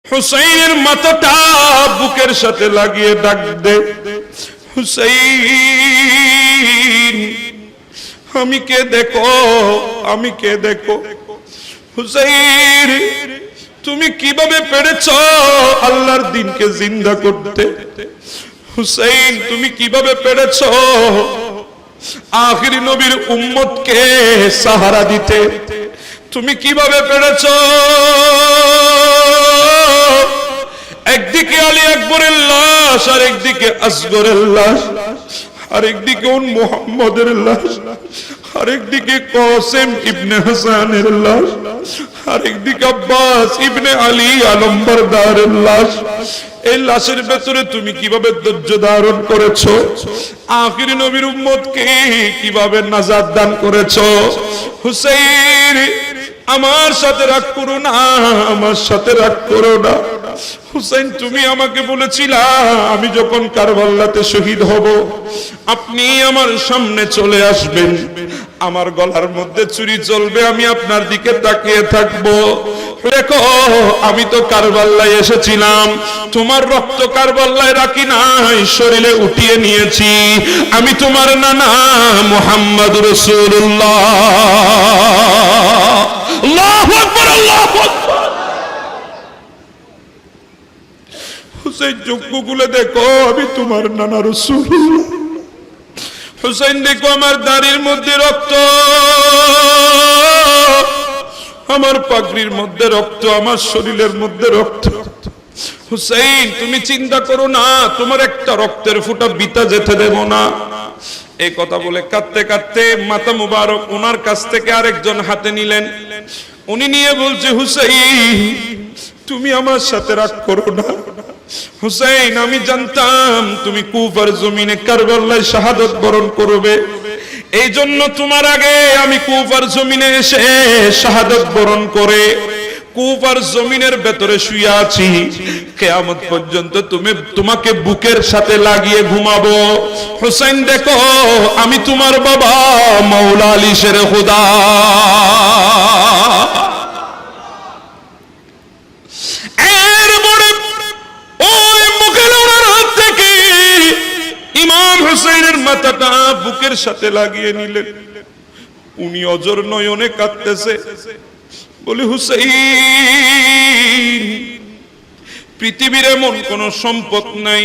হুসাইনের মাথাটা বুকের সাথে লাগিয়ে ডাক দে, হুসাইন আমি কে দেখো, আমি কে দেখো। হুসাইন তুমি কিভাবে পেরেছো আল্লাহর দ্বীনকে জিন্দা করতে? হুসাইন তুমি কিভাবে পেরেছো আখিরি নবীর উম্মতকে সাহারা দিতে? তুমি কিভাবে পেরেছো একদিকে আলী আকবরের লাশ, আর একদিকে আসগরের লাশ, আর একদিকে মুহাম্মদের লাশ, আর একদিকে কাসেম ইবনে হাসানের লাশ, আর একদিকে আব্বাস ইবনে আলী আলমবরদারের লাশ। এই লাশের ভেতরে তুমি কিভাবে ধৈর্য ধারণ করেছো? আখিরি নবীর উম্মতকে কিভাবে নাজাত দান করেছো? হুসাইন আমার সাথে রাগ করো না, আমার সাথে রাগ করো না। হুসাইন তুমি আমাকে বলেছিলা আমি যখন কারবালাতে শহীদ হব আপনি আমার সামনে চলে আসবেন, আমার গলার মধ্যে ছুরি চলবে, আমি আপনার দিকে তাকিয়ে থাকবো। দেখো আমি তো কারবালায় এসেছিলাম, তোমার রক্ত কারবালায় রাখি নাই, শরীরে উঠিয়ে নিয়েছি। আমি তোমার নানা মুহাম্মদ রাসূলুল্লাহ। আল্লাহু আকবার, আল্লাহু আকবার। হুসাইন চক্ষুগুলো দেখো আমি তোমার নানা রাসূলুল্লাহ। হুসাইন দেখো আমার দাড়ির মধ্যে রক্ত, আমার পাগড়ির মধ্যে রক্ত, আমার শরীরের মধ্যে রক্ত। হুসাইন তুমি চিন্তা করো না, তোমার একটা রক্তের ফোঁটা বিতা যেতে দেব না। এই কথা বলে কাঁদতে কাঁদতে মাথা মুবারক ওনার কাছ থেকে আরেকজন হাতে নিলেন। উনি নিয়ে বলছে হুসাইন তুমি আমার সাথে রাগ করো না। হুসাইন আমি জানতাম তুমি কুফার জমিনে কারবালায় শাহাদাত বরণ করবে, এই জন্য তোমার আগে আমি কুফার জমিনে এসে শাহাদাত বরণ করে কুফার জমিনের ভেতরে শুয়ে আছি। কিয়ামত পর্যন্ত তোমাকে বুকের সাথে লাগিয়ে ঘুমাবো। হুসাইন দেখো আমি তোমার বাবা মাওলা আলী শেরে খুদা। ইমাম হুসাইনের মাথাটা বুকের সাথে লাগিয়ে নিলেন। উনি অজর নয়নে কাঁদতেছে, বলে হুসাইন পৃথিবীর এমন কোন সম্পদ নাই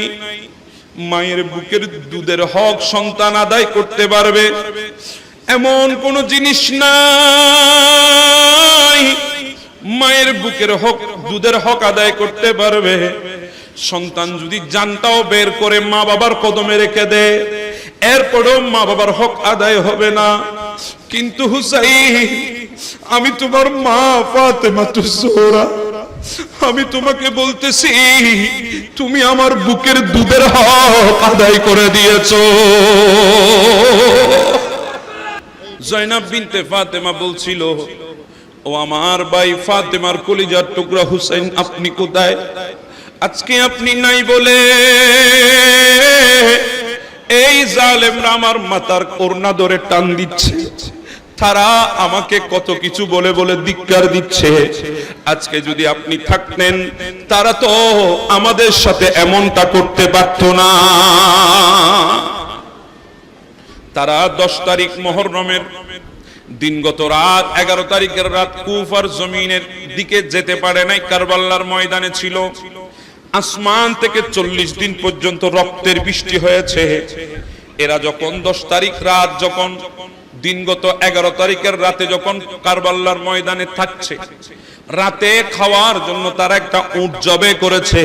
মায়ের বুকের দুধের হক সন্তান আদায় করতে পারবে, এমন কোন জিনিস নাই মায়ের বুকের হক দুধের হক আদায় করতে পারবে। সন্তান যদি জানটাও বের করে মা বাবার কদমে রেখে দেয় এরপরেও মা বাবার হক আদায় হবে না। কিন্তু হুসাইন আমি তোমার মা ফাতেমাতুজ জোহরা, আমি তোমাকে বলতেছি তুমি আমার বুকের দুধের হক আদায় করে দিয়েছো। জয়নাব বিনতে ফাতেমা বলছিল ও আমার ভাই ফাতেমার কলিজার টুকরা হুসাইন আপনি কোথায়? আজকে আপনি নাই বলে এই জালেমরা আমার মাথার ওড়না ধরে টান দিচ্ছে, তারা আমাকে কত কিছু বলে বলে ধিক্কার দিচ্ছে। আজকে যদি আপনি থাকতেন তারা তো আমাদের সাথে এমনটা করতে পারত না। তারা 10 তারিখ মুহররমের দিনগত রাত 11 তারিখের রাত কুফার জমিনের দিকে যেতে পারে নাই, কারবালার ময়দানে ছিল। আসমান থেকে 40 দিন পর্যন্ত রক্তের বৃষ্টি হয়েছে। এরা যখন 10 তারিখ রাত যখন দিনগত 11 তারিখের রাতে যখন কারবালার ময়দানে থাকছে, রাতে খাওয়ার জন্য তারা একটা উট জবে করেছে।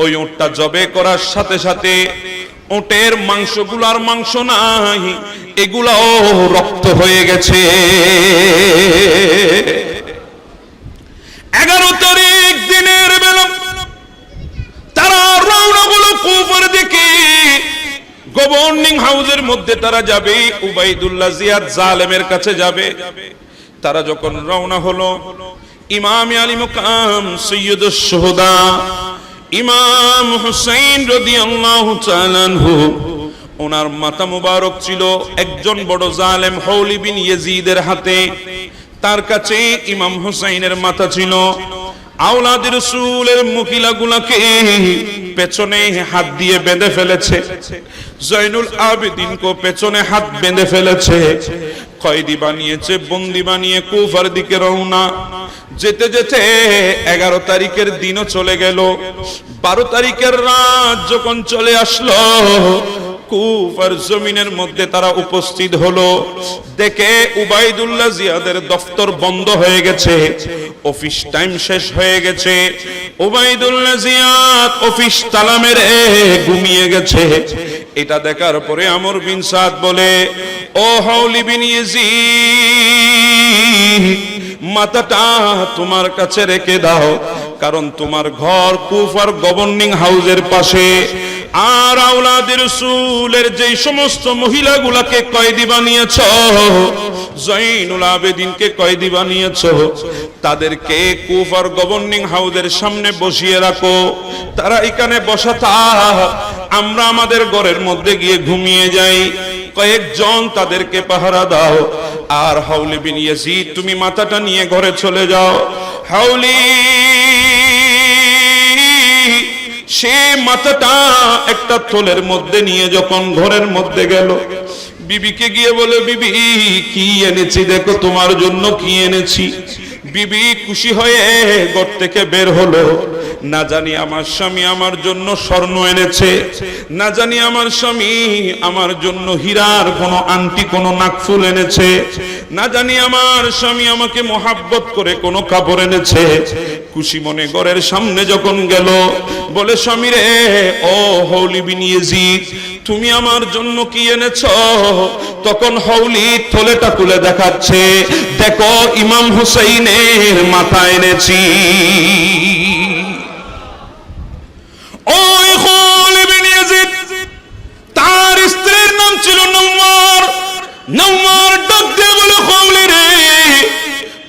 ওই উটটা জবে করার সাথে সাথে উটের মাংসগুলার মাংস নাই, এগুলাও রক্ত হয়ে গেছে। 11 তারিখ দিনের বেলা তারা রওনা হলো কুফার দিকে। গভর্নিং হাউসের মধ্যে তারা যাবে, উবাইদুল্লাহ জিয়াদ জালেমের কাছে যাবে। তারা যখন রওনা হলো ইমাম আলী মুকাম সৈয়দুশ শুহাদা ইমাম হুসাইন রাদিয়াল্লাহু তাআলা আনহু, ওনার মাথা মুবারক ছিল একজন বড় জালেম হৌলি বিন ইয়াজিদের হাতে। তার কাছে ইমাম হুসাইনের মাথা ছিল। আওলাদের রাসূলের মহিলাগুলোকে পেছনে হাত দিয়ে বেঁধে ফেলেছে, জয়নুল আবেদিনকে পেছনে হাত বেঁধে ফেলেছে, কয়েদি বানিয়েছে, বন্দি বানিয়ে কুফার দিকে রওনা। যেতে যেতে 11 তারিখের দিনও চলে গেল। 12 তারিখের রাত যখন চলে আসলো, কুফার জমিনের মধ্যে তারা উপস্থিত হলো। দেখে উবাইদুল্লাহ জিয়াদের দফতর বন্ধ হয়ে গেছে, অফিস টাইম শেষ হয়ে গেছে। উবাইদুল্লাহ জিয়াদ অফিস তালা মেরে ঘুমিয়ে গেছে। এটা দেখার পরে আমর বিন সাদ বলে, ও হাউলি বিন ইয়াজিদ, মাথাটা তোমার কাছে রেখে দাও, কারণ তোমার ঘর কুফার গভর্নিং হাউসের পাশে। আর আওলাদের রাসূলের যেই সমস্ত মহিলাগুলোকে কয়েদি বানিয়েছ, জয়নুল আবেদিনকে কয়েদি বানিয়েছ, তাদেরকে কুফার গভর্নিং হাউসের সামনে বসিয়ে রাখো। তারা এখানে বসা থাক, আমরা আমাদের ঘরের মধ্যে গিয়ে ঘুমিয়ে যাই। কয়েকজন তাদেরকে পাহারা দাও। আর হাউলি বিন ইয়াজিদ, তুমি মাথাটা নিয়ে ঘরে চলে যাও। হাউলি সে মাথাটা একটা থলের মধ্যে নিয়ে যখন ঘরের মধ্যে গেল, বিবিকে গিয়ে বলে, বিবি কি এনেছি দেখো, তোমার জন্য কি এনেছি। বিবি খুশি হয়ে ঘর থেকে বের হলো। না জানি আমার স্বামী আমার জন্য স্বর্ণ এনেছে, না জানি আমার স্বামী আমার জন্য হীরার কোনো আংটি, কোনো নাকফুল এনেছে, না জানি আমার স্বামী আমাকে মোহাব্বত করে কোনো কাপড় এনেছে। খুশি মনে ঘরের সামনে যখন গেল, বলে, স্বামী রে, ও হাউলি বিন ইয়াজিদ, তুমি আমার জন্য কি এনেছ? তখন হাউলি থলেটা খুলে দেখাচ্ছে, দেখো ইমাম হুসাইনের মাথা এনেছি। ওই হাউলি বিন ইয়াজিদ, তার স্ত্রীর নাম ছিল নওমার। নওমার ডাক দিয়ে বলে, হাউলি রে,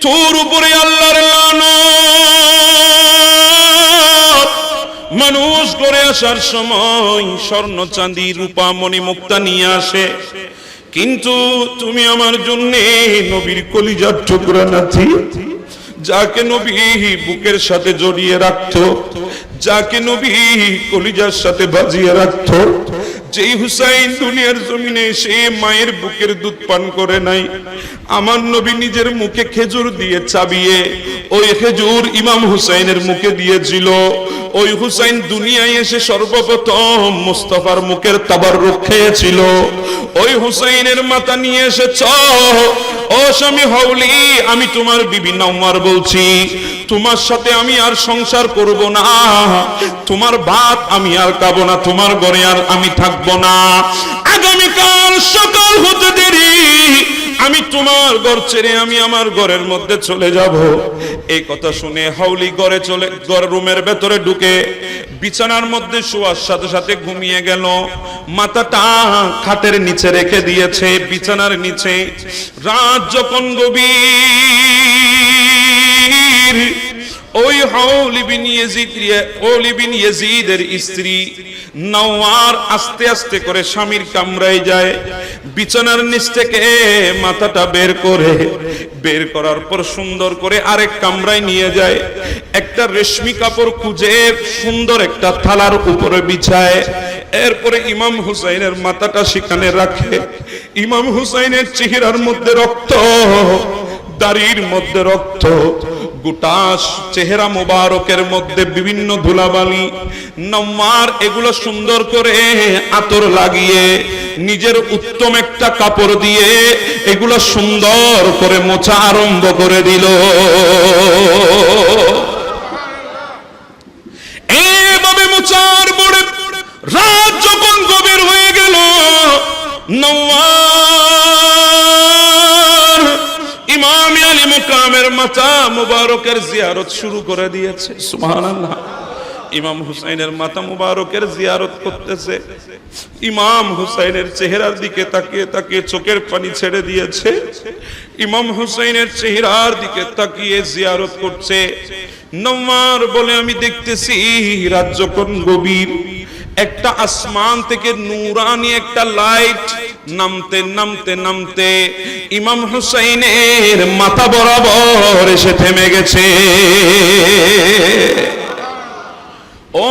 তোর উপরে আল্লাহর লানত। মানুষ ঘরে আসার সময় স্বর্ণ চাঁদি রূপা মণি মুক্তা নিয়ে আসে, কিন্তু তুমি আমার জন্য নবীর কলিজার টুকরা নাতি, যাকে নবী বুকের সাথে জড়িয়ে রাখতো, যাকে নবী কলিজার সাথে বাজিয়ে রাখতো, যেই হুসাইন দুনিয়ার জমিনে সে মায়ের বুকের দুধ পান করে নাই, আমার নবী নিজের মুখে খেজুর দিয়ে চাবিয়ে ওই খেজুর ইমাম হুসাইনের মুখে দিয়েছিল। ওই হুসাইন দুনিয়ায় এসে সর্বপ্রথম মুস্তাফার মুখের তাবাররুক খেয়েছিল। ওই হুসাইনের মাথা নিয়ে এসেছ। ও স্বামী হাউলি, আমি তোমার বিবি নওমার বলছি, তোমার সাথে আমি আর সংসার করব না, তোমার ভাত আমি আর খাবো না, তোমার ঘরে আর আমি থাকবো না। আগামীকাল সকাল হতে দেরি আমি তোমার ঘর ছেড়ে আমি আমার ঘরের মধ্যে চলে যাব। এই কথা শুনে হাউলি ঘরে চলে, ঘর রুমের ভেতরে ঢুকে বিছানার মধ্যে শোয়ার সাথে সাথে ঘুমিয়ে গেল। মাথাটা খাটের নিচে রেখে দিয়েছে, বিছানার নিচে। রাত যখন গভীর, ওই হাউলি বিন ইয়াজিদের স্ত্রী নওয়ার আস্তে আস্তে করে স্বামীর কামরায় যায়, বিছানার নিচ থেকে মাথাটা বের করার পর সুন্দর করে আরেক কামরায় নিয়ে যায়। একটা রেশমি কাপড় খুঁজে সুন্দর একটা থালার উপরে বিছায়। এরপরে ইমাম হুসাইনের মাথাটা সেখানে রাখে। ইমাম হুসাইনের চেহারার মধ্যে রক্ত, দাড়ির মধ্যে রক্ত, গোটা চেহারা মোবারকের মধ্যে বিভিন্ন ধুলাবালি। নওমার এগুলো সুন্দর করে আতর লাগিয়ে নিজের উত্তম একটা কাপড় দিয়ে এগুলো সুন্দর করে মোছা আরম্ভ করে দিল। এইভাবে মোছার পরে রাত যখন গভীর হয়ে গেল, নওয়ার ইমাম আলী মুকামের মাথা মুবারকের জিয়ারত শুরু করে দিয়েছে। সুবহানাল্লাহ। ইমাম হুসাইনের মাথা মুবারকের জিয়ারত করতেছে। ইমাম হুসাইনের চেহারার দিকে তাকিয়ে তাকিয়ে চোখের পানি ছেড়ে দিয়েছে। ইমাম হুসাইনের চেহারার দিকে তাকিয়ে জিয়ারত করছে। নওয়ার বলে, আমি দেখতেছি রাত যখন গভীর, একটা আসমান থেকে নূরানি একটা লাইট নামতে নামতে নামতে ইমাম হুসাইনের মাথা বরাবর এসে থেমে গেছে।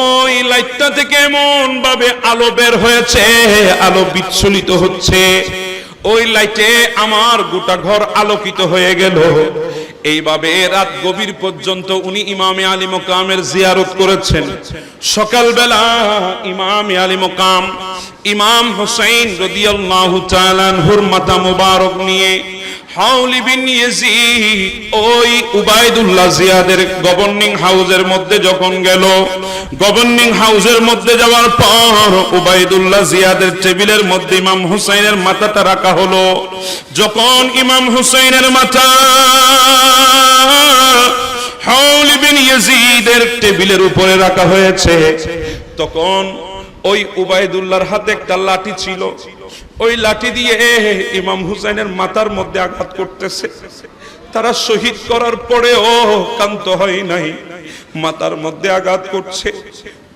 ওই লাইটটা থেকে এমন ভাবে আলো বের হয়েছে, আলো বিচ্ছুরিত হচ্ছে, ওই লাইটে আমার গোটা ঘর আলোকিত হয়ে গেল। এইভাবে রাত গভীর পর্যন্ত উনি ইমামে আলী মকামের জিয়ারত করেছেন। সকালবেলা ইমামে আলী মকাম ইমাম হুসাইন রাদিয়াল্লাহু তাআলা আনহুর মাথা মুবারক নিয়ে হাউলি বিন ইয়াজিদ ওই উবাইদুল্লাহ জিয়াদের গভর্নিং হাউসের মধ্যে যখন গেল, গভর্নিং হাউসের মধ্যে যাওয়ার পর উবাইদুল্লাহ জিয়াদের টেবিলের মধ্যে ইমাম হুসাইনের মাথাটা রাখা হলো। যখন ইমাম হুসাইনের মাথা হাউলি বিন ইয়াজিদের টেবিলের উপরে রাখা হয়েছে, তখন ওই উবাইদুল্লাহর হাতে একটা লাঠি ছিল, ওই লাঠি দিয়ে ইমাম হুসাইনের মাথার মধ্যে আঘাত করতেছে। তারা শহীদ করার পরেও ক্ষান্ত হয় নাই, মাথার মধ্যে আঘাত করছে,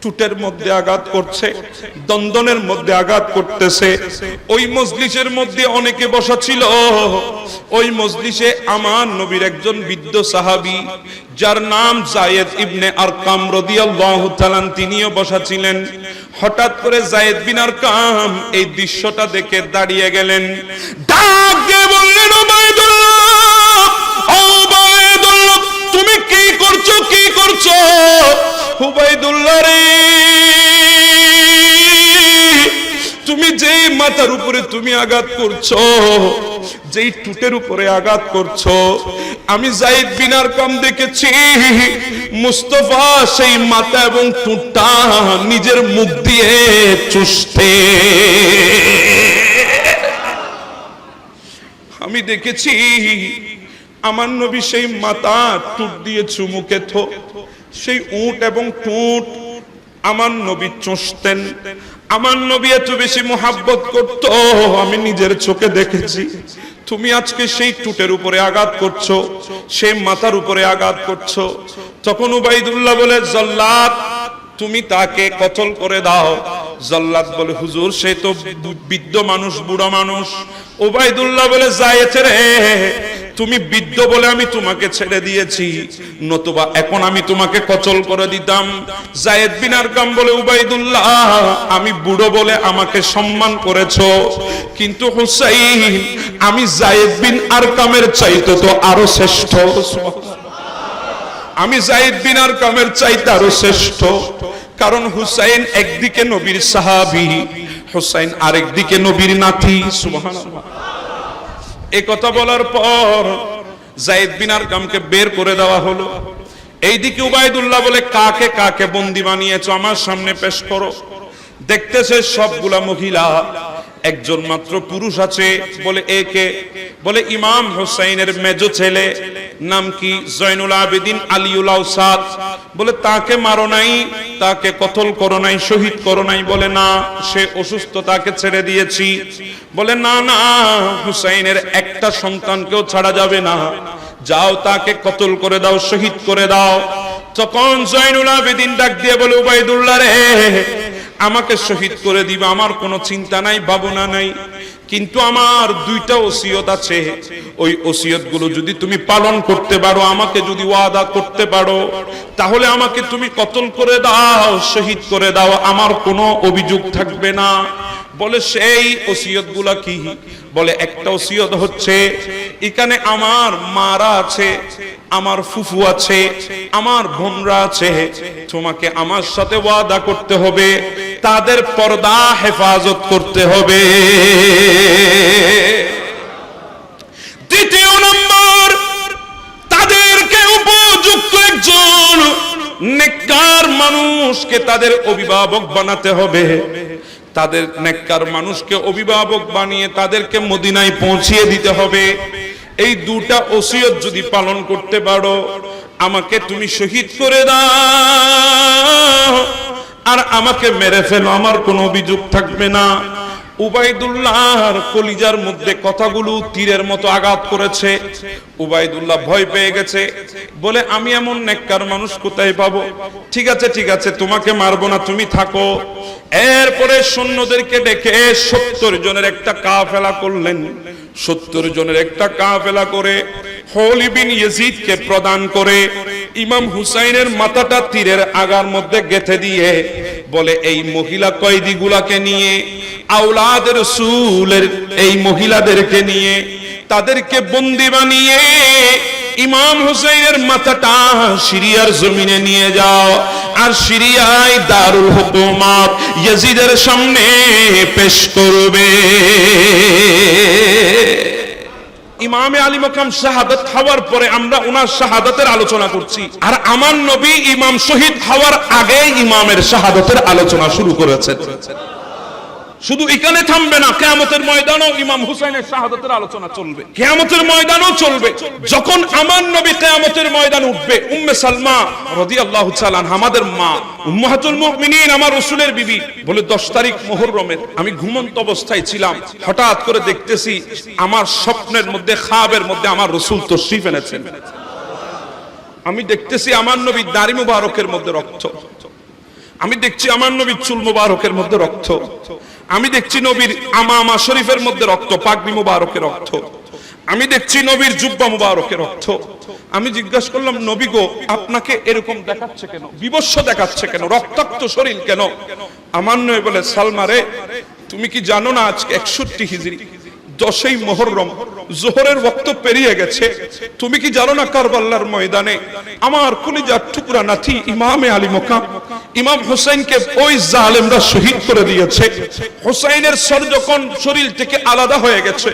টুটের মধ্যে আঘাত করছে, দন্দনের মধ্যে আঘাত করতেছে। ওই মজলিসের মধ্যে অনেকে বসা ছিল। ওই মজলিসে আমার নবীর একজন বৃদ্ধ সাহাবী যার নাম যায়েদ ইবনে আরকাম রাদিয়াল্লাহু তাআলা তিনিও বসা ছিলেন। হঠাৎ করে যায়েদ বিন আরকাম এই দৃশ্যটা দেখে দাঁড়িয়ে গেলেন, ডাক দিয়ে বললেন, উবাইদুল্লাহ, উবাইদুল্লাহ, তুমি কি করছো, কি করছো? উবাইদুল্লাহ রে, তুমি যে মাথার উপরে তুমি আঘাত করছো, যেই টুটের উপরে আঘাত করছো, আমি যায়েদ বিন আরকাম দেখেছি মুস্তাফা সেই মাথা এবং টুটটা নিজের মুখ দিয়ে চুষতে। আমি দেখেছি আমার নবী সেই মাথা টুট দিয়ে চুমু খেত, সেই উট এবং টুট আমার নবী চুষতেন। আমার নবী এত বেশি মুহাব্বত করত, আমি নিজের চোখে দেখেছি। তুমি আজকে সেই টুটের উপরে আঘাত করছো, সেই মাথার উপরে আঘাত করছো। তখন উবাইদুল্লাহ বলে, জল্লাদ, তুমি তাকে কতল করে দাও। জল্লাদ বলে, হুজুর সে তো বৃদ্ধ মানুষ, বুড়া মানুষ। উবাইদুল্লাহ বলে, যায়েদ রে, তুমি বৃদ্ধ বলে আমি তোমাকে ছেড়ে দিয়েছি, নতুবা এখন আমি তোমাকে কতল করে দিতাম। যায়েদ বিন আরকাম বলে, উবাইদুল্লাহ, আমি বুড়ো বলে আমাকে সম্মান করেছো, কিন্তু হুসাইন আমি যায়েদ বিন আরকামের চাইতে তো আরো শ্রেষ্ঠ, আমি যায়েদ বিন আরকামের চাইতে আরো শ্রেষ্ঠ। কারণ হুসাইন একদিকে নবীর সাহাবী, হুসাইন আরেকদিকে নবীর নাতি। সুবহানাল্লাহ। এই কথা বলার পর যায়েদ বিন আরকামকে বের করে দেওয়া হলো। এইদিকে উবাইদুল্লাহ বলে, কাকে কাকে বন্দী বানিয়েছো আমার সামনে পেশ করো। দেখতেছে সবগুলা মহিলা, একজন মাত্র পুরুষ আছে। বলে, একে? বলে, ইমাম হুসাইনের মেজো ছেলে, নাম কি? জয়নুল আবেদিন আলিউল আওসাদ। বলে, তাকে মারো নাই, তাকে কতল করো নাই, শহীদ করো নাই? বলে, না, সে অসুস্থ, তাকে ছেড়ে দিয়েছি। বলে, না না, হুসাইনের একটা সন্তানকেও ছাড়া যাবে না, যাও তাকে কতল করে দাও, শহীদ করে দাও। তখন জয়নুল আবেদিন ডাক দিয়ে বলে, উবাইদুল্লাহ রে, আমাকে শহীদ করে দিবা, আমার কোনো চিন্তা নাই, ভাবনা নাই, কিন্তু আমার দুইটা ওসিয়ত আছে। ওই ওসিয়ত গুলো যদি তুমি পালন করতে পারো, আমাকে যদি ওয়াদা করতে পারো, তাহলে আমাকে তুমি কতল করে দাও, শহীদ করে দাও, আমার কোনো অভিযোগ থাকবে না। বলে, সেই ওসিয়ত গুলা কি? বলে, একটা ওসিয়ত হচ্ছে, এখানে আমার মারা আছে, আমার ফুফু আছে, আমার বোনরা আছে, তোমাকে আমার সাথে ওয়াদা করতে হবে, তাদের পর্দা হেফাজত করতে হবে। দ্বিতীয় নম্বর, তাদেরকে উপযুক্ত একজন নেককার মানুষকে তাদের অভিভাবক বানাতে হবে। তাদের নেককার মানুষকে অভিভাবক বানিয়ে তাদেরকে মদিনায় পৌঁছিয়ে দিতে হবে। এই দুটা ওসিয়ত যদি পালন করতে পারো, আমাকে তুমি শহীদ করে দাও আর আমাকে মেরে ফেলো, আমার কোনো অভিযোগ থাকবে না। উবাইদুল্লাহর কলিজার মধ্যে কথাগুলো তীরের মতো আঘাত করেছে। উবাইদুল্লাহ ভয় পেয়ে গেছে, বলে আমি এমন নেককার মানুষ কোথায় পাবো? ঠিক আছে ঠিক আছে, তোমাকে মারবো না, তুমি থাকো। এরপরে সৈন্যদেরকে ডেকে 70 জনের একটা কাফেলা করলেন। 70 জনের একটা কাফেলা করে খলিদ বিন ইয়াজিদকে প্রদান করে ইমাম হুসাইনের মাথাটা তীরের আগার মধ্যে গেঁথে দিয়ে বলে, এই মহিলা কয়েদিগুলাকে নিয়ে, আওলাদের রাসূলের এই মহিলাদেরকে নিয়ে, তাদেরকে বন্দী বানিয়ে ইমাম হুসাইনের মাথাটা সিরিয়ার জমিনে নিয়ে যাও, আর সিরিয়ায় দারুল হুকুমাত ইয়াজিদের সামনে পেশ করবে। ইমামে আলী মাকাম শাহাদাত হওয়ার পরে আমরা ওনার শাহাদাতের আলোচনা করছি, আর আমার নবী ইমাম শহীদ হওয়ার আগে ইমামের শাহাদাতের আলোচনা শুরু করেছেন। শুধু এখানে থামবে না, কিয়ামতের ময়দানেও ইমাম হুসাইনের শাহাদাতের আলোচনা চলবে, কিয়ামতের ময়দানেও চলবে। যখন আমার নবী কিয়ামতের ময়দানে উঠবে, উম্মে সালমা রাদিয়াল্লাহু তাআলা আনহা, আমাদের মা উম্মাহাতুল মুমিনিন, আমার রাসূলের বিবি, বলে 10 তারিখ মুহররমের আমি ঘুমন্ত অবস্থায় ছিলাম, হঠাৎ করে দেখতেছি আমার স্বপ্নের মধ্যে, খাবের মধ্যে আমার রাসূল তশরিফ এনেছেন। আমি দেখতেছি আমার নবীর দাড়ি মুবারকের মধ্যে রক্ত, আমি দেখছি আমার নবীর চুল মুবারকের মধ্যে রক্ত, আমি দেখছি নবীর আমামা শরীফের মধ্যে রক্ত, পাগড়ি মুবারকের রক্ত, আমি দেখছি নবীর জুব্বা মুবারকের রক্ত। আমি জিজ্ঞাসা করলাম, নবী গো, আপনাকে এরকম দেখাচ্ছে কেন, বিবস্ত্র দেখাচ্ছে কেন, রক্তাক্ত শরীর কেন? আমার নবী বলে, সালমা রে, তুমি কি জানো না আজকে 61 হিজরি 10ই মুহররম, জোহরের ওয়াক্ত পেরিয়ে গেছে। তুমি কি জানো না কারবালার ময়দানে আমার কলিজার টুকরা নাতি ইমামে আলী মাকাম ইমাম হুসাইনকে ওই জালেমরা শহীদ করে দিয়েছে। হুসাইনের সর যখন শরীর থেকে আলাদা হয়ে গেছে,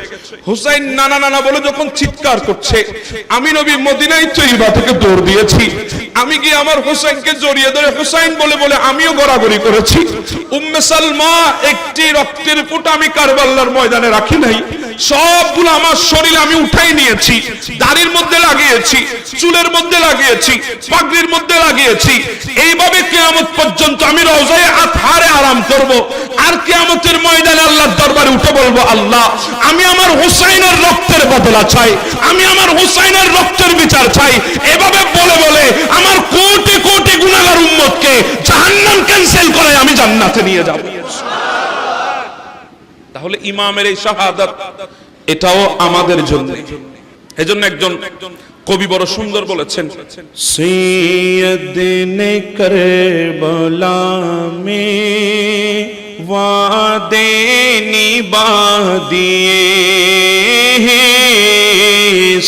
হুসাইন নানা নানা বলে যখন চিৎকার করছে, আমি নবী মদিনায় তৈবা থেকে দৌড় দিয়েছি, আমি গিয়ে আমার হুসাইনকে জড়িয়ে ধরে হুসাইন বলে বলে আমিও গড়াগড়ি করেছি। উম্মে সালমা একটি রক্তের ফোঁটা আমি কারবালার ময়দানে রাখি নাই, সবগুলো আমার শরীর আমি উঠাই নিয়েছি, দাড়ির মধ্যে লাগিয়েছি, চুলের মধ্যে লাগিয়েছি, পাগড়ির মধ্যে লাগিয়েছি। এইভাবে কিয়ামত পর্যন্ত আমি রওজায়ে আতহারে আরাম করব, আর কিয়ামতের ময়দানে আল্লাহর দরবারে উঠে বলবো, আল্লাহ আমি আমার হুসাইনের রক্তের বদলা চাই, আমি আমার হুসাইনের রক্তের বিচার চাই। এভাবে বলে বলে আমার কোটি কোটি গুনাহগার উম্মতকে জাহান্নাম ক্যান্সেল করে আমি জান্নাতে নিয়ে যাব। তাহলে ইমামের এই শাহাদাত এটাও আমাদের জন্য। এজন্য একজন কবি বড় সুন্দর বলেছেন, সৈয়দনে কারবালা মে ওয়াদে নিভা দিয়ে,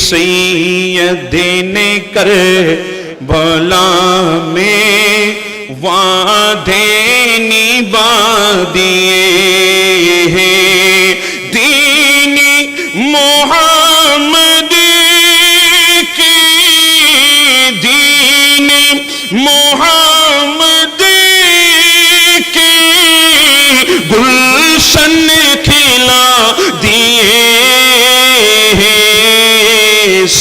সৈয়দনে কারবালা মে वादे निभा दिए दीन मोहम्मद की, दीन मोहम्मद की गुलशन खिला दिए,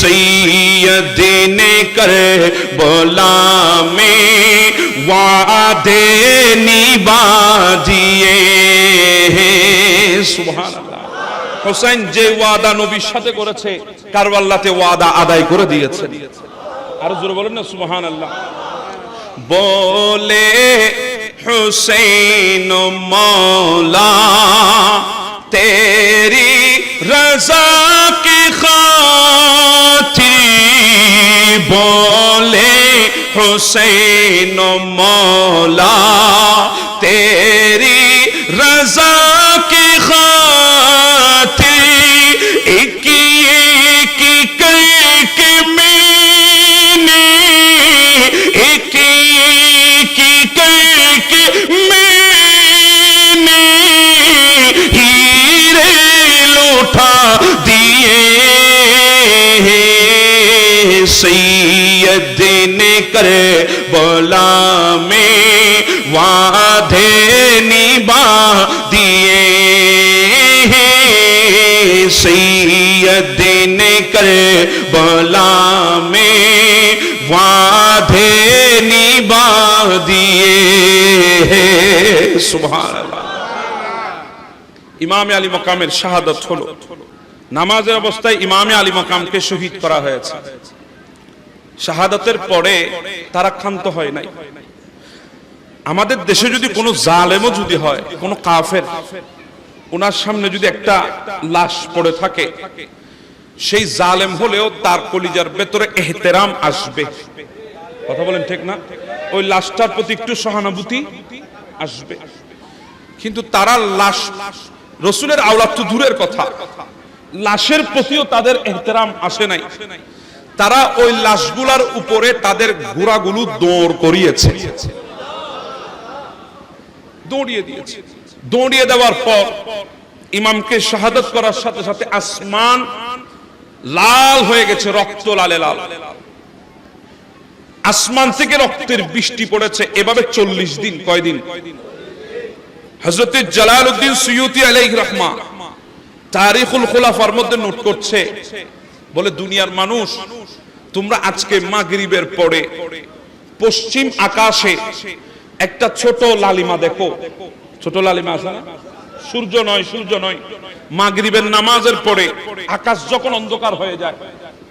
सैयद ने करबला में वादे निभा दिए। सुबहानाल्लाह। হুসাইন যে ওয়াদা নবীর সাথে করেছে, কারবালাতে ওয়াদা আদায় করে দিয়েছে। আর জোরে বলেন না সুবহানাল্লাহ। बोले हुसैन मौला तेरी रजा की खातिर, बोले हुसैन मौला तेरी रजा की खातिर, एक एक करके मैंने, एक एक करके मैंने हीरे लौटा दिए, सैयद ने करबला में वादे निभा दिए, सैयद ने करबला में वादे निभा दिए। सुभान अल्लाह। ইমামে আলী মাকামের শাহাদাত হলো। নামাজের অবস্থায় ইমামে আলী মাকামকে শহীদ করা হয়েছে। শাহাদাতের পরে তারা ক্ষান্ত হয় নাই। আমাদের দেশে যদি কোনো জালেমও যদি হয়, কোনো কাফের, ওনার সামনে যদি একটা লাশ পড়ে থাকে, সেই জালেম হলেও তার কলিজার ভেতরে এহতেরাম আসবে। কথা বলেন ঠিক না? ওই লাশটার প্রতি একটু সহানুভূতি আসবে। কিন্তু তারা লাশ, রসুলের আওলাদ তো দূরের কথা, লাশের প্রতিও তাদের এহতেরাম আসে নাই। তারা ওই লাশগুলার উপরে তাদের ঘোড়াগুলো দৌড় করিয়েছে, দৌড়িয়ে দিয়েছে। দৌড়িয়ে দেওয়ার পর ইমামকে শাহাদাত করার সাথে সাথে আসমান লাল হয়ে গেছে, রক্ত লালে লাল। আসমান থেকে রক্তের বৃষ্টি পড়েছে এভাবে 40 দিন। কয়দিন? হযরত জালালউদ্দিন সুয়ুতী আলাইহির রাহমা তারিখুল খুলাফার মধ্যে নোট করছে, বলে দুনিয়ার মানুষ, তোমরা আজকে মাগরিবের পরে পশ্চিম আকাশে একটা ছোট লালিমা দেখো। ছোট লালিমা আছে না? সূর্য নয়, সূর্য নয়। মাগরিবের নামাজের পরে আকাশ যখন অন্ধকার হয়ে যায়,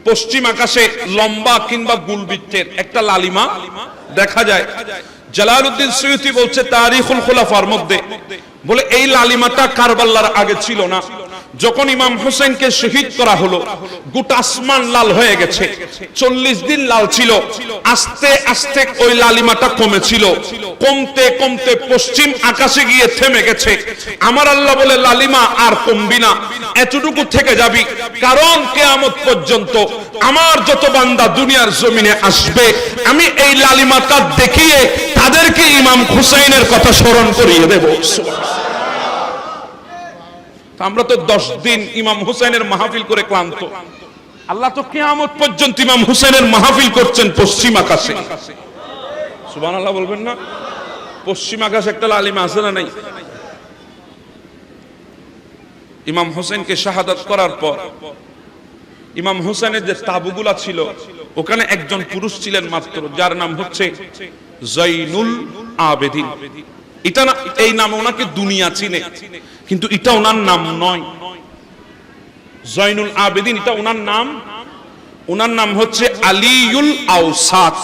পশ্চিম আকাশে লম্বা কিংবা গুলবৃত্তের একটা লালিমা দেখা যায়। জালালউদ্দিন সুয়ুতী বলছে তারিখুল খুলাফার মধ্যে, বলে এই লালিমাটা কারবালার আগে ছিল না। যখন ইমাম হোসেনকে শহীদ করা হলো, গোটা আসমান লাল হয়ে গেছে। 40 দিন লাল ছিল, আস্তে আস্তে ওই লালিমাটা কমেছিল, কমতে কমতে পশ্চিম আকাশে গিয়ে থেমে গেছে। আমার আল্লাহ বলে, লালিমা আর কমবি না, এতটুকু থেকে যাবি, কারণ কিয়ামত পর্যন্ত আমার যত বান্দা দুনিয়ার জমিনে আসবে, আমি এই লালিমাটা দেখিয়ে তাদেরকে ইমাম হুসাইনের কথা স্মরণ করিয়ে দেব। আমরা তো 10 দিন ইমাম হুসাইনের মাহফিল করে ক্লান্ত। আল্লাহ তো কিয়ামত পর্যন্ত ইমাম হুসাইনের মাহফিল করছেন পশ্চিম আকাশে। সুবহানাল্লাহ বলবেন না? পশ্চিম আকাশে একটা লালিমা আছে না নাই? ইমাম হুসাইনকে শাহাদাত করার পর ইমাম হুসাইনের যে তাবুগুলা ছিল, ওখানে একজন পুরুষ ছিলেন মাত্র, যার নাম হচ্ছে জয়নুল আবেদিন। এটা না, এই নামে ওনাকে দুনিয়া চিনে, কিন্তু এটা ওনার নাম নয়। জয়নুল আবেদিন এটা ওনার নাম। ওনার নাম হচ্ছে আলিউল আওসাত।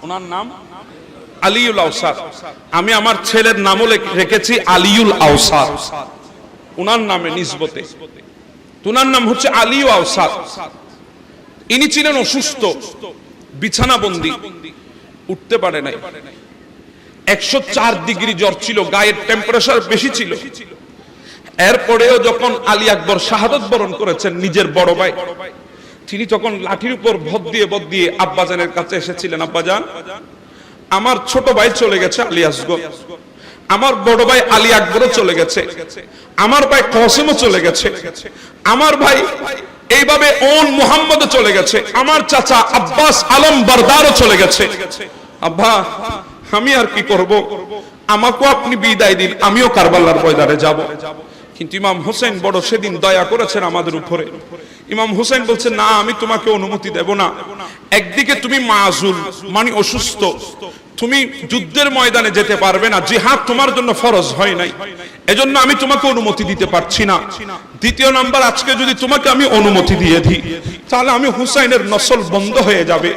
ওনার নাম আলিউল আওসাত। আমি আমার ছেলের নামও রেখেছি আলিউল আওসাত, ওনার নামে নিসবতে। ওনার নাম হচ্ছে আলিউ আওসাত। ইনি ছিলেন অসুস্থ, বিছানাবন্দী, উঠতে পারে নাই। 104 ডিগ্রি জ্বর ছিল, গায়ের টেম্পারেচার বেশি ছিল। এরপরেও যখন আলী আকবর শাহাদাত বরণ করেছেন, নিজের বড় ভাই, তিনি তখন লাঠির উপর ভর দিয়ে আব্বাজানের কাছে এসেছিলেন। আব্বাজান, আমার ছোট ভাই চলে গেছে আলী আসগর, আমার বড় ভাই আলী আকবরও চলে গেছে, আমার ভাই কাসেমও চলে গেছে, আমার ভাই এইভাবে ওন মুহাম্মদও চলে গেছে, আমার চাচা আব্বাস আলম বারদারও চলে গেছে। আব্বা, আমি আর কি করব? আমাকেও আপনি বিদায় দিন, আমিও কারবালার ময়দানে যাব। কিন্তু ইমাম হোসেন বড় সেদিন দয়া করেছেন আমাদের উপরে। ইমাম হোসেন বলছেন, না, আমি তোমাকে অনুমতি দেব না। একদিকে তুমি মাযুল, মানে অসুস্থ, তুমি যুদ্ধের ময়দানে যেতে পারবে না, জিহাদ তোমার জন্য ফরজ হয় নাই, এজন্য আমি তোমাকে অনুমতি দিতে পারছি না। দ্বিতীয় নাম্বার, আজকে যদি তোমাকে আমি অনুমতি দিয়ে দিই, তাহলে আমি হুসাইনের নসল বন্ধ হয়ে যাবে।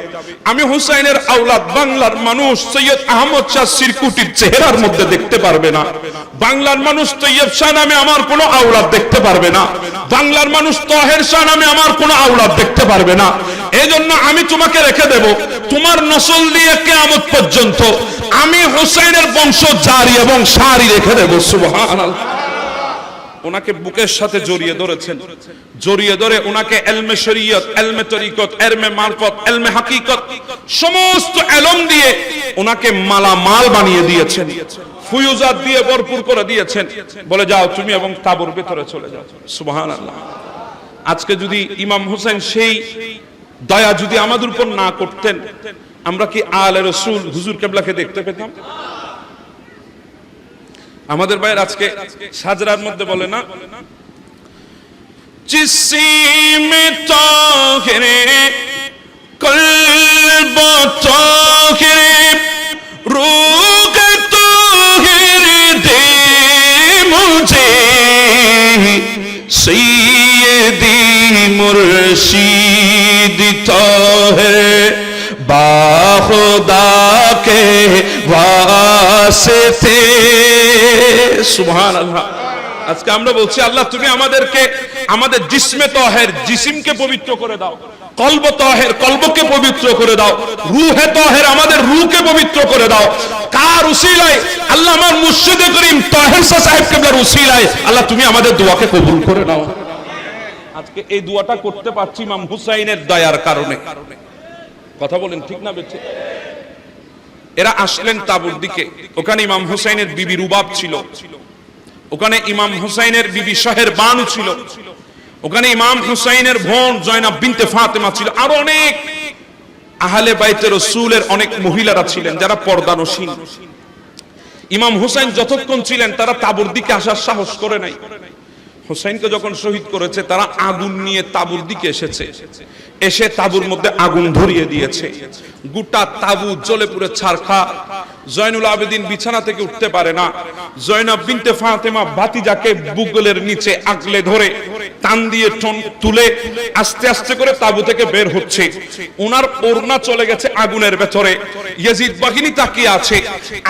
আমি হুসাইনের আওলাদ বাংলার মানুষ সৈয়দ আহমদ শাহ সিরকুটির চেহারার মধ্যে দেখতে পারবে না। বাংলার মানুষ তৈয়ব শাহ নামে আমার কোনো আওলাদ দেখতে পারবে না। বাংলার মানুষ তাহের শাহ নামে আমার কোনো আওলাদ দেখতে পারবে না। এজন্য আমি তোমাকে রেখে দেব, তোমার নসল দিয়ে কিয়ামত পর্যন্ত আমি হুসাইনের বংশ জারি এবং সারি রেখে দেব। সুবহানাল্লাহ। ওনাকে বুকের সাথে জড়িয়ে ধরেছেন, জড়িয়ে ধরে ওনাকে এলমে শরীয়ত, এলমে তরিকত, এলমে মারফত, এলমে হাকিকত সমস্ত এলম দিয়ে ওনাকে মালামাল বানিয়ে দিয়েছেন, ফুয়ুজাত দিয়ে ভরপুর করে দিয়েছেন। বলে, যাও তুমি এবং তাবুর ভেতরে চলে যাও। সুবহানাল্লাহ। আজকে যদি ইমাম হোসেন সেই দয়া যদি আমাদের উপর না করতেন, আমরা কি আলে রাসূল হুজুর কিবলাকে দেখতে পেতাম? আমাদের ভাইয়ের আজকে সাজরার মধ্যে বলে না, জিসিমে তাহিরে কলব তাহিরে রূহ তাহিরে দে মুঝে से थे। सुभान अल्लाह। আজকে আমরা বলছি আল্লাহ তুমি আমাদেরকে আমাদের জিসমে তাহের জিসমকে পবিত্র করে দাও, কলব তাহের কলবকে পবিত্র করে দাও, রূহে তাহের আমাদের রূহকে পবিত্র করে দাও। কার উসিলায়? আল্লাহ আমার মুর্শিদে করিম তাহের সাহেব কিবলার উসিলায় আল্লাহ তুমি আমাদের দোয়াকে কবুল করে নাও। আজকে এই দোয়াটা করতে পারছি ইমাম হুসাইনের দয়ার কারণে। কথা বলেন ঠিক না বেঠিক? এরা আসলেন তাবুর দিকে, ওখানে ইমাম হুসাইনের বিবি রুবাব ছিল, ওখানে ইমাম হুসাইনের বিবি শাহের বানু ছিল, ওখানে ইমাম হুসাইনের বোন জয়নাব বিনতে ফাতেমা ছিল, আর অনেক আহলে বাইতে রাসূলের অনেক মহিলারা ছিলেন যারা পর্দানশীন। ইমাম হুসাইন যতক্ষণ ছিলেন তারা তাবুর দিকে আসার সাহস করে নাই। হুসাইনকে যখন শহীদ করেছে তারা আগুন নিয়ে তাবুর দিকে এসেছে, এসে তাবুর মধ্যে আগুন ধরিয়ে দিয়েছে, গোটা তাবু জ্বলে পুড়ে ছারখার। জয়নুল আবেদিন বিছানা থেকে উঠতে পারে না। জয়নাব বিনতে ফাতেমা ভাতিজাকে বুগলের নিচে আগলে ধরে টান দিয়ে তুলে আস্তে আস্তে করে তাবু থেকে বের হচ্ছে। ওনার ওড়না চলে গেছে আগুনের ভেতরে, ইয়াজিদ বাহিনী তাকিয়ে আছে।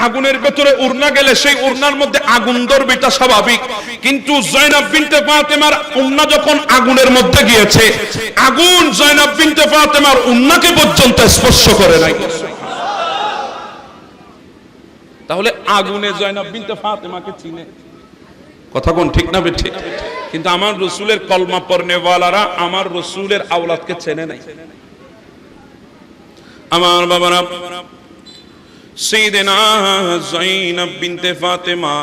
আগুনের ভেতরে ওড়না গেলে সেই ওড়নার মধ্যে আগুন ধরবে, এটা স্বাভাবিক, কিন্তু জয়নাব বিনতে ফাতেমার ওড়না যখন আগুনের মধ্যে গিয়েছে, আগুন জয়নাব বিনতে ফাতেমার ওড়নাকে পর্যন্ত স্পর্শ করে নাই। তাহলে আগুনে জয়নাব বিনতে ফাতেমাকে চিনে। কথা কোন ঠিক না বেঠিক? কিন্তু আমার রাসূলের কলমা পড়নেওয়ালারা আমার রাসূলের আওলাদকে চেনে নাই। আমার বাবারা, সাইয়েদনা জয়নাব বিনতে ফাতেমা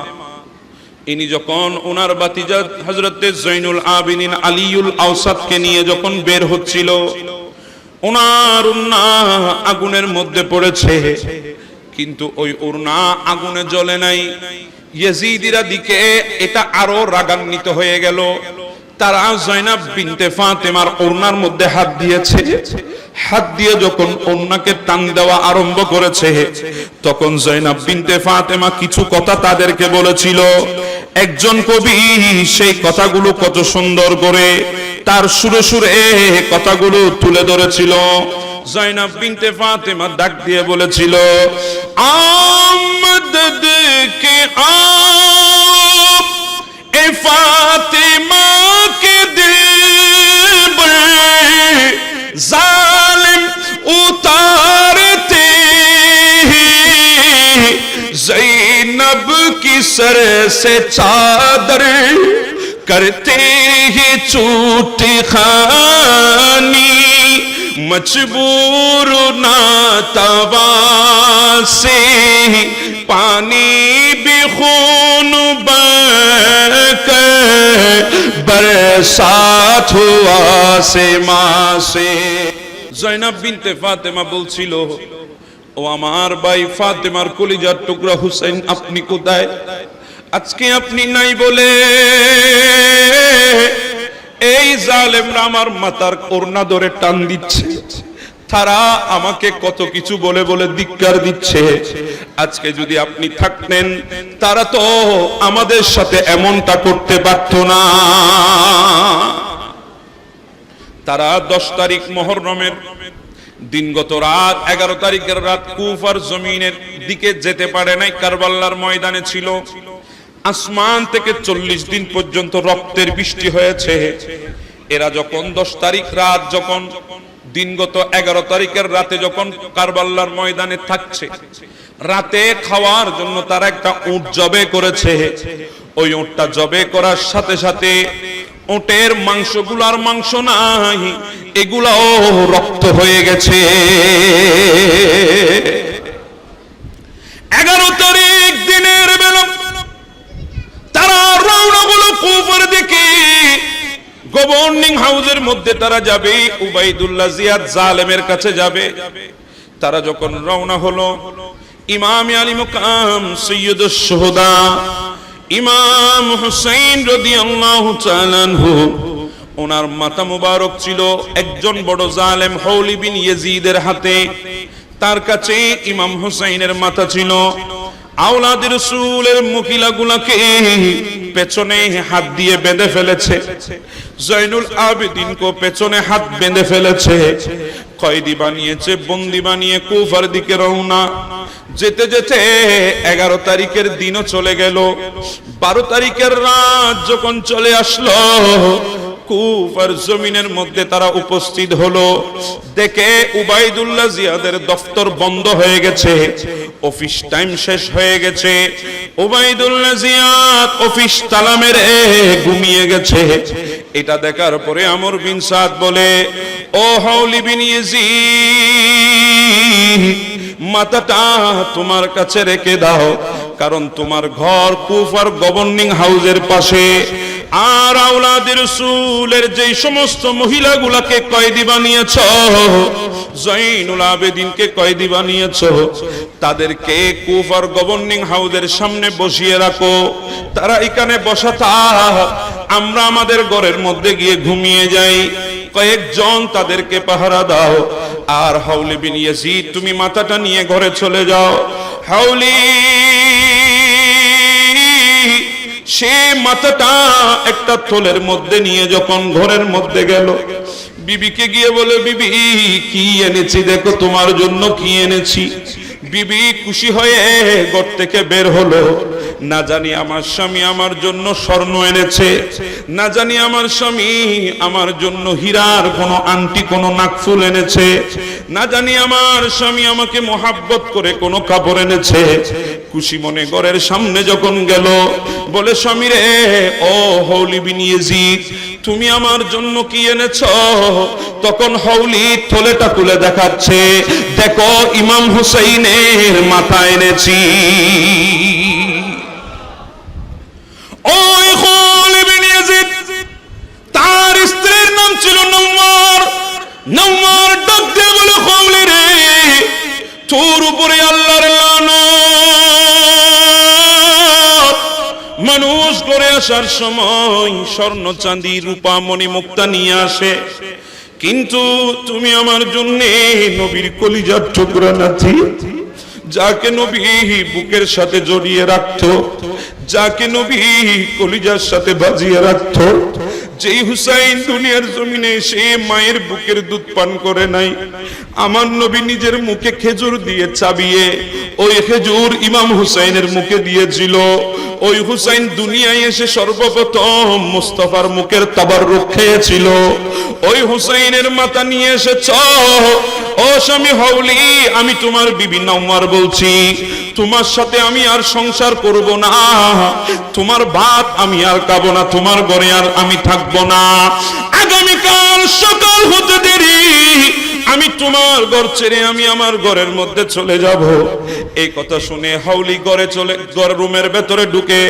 ইনি যখন ওনার ভাতিজা হযরতে জয়নুল আবেদিন আলীউল আওসাদকে নিয়ে যখন বের হচ্ছিল, ওনার ওড়না আগুনের মধ্যে পড়েছে, কিন্তু ওই ওড়না আগুনে জ্বলে নাই। ইয়াজিদিরা দিকে এটা আরো রাগান্বিত হয়ে গেল। তারা জয়নাব বিনতে ফাতেমার ওড়নার মধ্যে হাত দিয়েছে। হাত দিয়ে যখন ওড়নাকে টান দেওয়া আরম্ভ করেছে, তখন জয়নাব বিনতে ফাতেমা কিছু কথা তাদেরকে বলেছিল। একজন কবি সেই কথাগুলো কত সুন্দর করে তার সুরে সুরে কথাগুলো তুলে ধরেছিল। জয়নাব বিনতে ফাতেমা ডাক দিয়ে বলেছিল, আমদদ কে আপ এ ফাতেমা কে দিল জালিম উতারতে ज़ैनब की सर से चादर करते ही चूटी खानी मजबूर नातवा से पानी भी खून बहकर बरसात हुआ से माँ से। জয়নাব বিনতে ফাতেমা বলছিল, ও আমার ভাই ফাতেমার কলিজার টুকরা হুসাইন, আপনি কোথায়? আজকে আপনি নাই বলে এই জালেমরা আমার মাথার ওড়না ধরে টান দিচ্ছে, তারা আমাকে কত কিছু বলে বলে ধিক্কার দিচ্ছে। আজকে যদি আপনি থাকতেন তারা তো আমাদের সাথে এমনটা করতে পারতো না। তারা 10 তারিখ মুহররমের দিনগত রাত 11 তারিখের রাত কুফার জমিনের দিকে যেতে পারে নাই, কারবালার ময়দানে ছিল। আসমান থেকে 40 দিন পর্যন্ত রক্তের বৃষ্টি হয়েছে। এরা যখন 10 তারিখ রাত, যখন দিনগত 11 তারিখের রাতে যখন কারবালার ময়দানে থাকছে, রাতে খাওয়ার জন্য তারা একটা উট জবে করেছে। ওই উটটা জবে করার সাথে সাথে উটের মাংসগুলার মাংস নাই, এগুলাও রক্ত হয়ে গেছে। 11 তারিখ দিনের বেলা তারা রওনা হলো কুফার দিকে। গভর্নিং হাউসের মধ্যে তারা যাবে, উবাইদুল্লাহ জিয়াদ জালেমের কাছে যাবে। তারা যখন রওনা হলো, ইমাম আলী মুকাম সৈয়দুশ শুহাদা ইমাম হুসাইন রাদিয়াল্লাহু তাআলা আনহু, ওনার মাথা মুবারক ছিল একজন বড় জালেম হৌলি বিন ইয়াজিদের হাতে। তার কাছে ইমাম হুসাইনের মাথা ছিল। আওলাদ রাসূলের মহিলাগুলোকে পেছনে হাত দিয়ে বেঁধে ফেলেছে, জয়নুল আবেদিনকে পেছনে হাত বেঁধে ফেলেছে, কয়েদি বানিয়েছে, বন্দি বানিয়ে কুফার দিকে রওনা। যেতে যেতে 11 তারিখের দিনও চলে গেল। 12 তারিখের রাত যখন চলে আসলো, কুফার জমিনের মধ্যে তারা উপস্থিত হলো। দেখে উবাইদুল্লাহ জিয়াদের দফতর বন্ধ হয়ে গেছে, অফিস টাইম শেষ হয়ে গেছে। উবাইদুল্লাহ জিয়াদ অফিস তালা মেরে ঘুমিয়ে গেছে। এটা দেখার পরে আমর বিন সাদ বলে, ও হাউলি বিন ইয়াজিদ, মাথাটা তোমার কাছে রেখে দাও, কারণ তোমার ঘর কুফার গভর্নিং হাউসের পাশে। আর আওলাদের রাসূলের যেই সমস্ত মহিলাগুলাকে কয়েদি বানিয়েছ, জয়নুল আবেদিনকে কয়েদি বানিয়েছ, তাদেরকে কুফার গভর্নিং হাউসের সামনে বসিয়ে রাখো। তারা এখানে বসা থাক, আমরা আমাদের ঘরের মধ্যে গিয়ে ঘুমিয়ে যাই। কয়েকজন তাদেরকে পাহারা দাও। আর হাউলি বিন ইয়াজিদ, তুমি মাথাটা নিয়ে ঘরে চলে যাও। হাউলি সে মাথাটা একটা থলের মধ্যে নিয়ে যখন ঘরের মধ্যে গেল, বিবিকে গিয়ে বলে, বিবি কি এনেছি দেখো, তোমার জন্য কি এনেছি। বিবি খুশি হয়ে ঘর থেকে বের হলো। না জানি আমার স্বামী আমার জন্য স্বর্ণ এনেছে, না জানি আমার স্বামী আমার জন্য হীরার কোনো আংটি, কোনো নাকফুল এনেছে, না জানি আমার স্বামী আমাকে মোহাব্বত করে কোনো কাপড় এনেছে। খুশি মনে ঘরের সামনে যখন গেল, বলে, স্বামী রে, ও হাউলি বিন ইয়াজিদ, তুমি আমার জন্য কি এনেছ? তখন হাউলি থলেটা খুলে দেখাচ্ছে, দেখো ইমাম হুসাইনের মাথা এনেছি। ওই হাউলি বিন ইয়াজিদ, তার স্ত্রীর নাম ছিল নওয়ার। নওয়ার ডাক দিয়ে বলে, হাউলি রে, তোর উপরে আল্লাহর লানত। মানুষ ঘরে আসার সময় স্বর্ণ চাঁদি রূপা মণি মুক্তা নিয়ে আসে, কিন্তু তুমি আমার জন্য নবীর কলিজার টুকরা নাতি, যাকে নবী বুকের সাথে জড়িয়ে রাখতো, যাকে নবী কলিজার সাথে বাজিয়ে রাখতো, যেই হুসাইন দুনিয়ার জমিনে এসে মায়ের বুকের দুধ পান করে নাই, আমার নবী নিজের মুখে খেজুর দিয়ে চাবিয়ে ওই খেজুর ইমাম হুসাইনের মুখে দিয়েছিল। ওই হুসাইন দুনিয়ায় এসে সর্বপ্রথম মুস্তাফার মুখের তাবাররুক খেয়েছিল। ওই হুসাইনের মাথা নিয়ে এসেছ। ও স্বামী হাউলি, আমি তোমার বিবি নওয়ার বলছি, তোমার সাথে আমি আর সংসার করব না, তোমার ভাত আমি আর খাবো না, তোমার ঘরে আর আমি থাকবো না। আগামীকাল সকাল হতে দেরি আমি তোমার ঘর ছেড়ে আমি আমার ঘরের মধ্যে চলে যাব। এই কথা শুনে হাউলি ঘরে চলে, ঘর রুমের ভেতরে ঢুকে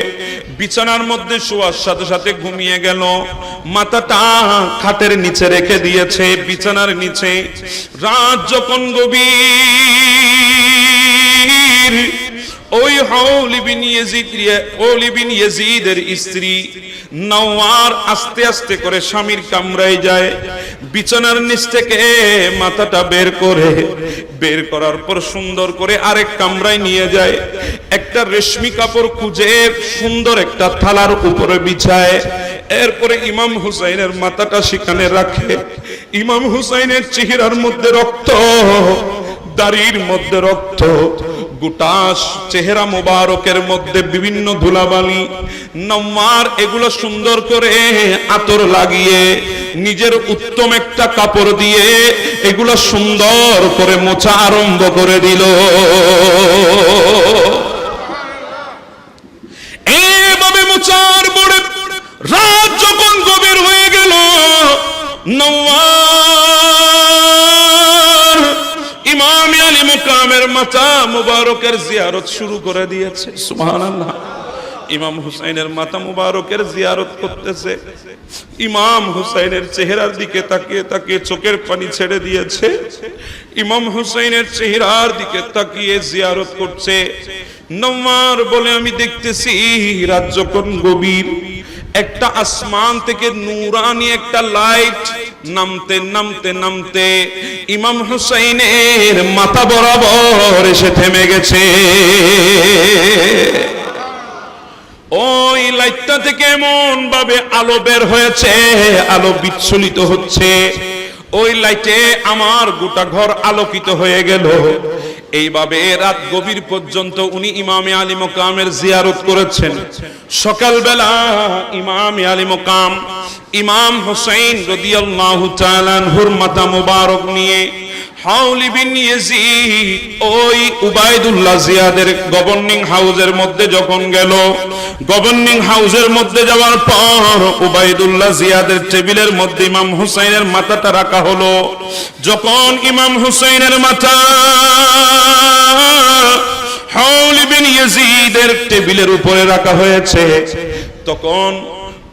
বিছানার মধ্যে শোয়ার সাথে সাথে ঘুমিয়ে গেল। মাথাটা খাটের নিচে রেখে দিয়েছে, বিছানার নিচে। রাত যখন গভীর, ওই হাউলি বিন ইয়াজিদের স্ত্রী নওয়ার আস্তে আস্তে করে স্বামীর কামরায় যায়, বিছানার নিচ থেকে মাথাটা বের করার পর সুন্দর করে আরেক কামরায় নিয়ে যায়। একটা রেশমি কাপড় খুঁজে সুন্দর একটা থালার উপরে বিছায়। এরপরে ইমাম হুসাইনের মাথাটা সেখানে রাখে। ইমাম হুসাইনের চেহারার মধ্যে রক্ত, দাড়ির মধ্যে রক্ত, গোটা চেহারা মোবারকের মধ্যে বিভিন্ন ধুলাবালি। নওয়ার এগুলো সুন্দর করে আতর লাগিয়ে নিজের উত্তম একটা কাপড় দিয়ে এগুলো সুন্দর করে মোছা আরম্ভ করে দিল। এইভাবে মোছার পরে রাত যখন গভীর হয়ে গেল, নওয়ার ইমাম আলী মুকামের মাথা মুবারকের জিয়ারত শুরু করে দিয়েছে। সুবহানাল্লাহ। ইমাম হুসাইনের মাথা মুবারকের জিয়ারত করতেছে। ইমাম হুসাইনের চেহারার দিকে তাকিয়ে তাকিয়ে চোখের পানি ছেড়ে দিয়েছে। ইমাম হুসাইনের চেহারার দিকে তাকিয়ে জিয়ারত করছে। নওয়ার বলে, আমি দেখতেছি রাত যখন গভীর, একটা আসমান থেকে নূরানি একটা লাইট নামতে নামতে নামতে ইমাম হুসাইনের মাথা বরাবর এসে থেমে গেছে। ওই লাইটটা থেকে এমন ভাবে আলো বের হয়েছে, আলো বিচ্ছুলিত হচ্ছে, ওই লাইটে আমার গোটা ঘর আলোকিত হয়ে গেল। এইভাবে রাত গভীর পর্যন্ত উনি ইমামে আলী মকামের জিয়ারত করেছেন। সকালবেলা ইমামে আলী মকাম ইমাম হুসাইন রাদিয়াল্লাহু তাআলা আনহুর মাথা মুবারক নিয়ে হাউলি বিন ইয়াজিদ ওই উবাইদুল্লাহ জিয়াদের গভর্নিং হাউসের মধ্যে যখন গেল, গভর্নিং হাউসের মধ্যে যাওয়ার পর উবাইদুল্লাহ জিয়াদের টেবিলের মধ্যে ইমাম হুসাইনের মাথাটা রাখা হলো। যখন ইমাম হুসাইনের মাথা হাউলি বিন ইয়াজিদের টেবিলের উপরে রাখা হয়েছে, তখন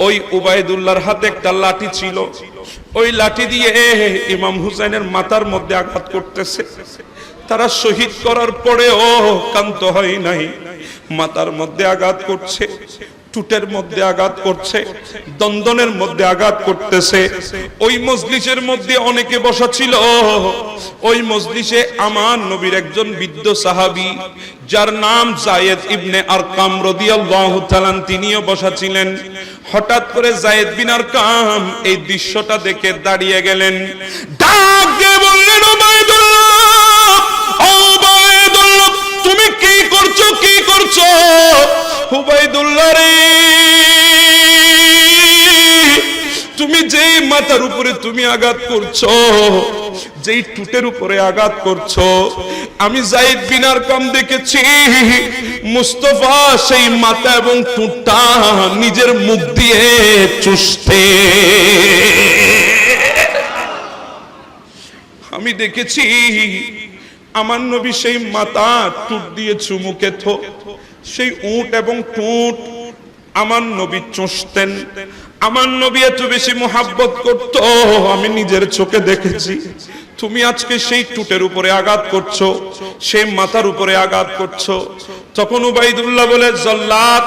ওই উবাইদুল্লাহর হাতে একটা লাঠি ছিল, ওই লাঠি দিয়ে ইমাম হুসাইনের মাথার মধ্যে আঘাত করতেছে। তারা শহীদ করার পরেও ক্ষান্ত হয় নাই, মাথার মধ্যে আঘাত করছে, টুটের মধ্যে আঘাত করছে, দন্দনের মধ্যে আঘাত করতেছে। ওই মজলিসের মধ্যে অনেকে বসা ছিল। ওই মজলিসে আমার নবীর একজন বৃদ্ধ সাহাবী যার নাম যায়েদ ইবনে আরকাম রাদিয়াল্লাহু তাআলা তিনিও বসা ছিলেন। হঠাৎ করে যায়েদ বিন আরকাম এই দৃশ্যটা দেখে দাঁড়িয়ে গেলেন, ডাক দিয়ে বললেন, উবাইদুল্লাহ, ও উবাইদুল্লাহ, তুমি কি করছো, কি করছো? উবাইদুল্লাহ রে, তুমি যেই মাথার উপরে তুমি আঘাত করছো, যেই টুটের উপরে আঘাত করছো, আমি যায়েদ বিন আরকাম দেখেছি মুস্তাফা সেই মাথা এবং টুটটা নিজের মুখ দিয়ে চুষতে। আমি দেখেছি আমার নবী সেই মাথা টুট দিয়ে চুমুকে থো, সেই উট এবং টুট আমার নবী চুষতেন। আমার নবী এত বেশি মোহাব্বত করত, আমি নিজের চোখে দেখেছি। তুমি আজকে সেই টুটের উপরে আঘাত করছো, সেই মাথার উপরে আঘাত করছো। তখন উবাইদুল্লাহ বলে, জল্লাদ,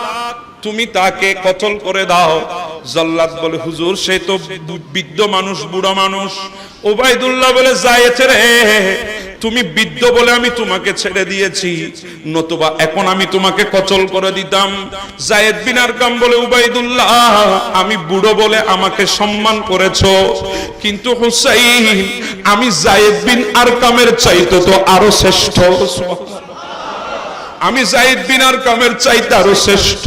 তুমি তাকে কতল করে দাও। জল্লাদ বলে, হুজুর সে তো বৃদ্ধ মানুষ, বুড়া মানুষ। উবাইদুল্লাহ বলে, যায়েদ রে, তুমি বৃদ্ধ বলে আমি তোমাকে ছেড়ে দিয়েছি, নতুবা এখন আমি তোমাকে কতল করে দিতাম। যায়েদ বিন আরকাম বলে, উবাইদুল্লাহ, আমি বুড়ো বলে আমাকে সম্মান করেছো, কিন্তু হুসাইন আমি যায়েদ বিন আরকামের চাইতে তো আরো শ্রেষ্ঠ। আমি যায়েদ বিন আরকামের চাইতে আরো শ্রেষ্ঠ,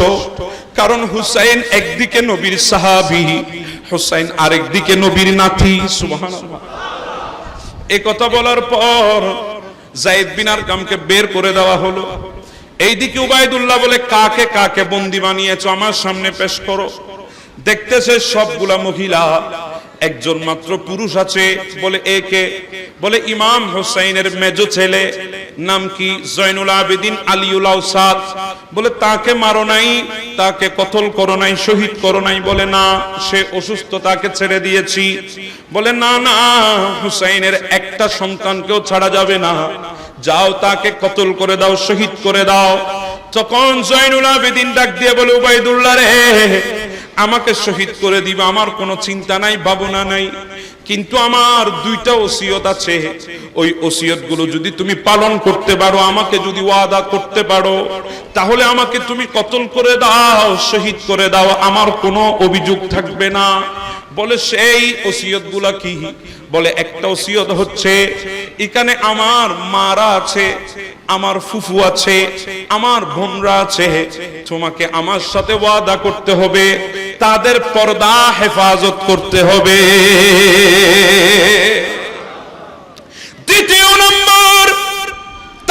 কারণ হুসাইন একদিকে নবীর সাহাবী, হুসাইন আরেকদিকে নবীর নাতি। সুবহানাল্লাহ। এই কথা বলার পর যায়েদ বিন আরকামকে বের করে দেওয়া হলো। এইদিকে উবাইদুল্লাহ বলে, কাকে কাকে বন্দী বানিয়েছো আমার সামনে পেশ করো। দেখতেছে সবগুলা মহিলা, একজন মাত্র পুরুষ আছে। বলে, একে? বলে, ইমাম হুসাইনের মেজো ছেলে, নাম কি? জয়নুল আবেদিন আলিউল আওসাদ। বলে, তাকে মারো নাই, তাকে কতল করো নাই, শহীদ করো নাই? বলে, না, সে অসুস্থ, তাকে ছেড়ে দিয়েছি। বলে, না না, হুসাইনের একটা সন্তানকেও ছাড়া যাবে না, যাও তাকে কতল করে দাও, শহীদ করে দাও। তখন জয়নুল আবেদিন ডাক দিয়ে বলে, উবাইদুল্লাহ রে, আমাকে শহীদ করে দিবা, আমার কোনো চিন্তা নাই, ভাবনা নাই, কিন্তু আমার দুইটা ওসিয়ত আছে। ওই ওসিয়ত গুলো যদি তুমি পালন করতে পারো, আমাকে যদি ওয়াদা করতে পারো, তাহলে আমাকে তুমি কতল করে দাও, শহীদ করে দাও, আমার কোনো অভিযোগ থাকবে না। বলে, সেই ওসিয়ত গুলা কি? বলে, একটা ওসিয়ত হচ্ছে, এখানে আমার মারা আছে, আমার ফুফু আছে, আমার বোনরা আছে, তোমাকে আমার সাথে ওয়াদা করতে হবে, তাদের পর্দা হেফাজত করতে হবে। দ্বিতীয় নম্বর,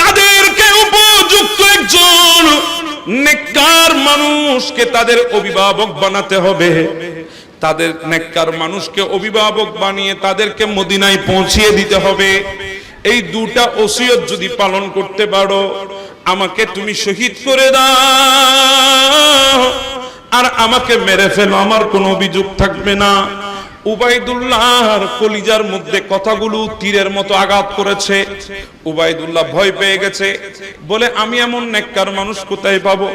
তাদেরকে উপযুক্ত একজন নেককার মানুষকে তাদের অভিভাবক বানাতে হবে। তাদের নেককার মানুষকে অভিভাবক বানিয়ে তাদেরকে মদিনায় পৌঁছিয়ে দিতে হবে। এই দুটা ওসিয়ত যদি পালন করতে পারো, আমাকে তুমি শহীদ করে দাও আর আমাকে মেরে ফেলো, আমার কোনো অভিযোগ থাকবে না। উবাইদুল্লাহর কলিজার মধ্যে কথাগুলো তীরের মতো আঘাত করেছে। উবাইদুল্লাহ ভয় পেয়ে গেছে। বলে, আমি এমন নেককার মানুষ কোথায় পাবো?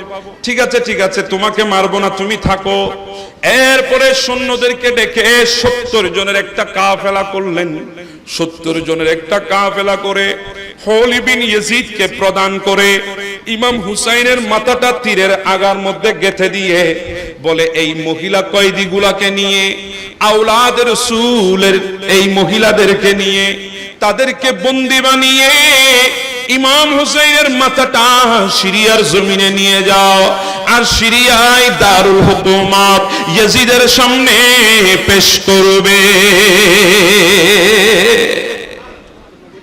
ঠিক আছে ঠিক আছে, তোমাকে মারবো না, তুমি থাকো। এরপরে সৈন্যদেরকে ডেকে 70 জনের একটা কাফেলা করলেন। 70 জনের একটা কাফেলা করে হাউলি বিন ইয়াজিদকে প্রদান করে ইমাম হুসাইনের মাথাটা তীরের আগার মধ্যে গেঁথে দিয়ে বলে এই মহিলা কয়েদিগুলাকে নিয়ে, আওলাদ রাসূলের এই মহিলাদেরকে নিয়ে, তাদেরকে বন্দী বানিয়ে ইমাম হুসাইনের মাথাটা সিরিয়ার জমিনে নিয়ে যাও, আর সিরিয়ায় দারুল হুকুমাত ইয়াজিদের সামনে পেশ করবে।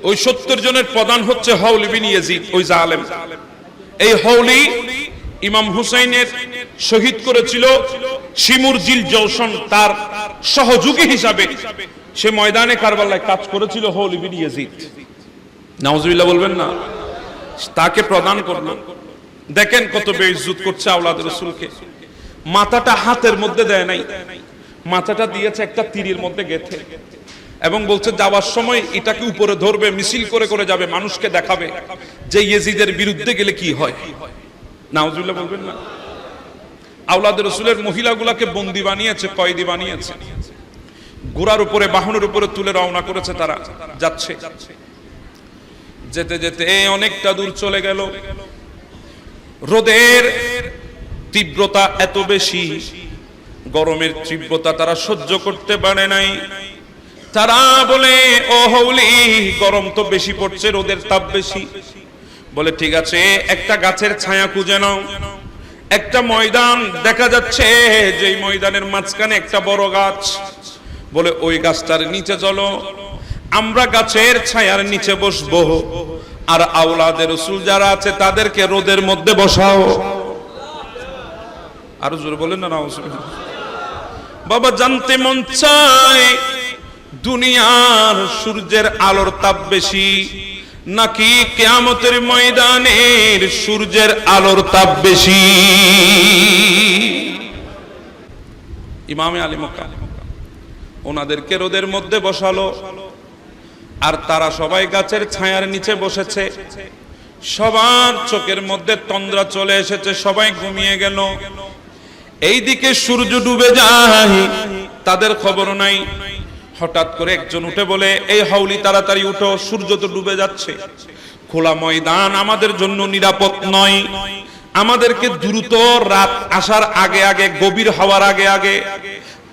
ওই 70 জনের প্রধান হচ্ছে হাউলি বিন ইয়াজিদ, ওই জালেম। এই হাউলি ইমাম হুসাইনের শহীদ করেছিল শিমুরজিল জওশন, তার সহযোগী হিসাবে সে ময়দানে কারবালায় কাজ করেছিল হাউলি বিন ইয়াজিদ। নাউজুবিল্লাহ বলবেন না? তাকে প্রদান করলো। দেখেন কত বেইজ্জত করছে আওলাদ রাসূলকে। মাথাটা হাতের মধ্যে দেয় নাই, মাথাটা দিয়েছে একটা তীরের মধ্যে গেঁথে, এবং বলছে যাওয়ার সময় এটাকে উপরে ধরবে, মিছিল করে করে যাবে, মানুষকে দেখাবে যে ইয়াজিদের বিরুদ্ধে গেলে কি হয়। নাউজুবিল্লাহ বলবেন না? আওলাদ রাসূলের মহিলাগুলাকে বন্দী বানিয়েছে, কয়েদি বানিয়েছে, ঘোড়ার উপরে, বাহনের উপরে তুলে রওনা করেছে। তারা যাচ্ছে, যেতে যেতে অনেকটা দূর চলে গেল। রোদের তীব্রতা এত বেশি, গরমের তীব্রতা তারা সহ্য করতে পারে নাই। তারা বলে, ও হাউলি, গরম তো বেশি পড়ছে, রোদের তাপ বেশি। বলে ঠিক আছে, একটা গাছের ছায়া খুঁজে নাও। একটা ময়দান দেখা যাচ্ছে, যে ময়দানের মাঝখানে একটা বড় গাছ। বলে ওই গাছটার নিচে চলো, আমরা গাছের ছায়ার নিচে বসবো, আর আওলাদে রাসূল যারা আছে তাদেরকে রোদের মধ্যে বসাও। আরো জোরে বলেন না। বাবা, জানতে মন চায় দুনিয়ার সূর্যের আলোর তাপ বেশি নাকি কিয়ামতের ময়দানের সূর্যের আলোর তাপ বেশি? ইমামে আলী মক্কা ওনাদেরকে রোদের মধ্যে বসালো, আর তারা সবাই গাছের ছায়ার নিচে বসেছে। সবার চোখের মধ্যে তন্দ্রা চলে এসেছে, সবাই ঘুমিয়ে গেল। এইদিকে সূর্য ডুবে যায়, তাদের খবর নাই। হঠাৎ করে একজন উঠে বলে, এই হাউলি তাড়াতাড়ি উঠো, সূর্য তো ডুবে যাচ্ছে, খোলা ময়দান আমাদের জন্য নিরাপদ নয়, আমাদেরকে দ্রুত রাত আসার আগে আগে, গভীর হওয়ার আগে আগে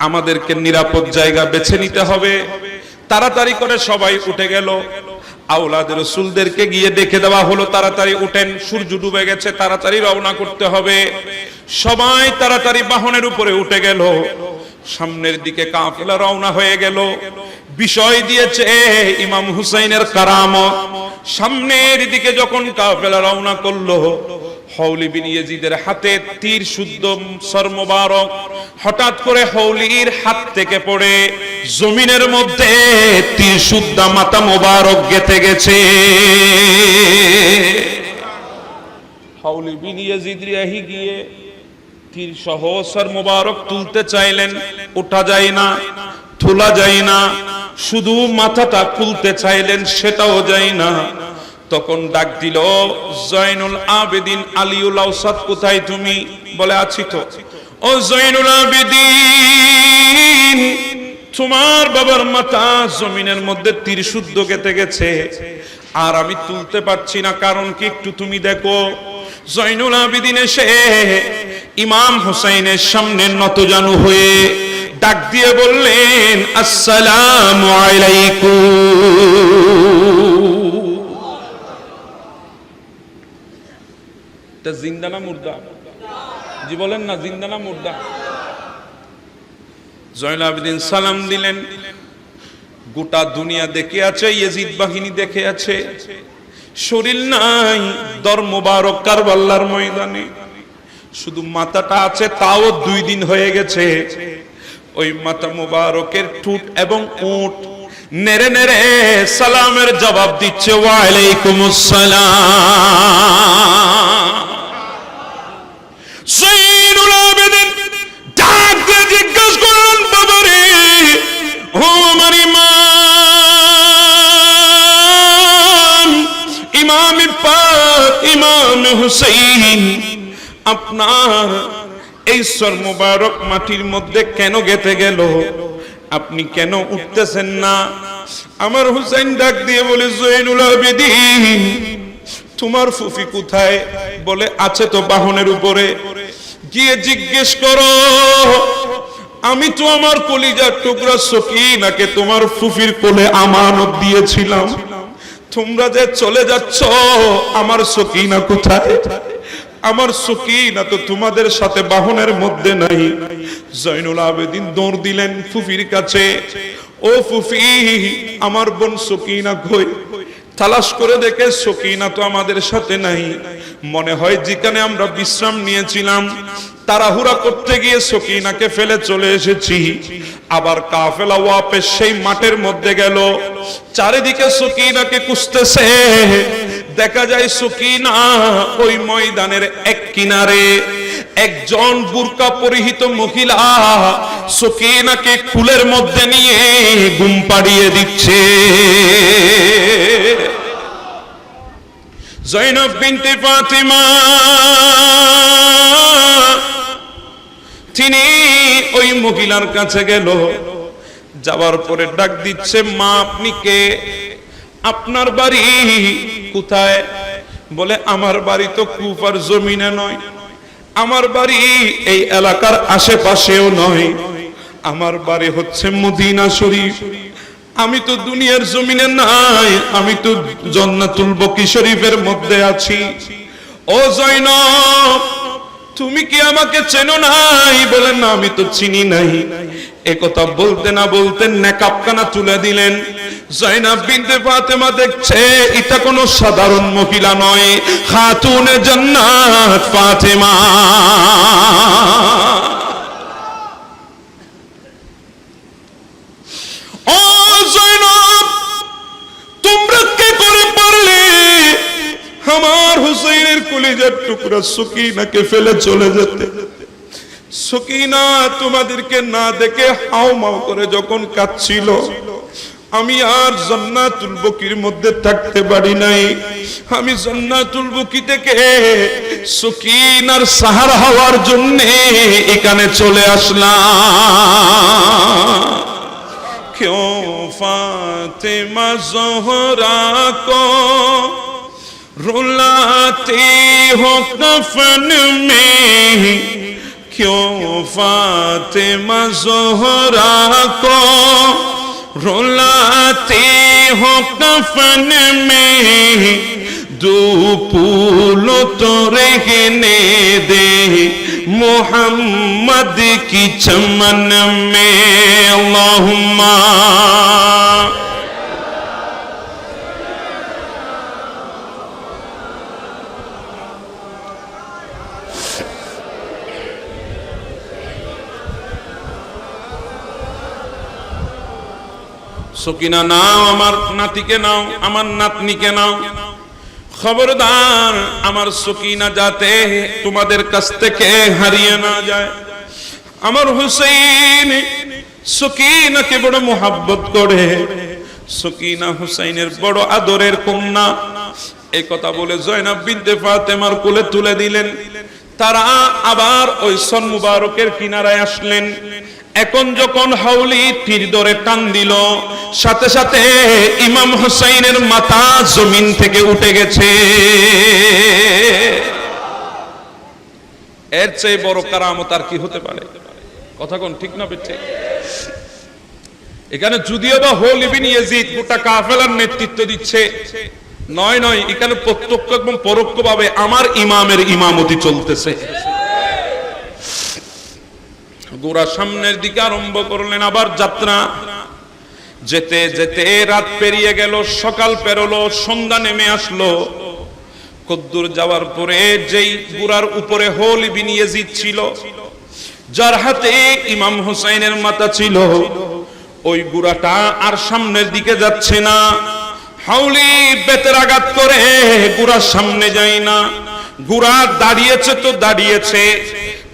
আমাদেরকে নিরাপদ জায়গা বেছে নিতে হবে। তাড়াতাড়ি করে সবাই উঠে গেল। আওলাদ রাসূলদেরকে গিয়ে ডেকে দেওয়া হলো, তাড়াতাড়ি উঠেন, সূর্য ডুবে গেছে, তাড়াতাড়ি রওনা করতে হবে। সবাই তাড়াতাড়ি বাহনের উপরে উঠে গেল। সামনের দিকে কাফেলা রওনা হয়ে গেল। বিষয় দিয়েছে ইমাম হুসাইনের কারামত। সামনের দিকে যখন কাফেলা রওনা করলো, হাউলি বিন ইয়াজিদের হাতে তীর শুদ্ধ সর মোবারক হঠাৎ করে হাউলির হাত থেকে পড়ে জমিনের মধ্যে তীর শুদ্ধ মাথা মোবারক গেঁথে গেছে। হাউলি বিন ইয়াজিদ রিয়াহি গিয়ে তীর সহ সর মোবারক তুলতে চাইলেন, ওঠা যায় না, তোলা যায় না। শুধু মাথাটা খুলতে চাইলেন, সেটাও যায় না। তখন ডাক দিল, জয়নুল আবেদিন আলিউল আওসাদ, কোথায় তুমি? বলে আছি তো। ও জয়নুল আবেদিন, তোমার বাবার মাথা জমিনের মধ্যে তীর শুদ্ধ গেঁথে গেছে, আর আমি তুলতে পারছি না, কারণ কি একটু তুমি দেখো। জয়নুল আবেদিন এসে ইমাম হুসাইনের সামনে নতজানু হয়ে ডাক দিয়ে বললেন, আসসালামু আলাইকুম। জিন্দা না মুর্দা? জি বলেন না, জিন্দা না মুর্দা? জয়নুল আবেদিন সালাম দিলেন। গোটা দুনিয়া দেখে আছে, ইয়াজিদ বাহিনী দেখে আছে, শরীর নাই। দর মোবারক কারবালার ময়দানে শুধু মাথাটা আছে, তাও 2 দিন হয়ে গেছে। ওই মাথা মোবারকের ঠোঁট এবং ওঁট নেড়ে নেড়ে সালামের জবাব দিচ্ছে, ওয়া আলাইকুমুস সালাম। জয়নুল আবেদিন ডাক দিয়ে জিজ্ঞাসা করলেন, বাবা রে, ও আমার ইমাম, ইমামে পাক, ইমাম হুসাইন, আপনার এই সর মোবারক মাটির মধ্যে কেন গেঁথে গেল? আপনি কেন উঠতেছেন না? আমার হুসাইন ডাক দিয়ে বলে, জয়নুল আবেদিন, তোমার ফুফি কোথায়? বলে আছে তো বাহনের উপরে। গিয়ে জিজ্ঞেস করো, আমি তো আমার কলিজার টুকরা সকিনাকে তোমার ফুফির কোলে আমানত দিয়েছিলাম, তোমরা যে চলে যাচ্ছ আমার সকিনা কোথায়? আমার সকিনা তো তোমাদের সাথে বাহনের মধ্যে নাই। জয়নুল আবেদিন দৌড় দিলেন ফুফির কাছে, ও ফুফি, আমার বোন সকিনা কই? তালাশ করে দেখে সকিনা তো আমাদের সাথে নাই। মনে হয় যেখানে আমরা বিশ্রাম নিয়েছিলাম তাড়াহুড়া করতে গিয়ে সকিনাকে ফেলে চলে এসেছি। আবার কাফেলা ওয়াপেস সেই মাঠের মধ্যে গেল, চারিদিকে সকিনাকে খুঁজতেছে। দেখা যায় সকিনা ওই ময়দানের এক কিনারে একজন বুরকা পরিহিত মহিলা সকিনাকে কুলের মধ্যে নিয়ে ঘুম পাড়িয়ে দিচ্ছে। জয়নব বিনতে ফাতিমা তিনি ওই মহিলার কাছে গেল, যাওয়ার পরে ডাক দিচ্ছে, মা আপনি কে? আপনার বাড়ি কোথায়? বলে আমার বাড়ি তো কুফার জমিনে নয়, আমার বাড়ি এই এলাকার আশেপাশেও নয়, আমার বাড়ি হচ্ছে মদিনা শরীফ। আমি তো দুনিয়ার জমিনে নাই, আমি তো জান্নাতুল বকি শরীফের মধ্যে আছি। ও জয়নব, তুমি কি আমাকে চেনো নাই? বলে না, আমি তো চিনি নাই। একথা বলতে না বলতে নেকাবখানা তুলে দিলেন। জয়নব বিনতে ফাতেমা দেখছে এটা কোনো সাধারণ মহিলা নয়, খাতুনে জান্নাত ফাতেমা। ও জয়নব, তোমরা কে করে পারলে আমার হুসাইনের কলিজার টুকরা সকিনাকে ফেলে চলে যেতে? সকিনা তোমাদেরকে না দেখে হাও মাও করে যখন কাঁদছিল, আমি আর জান্নাতুল বকির মধ্যে থাকতে পারি নাই। আমি জান্নাতুল বকি থেকে সকিনার সাহারা হওয়ার জন্য এখানে চলে আসলাম। क्यों फातिमा ज़हरा को रुलाती हो कफन में, क्यों फातिमा ज़हरा को रुलाती हो कफन में, दो फूलो तो रहने दे मोहम्मद की चमन में। अल्लाहुम्मा সকিনা নাও, আমার নাতিকে নাও, আমার নাতনিকে নাও। খবরদার আমার সকিনা যাতে তোমাদের কাছ থেকে হারিয়ে না যায়। আমার হুসাইন সকিনাকে বড় মোহাব্বত করে, সকিনা হুসাইনের বড় আদরের কন্যা। এই কথা বলে জয়নব বিনতে ফাতেমার কোলে তুলে দিলেন। তারা আবার ওই সন মুবারকের কিনারায় আসলেন। এখন যখন হাউলি তীর ধরে টান দিল, সাথে সাথে ইমাম হুসাইনের মাথা জমিন থেকে উঠে গেছে। এর চেয়ে বড় কারামত আর কি হতে পারে? কথা কোন ঠিক না বেঠে? এখানে যদিও বা হোল ইবনে ইয়াজিদ গোটা কাফেলার নেতৃত্ব দিচ্ছে, নয় নয়, এখানে প্রত্যক্ষ এবং পরোক্ষভাবে আমার ইমামের ইমামতি চলতেছে। গোরা সামনের দিকে আরম্ভ করলেন আবার যাত্রা। যেতে যেতে রাত পেরিয়ে গেল, সকাল পেরোলো, সন্ধ্যা নেমে আসলো। কদ্দুর যাওয়ার পরে যেই গোরার উপরে হোল ইবনে ইয়াজিদ ছিল, যার হাতে ইমাম হুসাইনের মাথা ছিল, ওই গোরাটা আর সামনের দিকে যাচ্ছে না। হাউলি বেতের আঘাত করে গোরার সামনে যায় না। গোরা দাঁড়িয়েছে তো দাঁড়িয়েছে,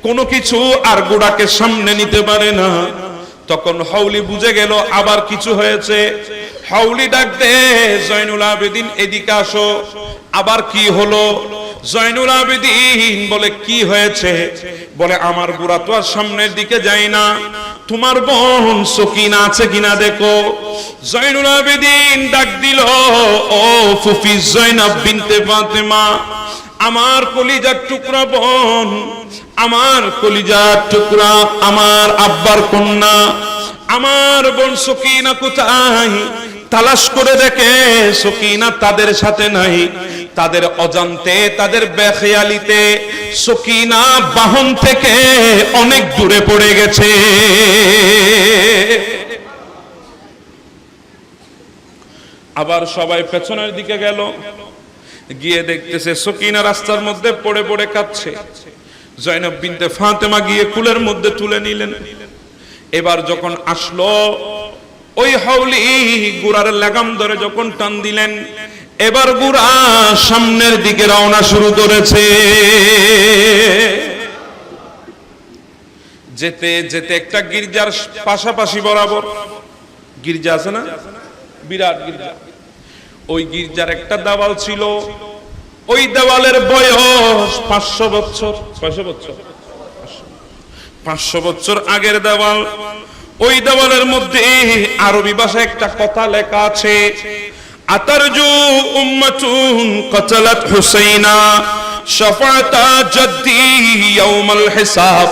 কোনো কিছু আর গোড়াকে সামনে নিতে পারে না। তখন হাউলি বুঝে গেল আবার কিছু হয়েছে। হাউলি ডাক দে, জয়নুল আবেদিন এদিকে আসো। আবার কি হলো? জয়নুল আবেদিন বলে কি হয়েছে? বলে আমার গোড়া তো আর সামনের দিকে যায় না, তোমার বোন সকিনা আছে কিনা দেখো। জয়নুল আবেদিন ডাক দিল, ও ফুফি জয়নব বিনতে ফাতেমা, আমার কলিজার টুকরা বোন, আমার কলিজার টুকরা, আমার আব্বার কন্যা, আমার বোন সকিনা কোথায়? তালাশ করে দেখে সকিনা তাদের সাথে নাই। তাদের অজান্তে, তাদের বেখেয়ালিতে সকিনা বাহন থেকে অনেক দূরে পড়ে গেছে। আবার সবাই পেছনের দিকে গেল, গিয়ে দেখতেছে সকিনা রাস্তার মধ্যে পড়ে পড়ে কাঁদছে। জয়নব বিনতে ফাতেমা গিয়ে কুলের মধ্যে তুলে নিলেন। এবার যখন আসলো, ওই হাউলি গুড়ার লাগাম ধরে যখন টান দিলেন, এবার গুড়া সামনের দিকে রওনা শুরু করেছে। যেতে যেতে একটা গির্জার পাশাপাশি বরাবর গির্জা আছে না, বিরাট গির্জা, ওই গির্জার একটা দেওয়াল ছিল। ওই দেওয়ালের বয়স 500 বছর। 500 বছর, 500 বছর আগের দেওয়াল। ওই দেওয়ালের মধ্যে আরবি ভাষায় একটা কথা লেখা আছে, আতারজু উম্মাতুন কাতালাত হুসাইনা শাফাআতা জাদ্দি ইয়াউমাল হিসাব।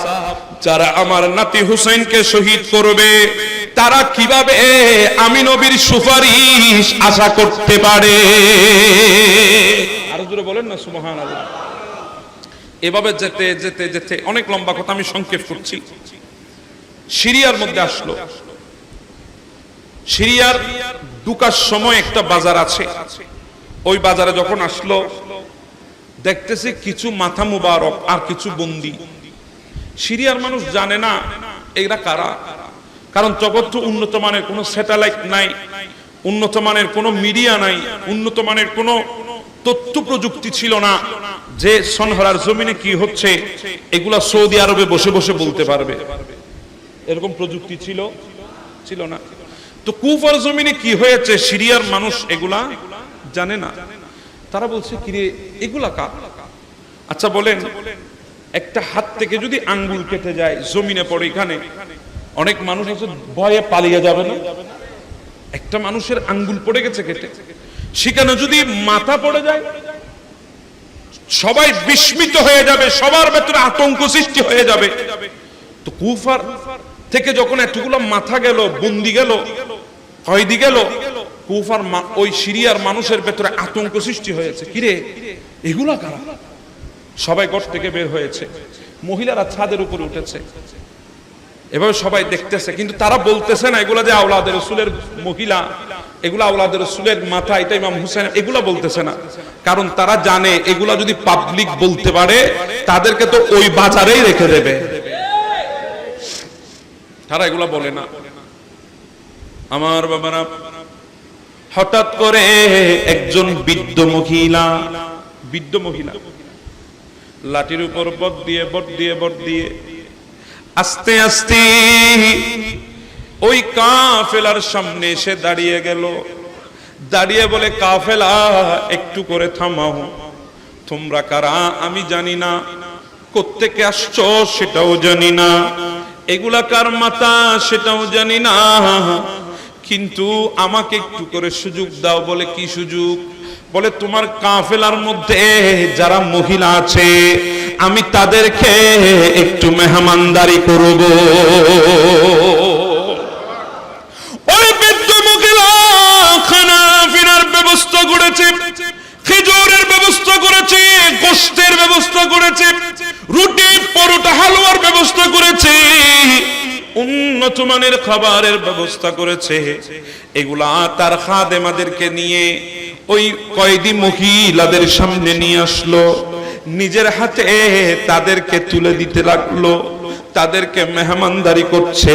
যারা আমার নাতি হুসাইনকে শহীদ করবে, তারা কিভাবে আমি নবীর সুপারিশ আশা করতে পারে? আরো জোরে বলেন না সুবহানাল্লাহ। এভাবে যেতে যেতে যেতে, অনেক লম্বা কথা, আমি সংক্ষেপ করছি। সিরিয়ার মধ্যে আসলো। সিরিয়ার ঢুকার সময় একটা বাজার আছে। ওই বাজারে যখন আসলো, দেখতেছে কিছু মাথা মুবারক আর কিছু বন্দী। সিরিয়ার মানুষ জানে না এরা কারা, কারণ তখন তো উন্নত মানের কোনো স্যাটেলাইট নাই, উন্নত মানের কোনো মিডিয়া নাই, উন্নত মানের কোনো তথ্য প্রযুক্তি ছিল না যে সনহরার জমিনে কি হচ্ছে এগুলা সৌদি আরবে বসে বসে বলতে পারবে। এরকম প্রযুক্তি ছিল না। তো কুফার জমিনে কি হয়েছে সিরিয়ার মানুষ এগুলা জানে না। তারা বলছে, কিরে এগুলা কার? আচ্ছা বলেন, একটা হাত থেকে যদি আঙ্গুল কেটে যায় জমিনে পড়ে, এখানে অনেক মানুষ আছে ভয়ে পালিয়ে যাবে না? একটা মানুষের আঙ্গুল পড়ে গেছে কেটে, সেখানে যদি মাথা পড়ে যায় সবাই বিস্মিত হয়ে যাবে, সবার ভেতরে আতঙ্ক সৃষ্টি হয়ে যাবে। তো কুফার থেকে যখন এতগুলো মাথা গেল, বন্দি গেল, কয়েদি গেল, কুফার ওই সিরিয়ার মানুষের ভেতরে আতঙ্ক সৃষ্টি হয়েছে, কিরে এগুলা কারা? সবাই ঘর থেকে বের হয়েছে, মহিলারা ছাদের উপরে উঠেছে, এভাবে সবাই দেখতেছে। কিন্তু তারা বলতেছে না এগুলা যে আওলাদের রাসূলের মহিলা, এগুলা আওলাদের রাসূলের মাথা, এটা ইমাম হুসাইন, এগুলা বলতেছে না। কারণ তারা জানে এগুলা যদি পাবলিক বলতে পারে তাদেরকে তো ওই বাজারেই রেখে দেবে। তারা এগুলা বলে না। আমার বাবারা, হঠাৎ করে একজন বৃদ্ধ মহিলা লাঠির উপর বট দিয়ে আস্তে আস্তে ওই কাফেলার সামনে এসে দাঁড়িয়ে গেল। দাঁড়িয়ে বলে, কাফেলা একটু করে থামাও, তোমরা কারা আমি জানি না, কোত্থেকে আসছো সেটাও জানি না, এগুলা কার মাথা সেটাও জানি না, কিন্তু আমাকে একটু করে সুযোগ দাও। বলে, কি সুযোগ? বলে, তোমার কাফেলার মধ্যে যারা মহিলা আছে আমি তাদেরকে একটু মেহমানদারি করব। ওই বৃদ্ধ মহিলা খানা পিনার ব্যবস্থা করেছে, খেজুরের ব্যবস্থা করেছে, গোশতের ব্যবস্থা করেছে, রুটি পরোটা হালুয়ার ব্যবস্থা করেছে, উন্নত মানের খাবারের ব্যবস্থা করেছে। এগুলা তার খাদেমাদেরকে নিয়ে ওই কয়েদি মহিলাদের সামনে নিয়ে আসলো, নিজের হাতে তাদেরকে তুলে দিতে লাগলো, তাদেরকে মেহমানদারি করছে।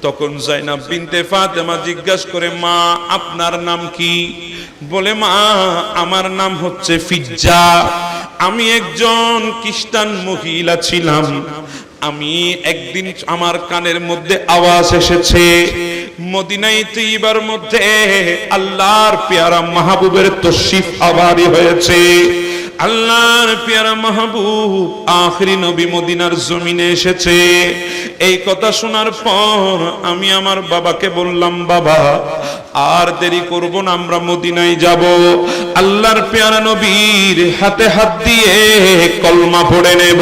তখন যায়নাব বিনতে ফাতেমা জিজ্ঞাসা করে, মা আপনার নাম কি? বলে, মা আমার নাম হচ্ছে ফিজ্জা, আমি একজন খ্রিস্টান মহিলা ছিলাম। আমি একদিন আমার কানের মধ্যে আওয়াজ এসেছে মদিনায় তৈবার মধ্যে আল্লাহর পেয়ারা মাহবুবের তশরিফ আবারি হয়েছে, আল্লাহর পেয়ারা মাহবুব আখরি নবী মদিনার জমিনে এসেছে। এই কথা শোনার পর আমি আমার বাবাকে বললাম, বাবা আর দেরি করব না, আমরা মদিনায় যাব, আল্লাহর পেয়ারা নবীর হাতে হাত দিয়ে কলমা পড়ে নেব।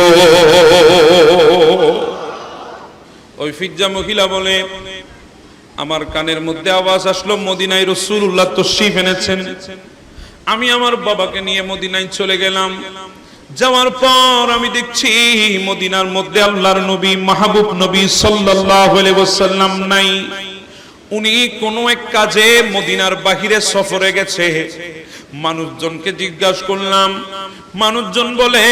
ওই ফিজ্জা মহিলা বলে, আমার কানের মধ্যে আওয়াজ আসলো মদিনায় রাসূলুল্লাহ তশরিফ এনেছেন। আমি আমার বাবাকে নিয়ে মদিনায় চলে গেলাম। যাওয়ার পর আমি দেখছি মদিনার মধ্যে আল্লাহর নবী মাহবুব নবী সাল্লাল্লাহু আলাইহি ওয়াসাল্লাম নাই। উনি কোনো এক কাজে মদিনার বাহিরে সফরে গেছে। মানুষজনকে জিজ্ঞাসা করলাম, মানুষজন বলে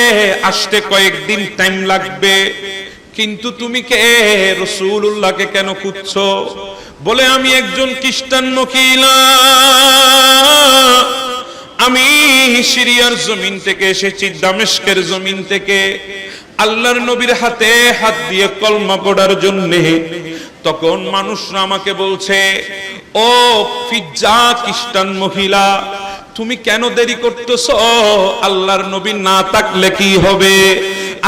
আসতে কয়েকদিন টাইম লাগবে, কিন্তু তুমি কে, রাসূলুল্লাহকে কেন খুঁজছো? বলে আমি একজন খ্রিস্টান মহিলা, আমি সিরিয়ার জমিন থেকে এসেছি, দামেস্কের জমিন থেকে, আল্লাহর নবীর হাতে হাত দিয়ে কলমা পড়ার জন্য। তখন মানুষরা আমাকে বলছে, ও ফিজ্জা খ্রিস্টান মহিলা, তুমি কেন দেরি করতেছো? আল্লাহর নবী না থাকলে কি হবে?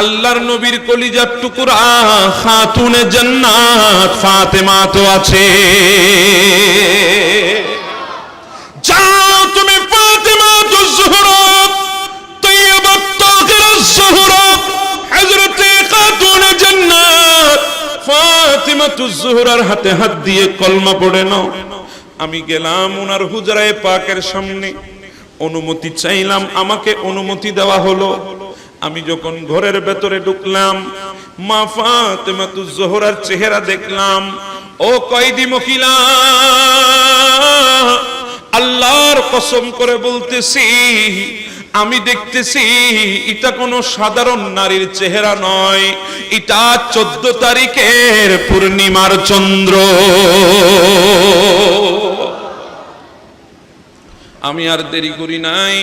আল্লাহর নবীর কলিজার টুকরা খাতুনে জান্নাত ফাতেমা তো আছে। যাও তুমি ফাতেমাতুজ জোহরা তৈয়বাত তাহিরাজ জোহরা হযরতে খাতুনে জান্নাত ফাতেমাতুজ জোহরার হাতে হাত দিয়ে কলমা পড়ে নাও। আমি গেলাম ওনার হুজরায়ে পাকের সামনে, অনুমতি চাইলাম, আমাকে অনুমতি দেওয়া হলো। আমি যখন ঘরের ভেতরে ঢুকলাম, মা ফাতেমাতুজ জোহরার চেহারা দেখলাম। ও কয়েদি মহিলা, আল্লাহর কসম করে বলতেছি, আমি দেখতেছি এটা কোনো সাধারণ নারীর চেহারা নয়, এটা 14 তারিখের পূর্ণিমার চন্দ্র। আমি আর দেরি করি নাই,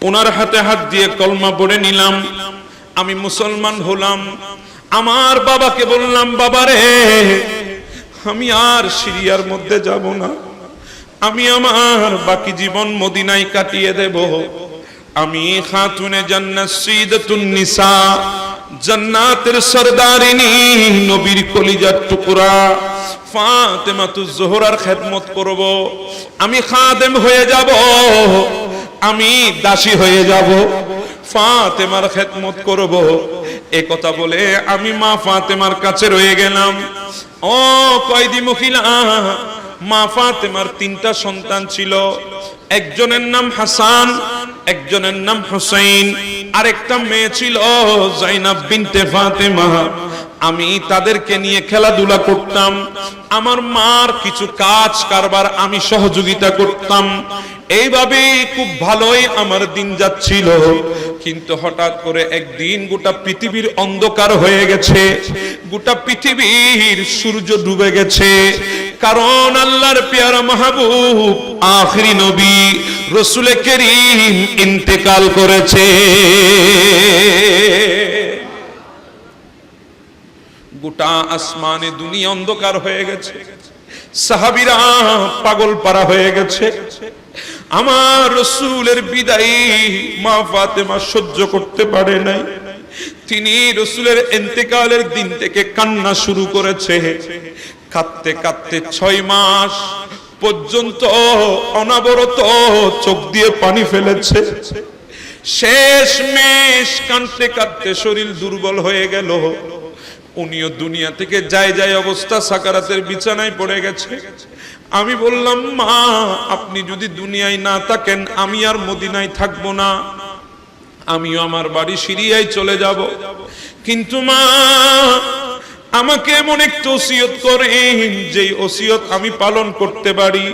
ওনার হাতে হাত দিয়ে কলমা পড়ে নিলাম। আমি মুসলমান হলাম। আমার বাবাকে বললাম, বাবারে আমি আর সিরিয়ার মধ্যে যাব না, আমি আমার বাকি জীবন মদিনায় কাটিয়ে দেব। আমি খাতুনে জান্নাত সাইয়্যিদাতুন নিসা, জান্নাতের সরদারিনী, নবীর কলিজার টুকরা ফাতেমাতুজ জোহরার খেদমত করব। আমি খাদেম হয়ে যাব, আমি দাসী হয়ে যাব, ফাতেমার খেদমত করব। এই কথা বলে আমি মা ফাতেমার কাছে রয়ে গেলাম। ও কয়েদি মহিলা, মা ফাতেমার 3টা সন্তান ছিল। একজনের নাম হাসান, একজনের নাম হুসাইন, আরেকটা মেয়ে ছিল জাইনাব বিনতে ফাতেমা। আমি তাদেরকে নিয়ে খেলাধুলা করতাম। আমার মার কিছু কাজ কারবার আমি সহযোগিতা করতাম। এইভাবে খুব ভালোই আমার দিন যাচ্ছিল। কিন্তু হঠাৎ করে একদিন গোটা পৃথিবীর অন্ধকার হয়ে গেছে, গোটা পৃথিবীর সূর্য ডুবে গেছে। কারণ আল্লাহর পেয়ারা মাহবুব আখিরি নবী রাসূল করিম ইন্তেকাল করেছে। গোটা আসমানে দুনিয়া অন্ধকার হয়ে গেছে, সাহাবীরা পাগল পারা হয়ে গেছে। আমার রাসূলের বিদায় মা ফাতেমা সহ্য করতে পারে নাই। তিনি রাসূলের ইন্তেকালের দিন থেকে কান্না শুরু করেছে। কাঁদতে কাঁদতে 6 মাস পর্যন্ত অনবরত চোখ দিয়ে পানি ফেলেছে। শেষমেশ কাঁদতে কাঁদতে শরীর দুর্বল হয়ে গেল। উনিও দুনিয়া থেকে যায় অবস্থা, সাকারাতের বিছানায় পড়ে গেছে। আমি বললাম, মা আপনি যদি দুনিয়ায় না থাকেন আমি আর মদিনায় থাকবো না, আমিও আমার বাড়ি সিরিয়ায় চলে যাব। কিন্তু মা আমাকে এমন একটা ওসিয়ত করেন যেই ওসিয়ত আমি পালন করতে পারি।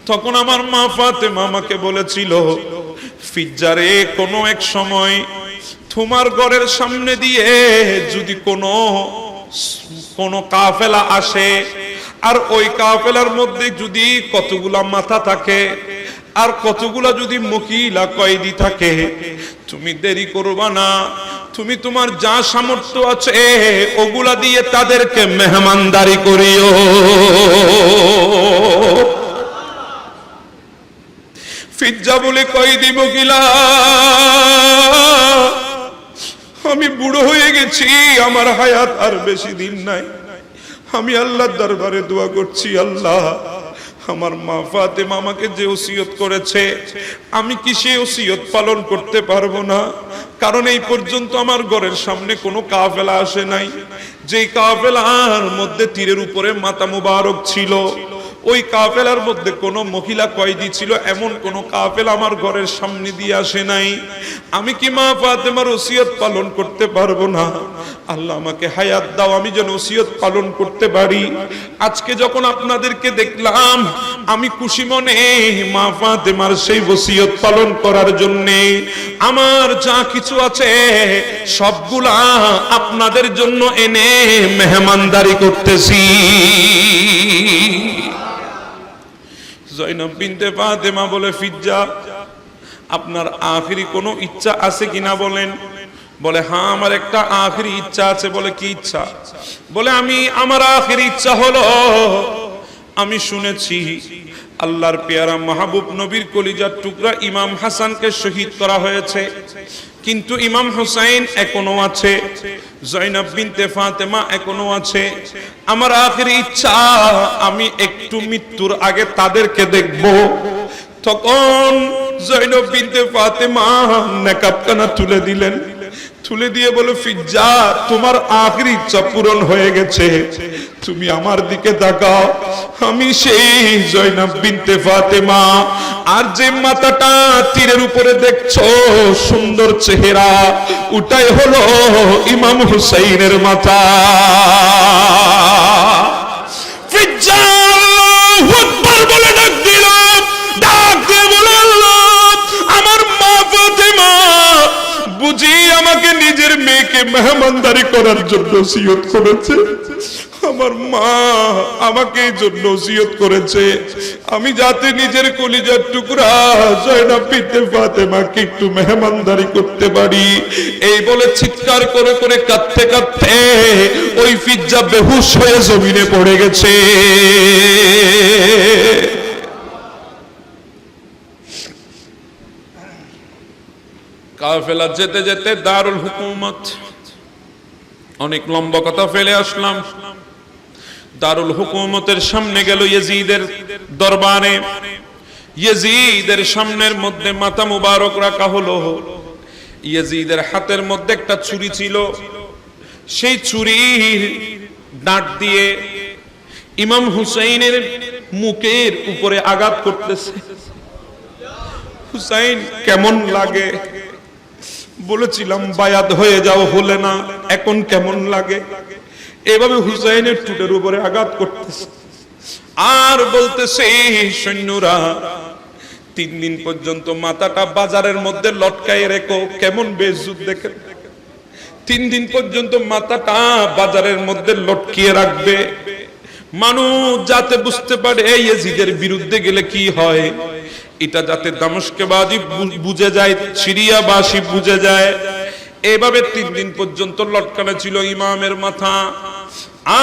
তখন আমার মা ফাতেমা আমাকে বলেছিল, ফিজ্জারে কোনো এক সময় তোমার ঘরের সামনে দিয়ে যদি কোনো কাফেলা আসে, আর ওই কাফেলার মধ্যে যদি কতগুলা মাথা থাকে আর কতগুলা যদি মহিলা কয়েদি থাকে, তুমি দেরি করবা না, তুমি তোমার যা সামর্থ্য আছে ওগুলা দিয়ে তাদেরকে মেহমানদারি করিও। ফিজ্জা বলে, কয়েদি মহিলা আমি বুড়ো হয়ে গেছি, আমার হায়াত আর বেশি দিন নাই। আমি আল্লাহর দরবারে দোয়া করছি, আল্লাহ আমার মা ফাতেমা আমাকে যে ওসিয়ত করেছে, আমি কি সেই ওসিয়ত পালন করতে পারবো না? কারণ এই পর্যন্ত আমার ঘরের সামনে কোনো কাফেলা আসে নাই। যেই কাফেলার মধ্যে তীরের উপরে মাথা মুবারক ছিল, ওই কাফেলার মধ্যে কোনো মহিলা কয়েদি ছিল, এমন কোন কাফেলা আমার ঘরের সামনে দিয়ে আসে নাই। আমি কি মা ফাতেমার ওসিয়ত পালন করতে পারবো না? আল্লাহ আমাকে হায়াত দাও, আমি যেন ওসিয়ত পালন করতে পারি। আজকে যখন আপনাদেরকে দেখলাম, আমি খুশি মনে মা ফাতেমার সেই ওসিয়ত পালন করার জন্যে আমার যা কিছু আছে সবগুলা আপনাদের জন্য এনে মেহমানদারি করতেছি। জয়নব বিনতে ফাতেমা বলে, ফিজ্জা, আপনার আখিরি কোনো ইচ্ছা আছে কিনা বলেন। বলে, হ্যাঁ আমার একটা আখিরি ইচ্ছা আছে। বলে, কি ইচ্ছা? বলে, আমার আখিরি ইচ্ছা হলো, আমি শুনেছি আল্লাহর পেয়ারা মাহবুব নবীর কলিজার টুকরা ইমাম হাসানকে শহীদ করা হয়েছে, কিন্তু ইমাম হুসাইন এখনো আছে, জয়নব বিনতে ফাতেমা এখনো আছে। আমার আখিরি ইচ্ছা, আমি একটু মৃত্যুর আগে তাদেরকে দেখব। তখন জয়নব বিনতে ফাতেমা নেকাবখানা তুলে দিলেন, তুলে দিয়ে বলে, ফিজ্জা, তোমার আখিরি ইচ্ছা পূরণ হয়ে গেছে, তুমি আমার দিকে তাকাও। আমি সেই জয়নব বিনতে ফাতেমা। আর যে মাথাটা তীরের উপরে দেখছো, সুন্দর চেহারা, ওটাই হলো ইমাম হুসাইনের মাথা। ফিজ্জা আল্লাহু আকবার বলে ডাক দিল, ডাক দিয়ে বলে, আল্লাহ, আমার মা ফাতেমা বুঝি আমাকে নিজের মেয়েকে মেহমানদারি করার জন্য ওসিয়ত করেছে। আমার মা আমাকে এই জন্য ওসিয়ত করেছে, আমি যাতে নিজের কলিজার টুকরা জয়নব বিনতে ফাতেমাকে একটু মেহমানদারি করতে পারি। এই বলে চিৎকার করে করে কাঁদতে কাঁদতে ওই ফিজ্জা বেহুশ হয়ে জমিনে পড়ে গেছে। কাফেলা যেতে যেতে দারুল হুকুমত, অনেক লম্বা কথা ফেলে আসলাম। দারুল হুকুমতের সামনে গেল ইয়াজিদের দরবারে। ইয়াজিদের সামনের মধ্যে মাথা মুবারক রাখা হলো। ইয়াজিদের হাতের মধ্যে একটা ছুরি ছিল, সেই ছুরির দাঁত দিয়ে ইমাম হুসাইনের মুখের উপরে আঘাত করতেছে। হুসাইন কেমন লাগে? বলেছিলাম বায়াত হয়ে যাও, হলে না, এখন কেমন লাগে? এভাবে হুসাইনের ঠোঁটের উপরে আঘাত করতেছে আর বলতেছে, সৈন্যরা 3 দিন পর্যন্ত মাথাটা বাজারের মধ্যে লটকায় রেখো। কেমন বেইজ্জত দেখেন! 3 দিন পর্যন্ত মাথাটা বাজারের মধ্যে লটকিয়ে রাখবে, মানুষ যাতে বুঝতে পারে এই ইয়াজিদের বিরুদ্ধে গেলে কি হয়, এটা যাতে দামেস্কবাসী বুঝে যায়, সিরিয়াবাসী বুঝে যায়। এভাবে 3 দিন পর্যন্ত লটকানো ছিল ইমামের মাথা।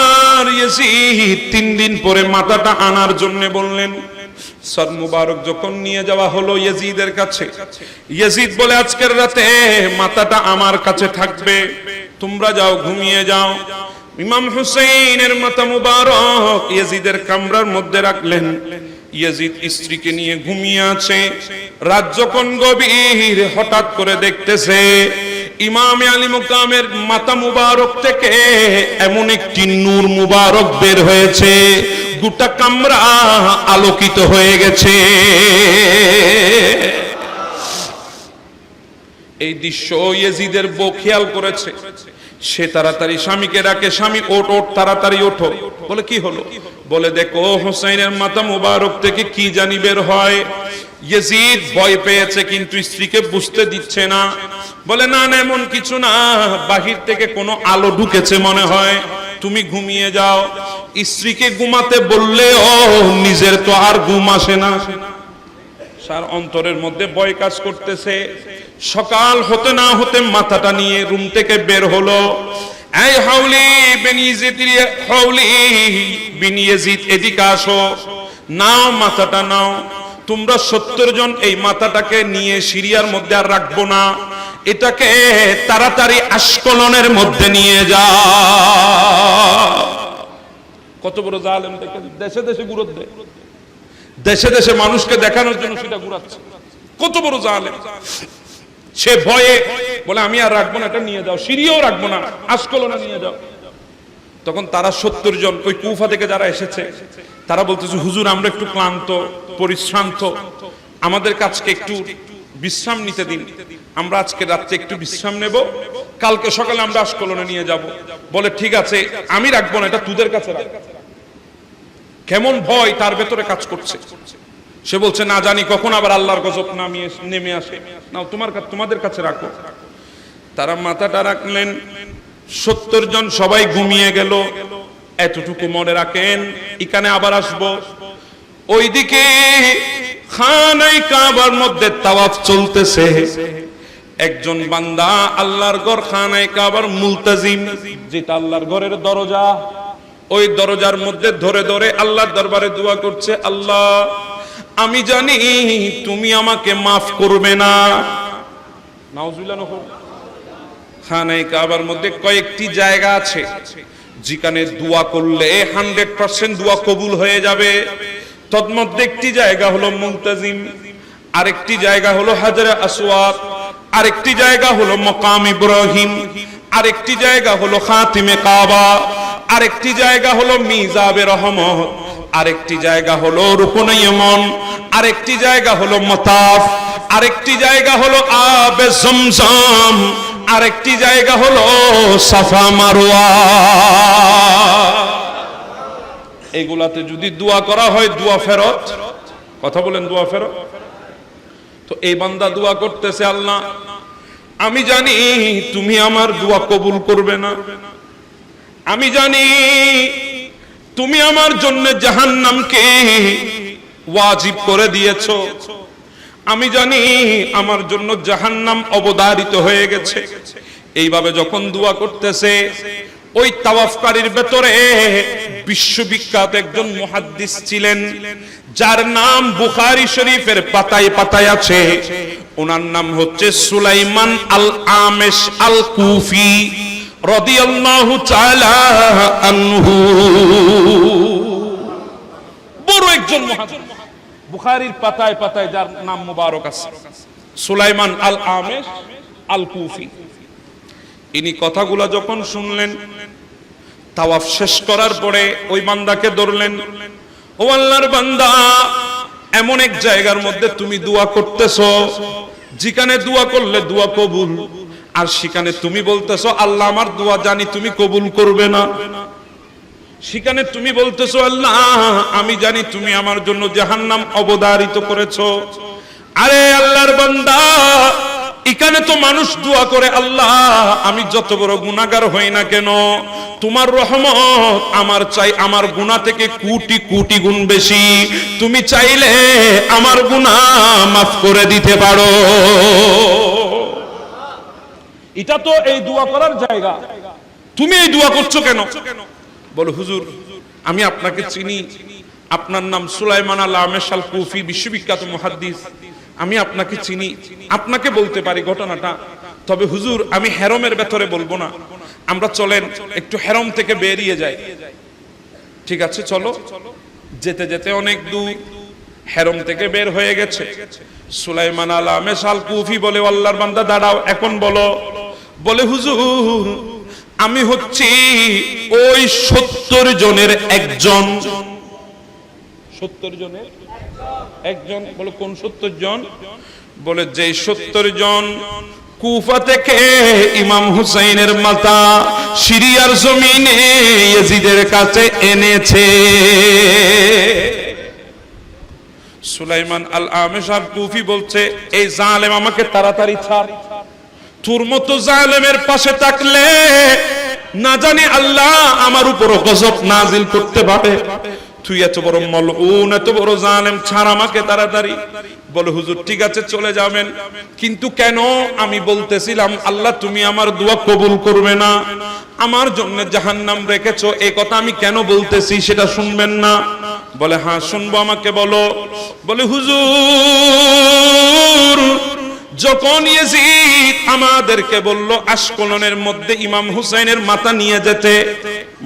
আর ইয়াজিদ 3 দিন পরে মাথাটা আনার জন্য বললেন। সর মুবারক যখন নিয়ে যাওয়া হলো ইয়াজিদের কাছে, ইয়াজিদ বলে, আজকের রাতে মাথাটা আমার কাছে থাকবে, তোমরা যাও, ঘুমিয়ে যাও। ইমাম হুসাইনের মাথা মুবারক ইয়াজিদের কামরার মধ্যে রাখলেন। ইয়াজিদ স্ত্রীকে নিয়ে ঘুমিয়ে আছে। রাত যখন গভীর, হঠাৎ করে দেখতেছে ইমাম আলী মুকামের মাথা মুবারক থেকে এমন একটি নূর মুবারক বের হয়েছে, গোটা কামরা আলোকিত হয়ে গেছে। এই দৃশ্য ইয়াজিদের বউ খেয়াল করেছে। সে তাড়াতাড়ি স্বামীকে ডাকে, স্বামী ওঠ ওঠ, তাড়াতাড়ি ওঠো। বলে, কি হলো? বলে, দেখো হুসাইনের মাথা মুবারক থেকে কি জানি বের হয়। ইয়াজিদ ভয় পেয়েছে, কিন্তু স্ত্রীকে বুঝতে দিচ্ছে না। বলে, না না, এমন কিছু না, বাহির থেকে কোনো আলো ঢুকেছে মনে হয়, তুমি ঘুমিয়ে যাও। স্ত্রীকে ঘুমাতে বললেও নিজের তো আর ঘুম আসে না, সার অন্তরের মধ্যে ভয় কাজ করতেছে। সকাল হতে না হতে মাথাটা নিয়ে রুম থেকে বের হলো। এই হাউলি বিন ইয়াজিদ, হাউলি বিন ইয়াজিদ, এদিকে আসো, নাও মাথাটা নাও। তোমরা 70 জন এই মাথাটাকে নিয়ে সিরিয়ার মধ্যে আর রাখবো না, এটাকে তাড়াতাড়ি আশকলনের মধ্যে নিয়ে যাও। কত বড় জালেম দেখেন, দেশে দেশে গুরুত্ব দেয়। দেশে দেশে মানুষকে দেখানোর জন্য সেটা ঘুরাচ্ছে। কত বড় জালেম! সে ভয়ে বলে আমি আর রাখবো না, এটা নিয়ে যাও, সিরিয়াও রাখবো না, আশকলনে নিয়ে যাও। তখন তারা 70 জন ওই কুফা থেকে যারা এসেছে তারা বলতেছে, হুজুর আমরা একটু ক্লান্ত পরিশ্রান্ত, আমাদের কাছকে একটু বিশ্রাম নিতে দিন, আমরা আজকে রাত্রে একটু বিশ্রাম নেব, কালকে সকালে আমরা আশকলনে নিয়ে যাব। বলে ঠিক আছে, আমি রাখবো না, এটা তোদের কাছে রাখ। কেমন ভয় তার ভেতরে কাজ করছে। সে বলছে না জানি কখন আবার আল্লাহর গজব নেমে আসে, না তোমাদের কাছে রাখো। তারা মাথাটা রাখলেন। 70 জন সবাই ঘুমিয়ে গেল। এতটুকু মনে রাখেন, এখানে আবার আসবো। ওইদিকে খানায়ে কাবার মধ্যে তাওয়াফ চলতেছে। একজন বান্দা আল্লাহর ঘর খানায়ে কাবার মুলতাজিম, যেটা আল্লাহর ঘরের দরজা, ওই দরজার মধ্যে ধরে ধরে আল্লাহর দরবারে দোয়া করছে, আল্লাহ আমি জানি তুমি আমাকে মাফ করবে না। নাউজুবিল্লাহ। খানায়ে কাবার মধ্যে কয়েকটি জায়গা আছে যেখানে দোয়া করলে 100% দোয়া কবুল হয়ে যাবে। তন্মধ্যে একটি জায়গা হলো মুলতাজিম, আরেকটি জায়গা হলো হাজরে আসওয়াদ, আরেকটি জায়গা হলো মাকাম ইব্রাহিম, আরেকটি জায়গা হলো খাতিমে কাবা, আরেকটি জায়গা হলো মিজাবে রহমত, আরেকটি জায়গা হলো রুকনে ইমান, আরেকটি জায়গা হলো মাতাফ, আরেকটি জায়গা হলো আবে জমজম, আরেকটি জায়গা হলো সাফা মারওয়া। এগুলাতে যদি দোয়া করা হয় দোয়া ফেরত। কথা বলেন, দোয়া ফেরত। তো এই বান্দা দোয়া করতেছে, আল্লাহ আমি জানি তুমি আমার দোয়া কবুল করবে না, আমি জানি তুমি আমার জন্য জাহান্নামকে ওয়াজিব করে দিয়েছো, আমি জানি আমার জন্য জাহান্নাম অবধারিত হয়ে গেছে। এইভাবে যখন দোয়া করতেছে, ওই তাওয়াফকারীর ভেতরে বিশ্ববিখ্যাত একজন মুহাদ্দিস ছিলেন, যার নাম বুখারী শরীফের পাতায় পাতায় আছে। ওনার নাম হচ্ছে সুলাইমান আল আমেশ আল কুফি রাদিয়াল্লাহু তাআলা আনহু। বড় একজন মুহাদ্দিস, বুখারীর পাতায় পাতায় যার নাম মুবারক আছে, সুলাইমান আল আমেশ আল কুফি। ইনি কথাগুলা যখন শুনলেন, তাওয়াফ শেষ করার পরে ওই বান্দাকে ধরলেন, ও আল্লাহর বান্দা, এমন এক জায়গার মধ্যে তুমি দোয়া করতেছো যেখানে দোয়া করলে দোয়া কবুল, আর সেখানে তুমি বলতেছো আল্লাহ আমার দোয়া জানি তুমি কবুল করবে না। সেখানে তুমি বলতেছো আল্লাহ আমি জানি তুমি আমার জন্য জাহান্নাম অবধারিত করেছো। আরে আল্লাহর বান্দা, এখানে তো মানুষ দোয়া করে, আল্লাহ আমি যত বড় গুনাহগার হই না কেন, তোমার রহমত আমার চাই আমার গুনাহ থেকে কোটি কোটি গুণ বেশি, তুমি চাইলে আমার গুনাহ মাফ করে দিতে পারো। এটা তো এই দোয়া করার জায়গা, তুমি এই দোয়া করছো কেন? বলো হুজুর আমি আপনাকে চিনি, আপনার নাম সুলাইমান আল আমেশ আল কুফি, বিশ্ববিখ্যাত মুহাদ্দিস, আমি আপনাকে চিনি, আপনাকে বলতে পারি ঘটনাটা, তবে হুজুর আমি হেরমের ভেতরে বলবো না, আমরা চলেন একটু হেরম থেকে বেরিয়ে যাই। ঠিক আছে চলো। যেতে যেতে অনেক দূর হেরম থেকে বের হয়ে গেছে। সুলাইমান আল আমেশ আল কুফি বলে, আল্লাহর বান্দা দাঁড়াও, এখন বলো। বলে হুজুর আমি হচ্ছি ওই 70 জনের একজন। 70 জনের একজন। বলে কোন 70 জন? বলে যে 70 জন কুফা থেকে ইমাম হুসাইনের মাতা সিরিয়ার জমিনে ইয়াজিদের কাছে এনেছে। সুলাইমান আল আমেশ আল কুফি বলছে, এই জালেম আমাকে তাড়াতাড়ি ছাড়, তোর মতো জালেমের পাশে থাকলে না জানি আল্লাহ আমার উপর গজব নাজিল করতে পারে, তুই এত বড় মলউন, এত বড় জালেম, ছাড় আমাকে তাড়াতাড়ি। বলে হুজুর ঠিক আছে চলে যাবেন, কিন্তু কেন? আমি বলতেছিলাম আল্লাহ তুমি আমার দোয়া কবুল করবে না, আমার জন্য জাহান্নাম রেখেছো, এই কথা আমি কেন বলতেছি সেটা শুনবেন না? বলে হ্যাঁ শুনবো, আমাকে বলো। বলে হুজুর যখন ইয়াজিদ আমাদেরকে বলল আশকলনের মধ্যে ইমাম হুসাইনের মাথা নিয়ে যেতে,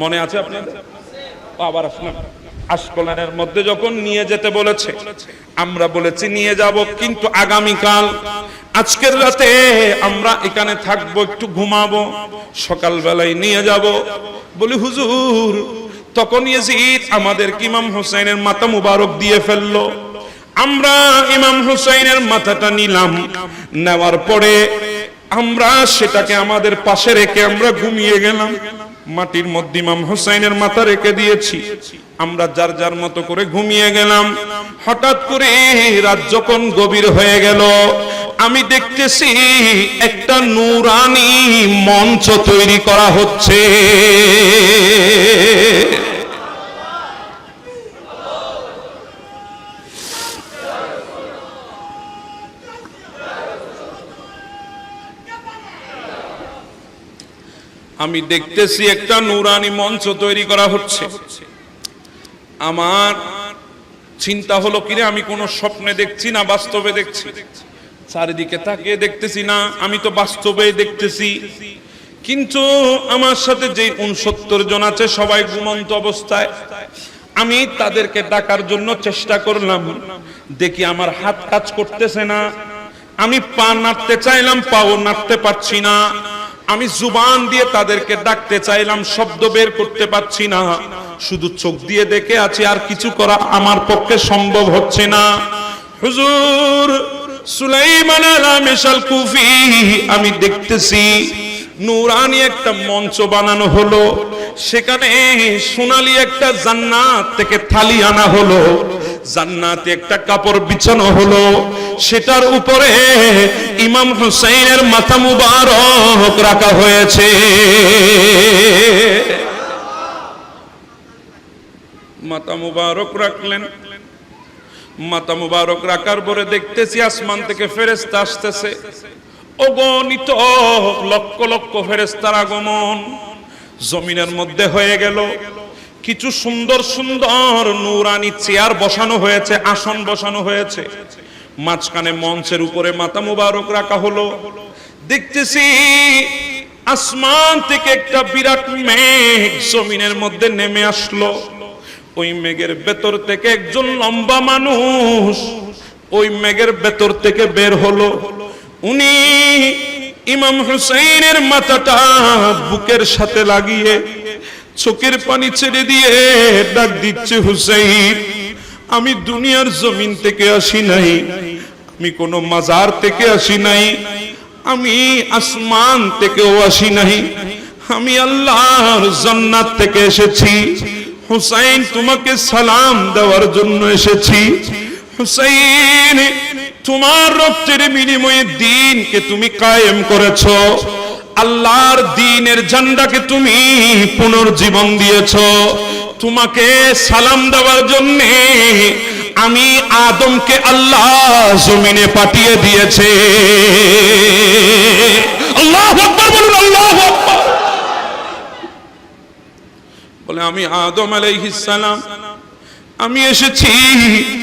মনে আছে আপনাদের? আবার আসলাম, আশকোলানের মধ্যে যখন নিয়ে যেতে বলেছে, আমরা বলেছি নিয়ে যাব, কিন্তু আগামীকাল আজকের রাতে আমরা এখানে থাকবো, একটু ঘুমাবো, সকালবেলায় নিয়ে যাব। বলি হুজুর, তখন ইয়াজিদ আমাদেরকে ইমাম হুসাইনের মাথা মুবারক দিয়ে ফেললো। আমরা ইমাম হুসাইনের মাথাটা নিলাম, নেওয়ার পরে আমরা সেটাকে আমাদের পাশে রেখে আমরা ঘুমিয়ে গেলাম। মাটির মধ্যে ইমাম হুসাইনের মাথা রেখে দিয়েছি, আমরা যার যার মতো করে ঘুমিয়ে গেলাম। হঠাৎ করে রাত যখন গভীর হয়ে গেল, আমি দেখতেছি একটা নূরানি মঞ্চ তৈরি করা হচ্ছে। আমি দেখতেছি একটা নূরানি মঞ্চ তৈরি করা হচ্ছে। আমার চিন্তা হলো, কিরে আমি কোন স্বপ্নে দেখছি না বাস্তবে দেখছি? চারিদিকে তাকিয়ে দেখতেছি না, আমি তো বাস্তবেই দেখতেছি। কিন্তু আমার সাথে যে 69 জন আছে সবাই ঘুমন্ত অবস্থায়। আমি তাদেরকে ডাকার জন্য চেষ্টা করলাম, দেখি আমার হাত কাজ করতেছে না। আমি পা নাড়তে চাইলাম, পাও নাড়তে পারছি না। আমি জুবান দিয়ে তাদেরকে ডাকতে চাইলাম, শব্দ বের করতে পারছি না। শুধু চোখ দিয়ে দেখে আছি, আর কিছু করা আমার পক্ষে সম্ভব হচ্ছে না। হুজুর সুলাইমান আল-আমিশ আল-কুফি, আমি দেখতেছি নূরানি একটা মঞ্চ বানানো হলো, সেখানে সোনালী একটা জান্নাত থেকে থালি আনা হলো, জান্নাতে একটা কাপড় বিছানো হলো, সেটার উপরে ইমাম হুসাইনের মাথা মুবারক রাখা হয়েছে। মাথা মুবারক রাখলেন। মাথা মুবারক রাখার পরে দেখতেছি আসমান থেকে ফেরেশতা আসতেছে, অগণিত লক্ষ লক্ষ ফেরেশতার আগমন জমিনের মধ্যে হয়ে গেল। কিছু সুন্দর সুন্দর নূরানি চেয়ার বসানো হয়েছে, আসন বসানো হয়েছে। মাঝখানে মঞ্চের উপরে মাথা মুবারক রাখা হলো। দেখতেছি আসমান থেকে একটা বিরাট মেঘ জমিনের মধ্যে নেমে আসলো। ওই মেঘের ভেতর থেকে একজন লম্বা মানুষ ওই মেঘের ভেতর থেকে বের হলো। উনি ইমাম হুসাইনের মাথাটা বুকের সাথে লাগিয়ে চোখের পানি ছেড়ে দিয়ে ডাক দিচ্ছে, হুসাইন, আমি দুনিয়ার জমিন থেকে আসি নাই, আমি কোন মাজার থেকে আসি নাই, আমি আসমান থেকেও আসি নাই, আমি আল্লাহর জান্নাত থেকে এসেছি। হুসাইন, তোমাকে সালাম দেওয়ার জন্য এসেছি। হুসাইন, তোমার রক্তের বিনিময়ে দ্বীনকে তুমি কায়েম করেছো, আল্লাহর দ্বীনের ঝান্ডাকে তুমি পুনর্জীবন দিয়েছো। তোমাকে সালাম দেওয়ার জন্য আমি আদমকে আল্লাহ জমিনে পাঠিয়ে দিয়েছে। আল্লাহু আকবার বলুন, আল্লাহু আকবার। বলে, আমি আদম আলাইহিস সালাম, আমি এসেছি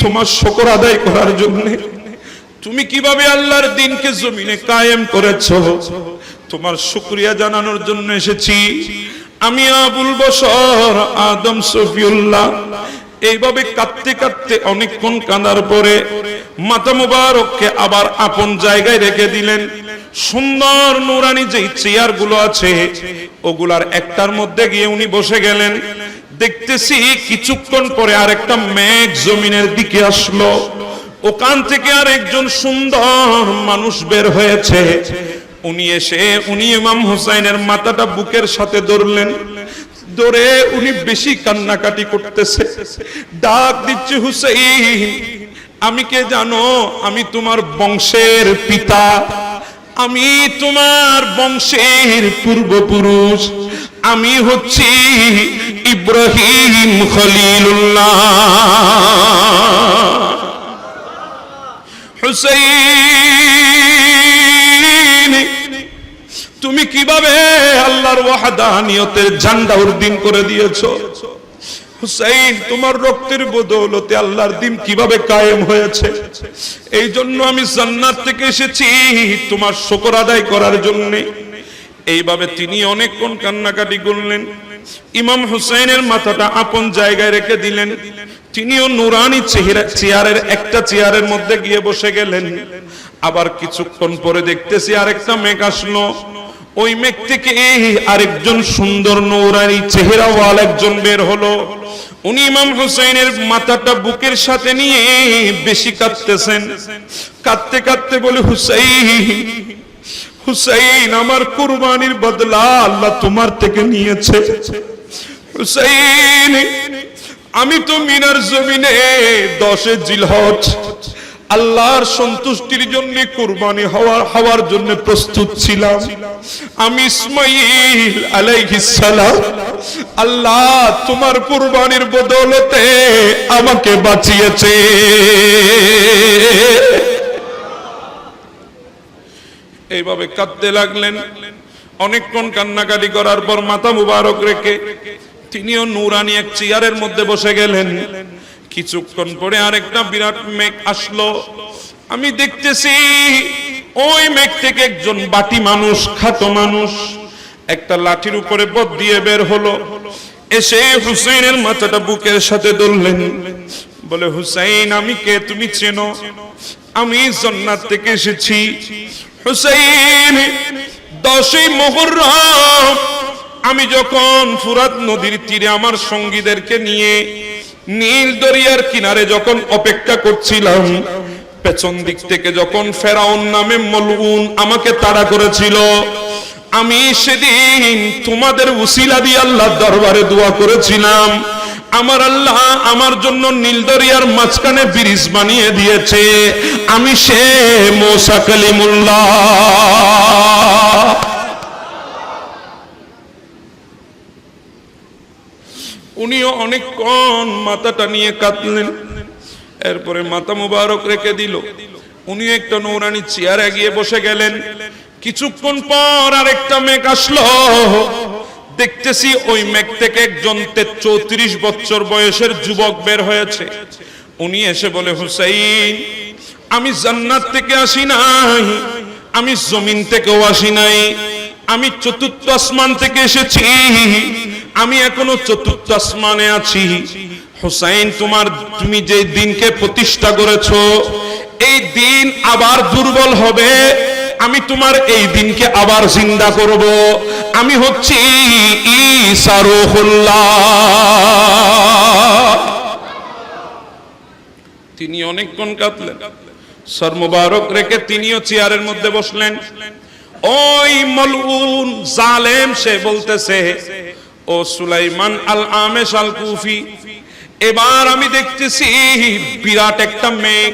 তোমার শুকর আদায় করার জন্য। তুমি কিভাবে আল্লাহর দ্বীনকে জমিনে কায়েম করেছো তোমার শুকরিয়া জানানোর জন্য এসেছি। আমি আবুল বশর আদম সফিউল্লাহ এইভাবে কাঁদতে কাঁদতে অনেকক্ষণ কাঁদার পরে মাথা মুবারককে আবার আপন জায়গায় রেখে দিলেন। সুন্দর নুরানি যেই চেয়ার গুলো আছে ওগুলার একটার মধ্যে গিয়ে উনি বসে গেলেন। দেখতেছি কিছুক্ষণ পরে আরেকটা মেঘ জমিনের দিকে আসলো। ওখান থেকে আর একজন সুন্দর মানুষ বের হয়েছে। উনি এসে উনি ইমাম হুসাইনের মাথাটা বুকের সাথে ধরলেন। ধরে উনি বেশি কান্নাকাটি করতেছে, ডাক দিচ্ছে, হুসাইন, আমি কে জানো? আমি তোমার বংশের পিতা, আমি তোমার বংশের পূর্বপুরুষ, আমি হচ্ছি ইব্রাহিম খলিলুল্লাহ। হুসাইন, তুমি কিভাবে আল্লাহর ওয়াহদানিয়তের ঝান্ডা উর্দিন করে দিয়েছো? হুসাইন, তোমার রক্তের বদৌলতে আল্লাহর দ্বীন কিভাবে কায়েম হয়েছে। এই জন্য আমি জান্নাত থেকে এসেছি তোমার শুকর আদায় করার জন্য। এইভাবে তিনি অনেকক্ষণ কান্নাকাটি করলেন। ইমাম হুসাইনের মাথাটা আপন জায়গায় রেখে দিলেন। তিনিও নুরানি চেয়ারের একটা চেয়ারের মধ্যে গিয়ে বসে গেলেন। আবার কিছুক্ষণ পরে দেখতেছি আরেকটা মেঘ আসলো। ওই মেঘ থেকে আরেকজন সুন্দর নুরানি চেহারাওয়ালা একজন বের হলো। উনি ইমাম হুসাইনের মাথাটা বুকের সাথে নিয়ে বেশি কাঁদতেছেন। কাঁদতে কাঁদতে বলে, হুসাইন, হুসাইন, আমার কুরবানির বদলা আল্লাহ তোমার থেকে নিয়েছে। হুসাইন, আমি তো মিনার জমিনে 10 জিলহজ আল্লাহর সন্তুষ্টির জন্য কুরবানি হওয়ার জন্য প্রস্তুত ছিলাম। আমি ইসমাঈল আলাইহিস সালাম, আল্লাহ তোমার কুরবানির বদৌলতে আমাকে বাঁচিয়েছে। এইভাবে কাঁদতে লাগলেন। অনেকক্ষণ কান্নাকাটি করার পর মাথা মুবারক রেখে তিনিও নুরানি এক চেয়ারের মধ্যে বসে গেলেন। কিছুক্ষণ পরে আরেকটা বিরাট মেঘ আসলো। আমি দেখতেছি ওই মেঘ থেকে একজন বাটি মানুষ, খাটো মানুষ, একটা লাঠির উপরে পথ দিয়ে বের হলো। এসে হুসাইনের মাথাটা বুকের সাথে ধরলেন। বলে, হুসাইন, আমি কে তুমি চেনো? আমি জান্নাত থেকে এসেছি। হুসাইন, 10ই মুহররম আমি যখন ফুরাত নদীর তীরে আমার সঙ্গীদেরকে নিয়ে নীল দরিয়ার কিনারে যখন অপেক্ষা করছিলাম, পেছন দিক থেকে যখন ফেরাউন নামে মলউন আমাকে তাড়া করেছিল, আমি সেদিন তোমাদের উসিলা দিয়ে আল্লাহর দরবারে দোয়া করেছিলাম, আমার আল্লাহ আমার জন্য নীল দরিয়ার মাঝখানে ব্রিজ বানিয়ে দিয়েছে। আমি সে মুসা কালিমুল্লাহ। উনিও অনেকক্ষণ মাথাটা নিয়ে কাঁদলেন। এরপরে মাথা মুবারক রেখে দিল। উনি একটা নৌরানি চেয়ারে গিয়ে বসে গেলেন। কিছুক্ষণ পর আরেকটা মেঘ আসলো। দেখতেছি ওই মেঘ থেকে একজন 34 বছর বয়সের যুবক বের হয়েছে। উনি এসে বলে, হুসাইন, আমি জান্নাত থেকে আসি নাই, আমি জমিন থেকেও আসি নাই, আমি চতুর্থ আসমান থেকে এসেছি, আমি এখনো চতুর্থ আসমানে আছি। হুসাইন, তুমি যে দিনকে প্রতিষ্ঠা করেছো, এই দিন আবার দুর্বল হবে, আমি তোমার এই দিনকে আবার জিন্দা করব। আমি হচ্ছি ঈসা রূহুল্লাহ। তিনি অনেকক্ষণ কাঁদলেন। সর মুবারক রেখে তিনিও চেয়ারের মধ্যে বসলেন। ওই মলউন জালেম সে বলতেছে, ও সুলাইমান আল আমেশ আল কুফি, এবার আমি দেখতেছি বিরাট একটা মেঘ,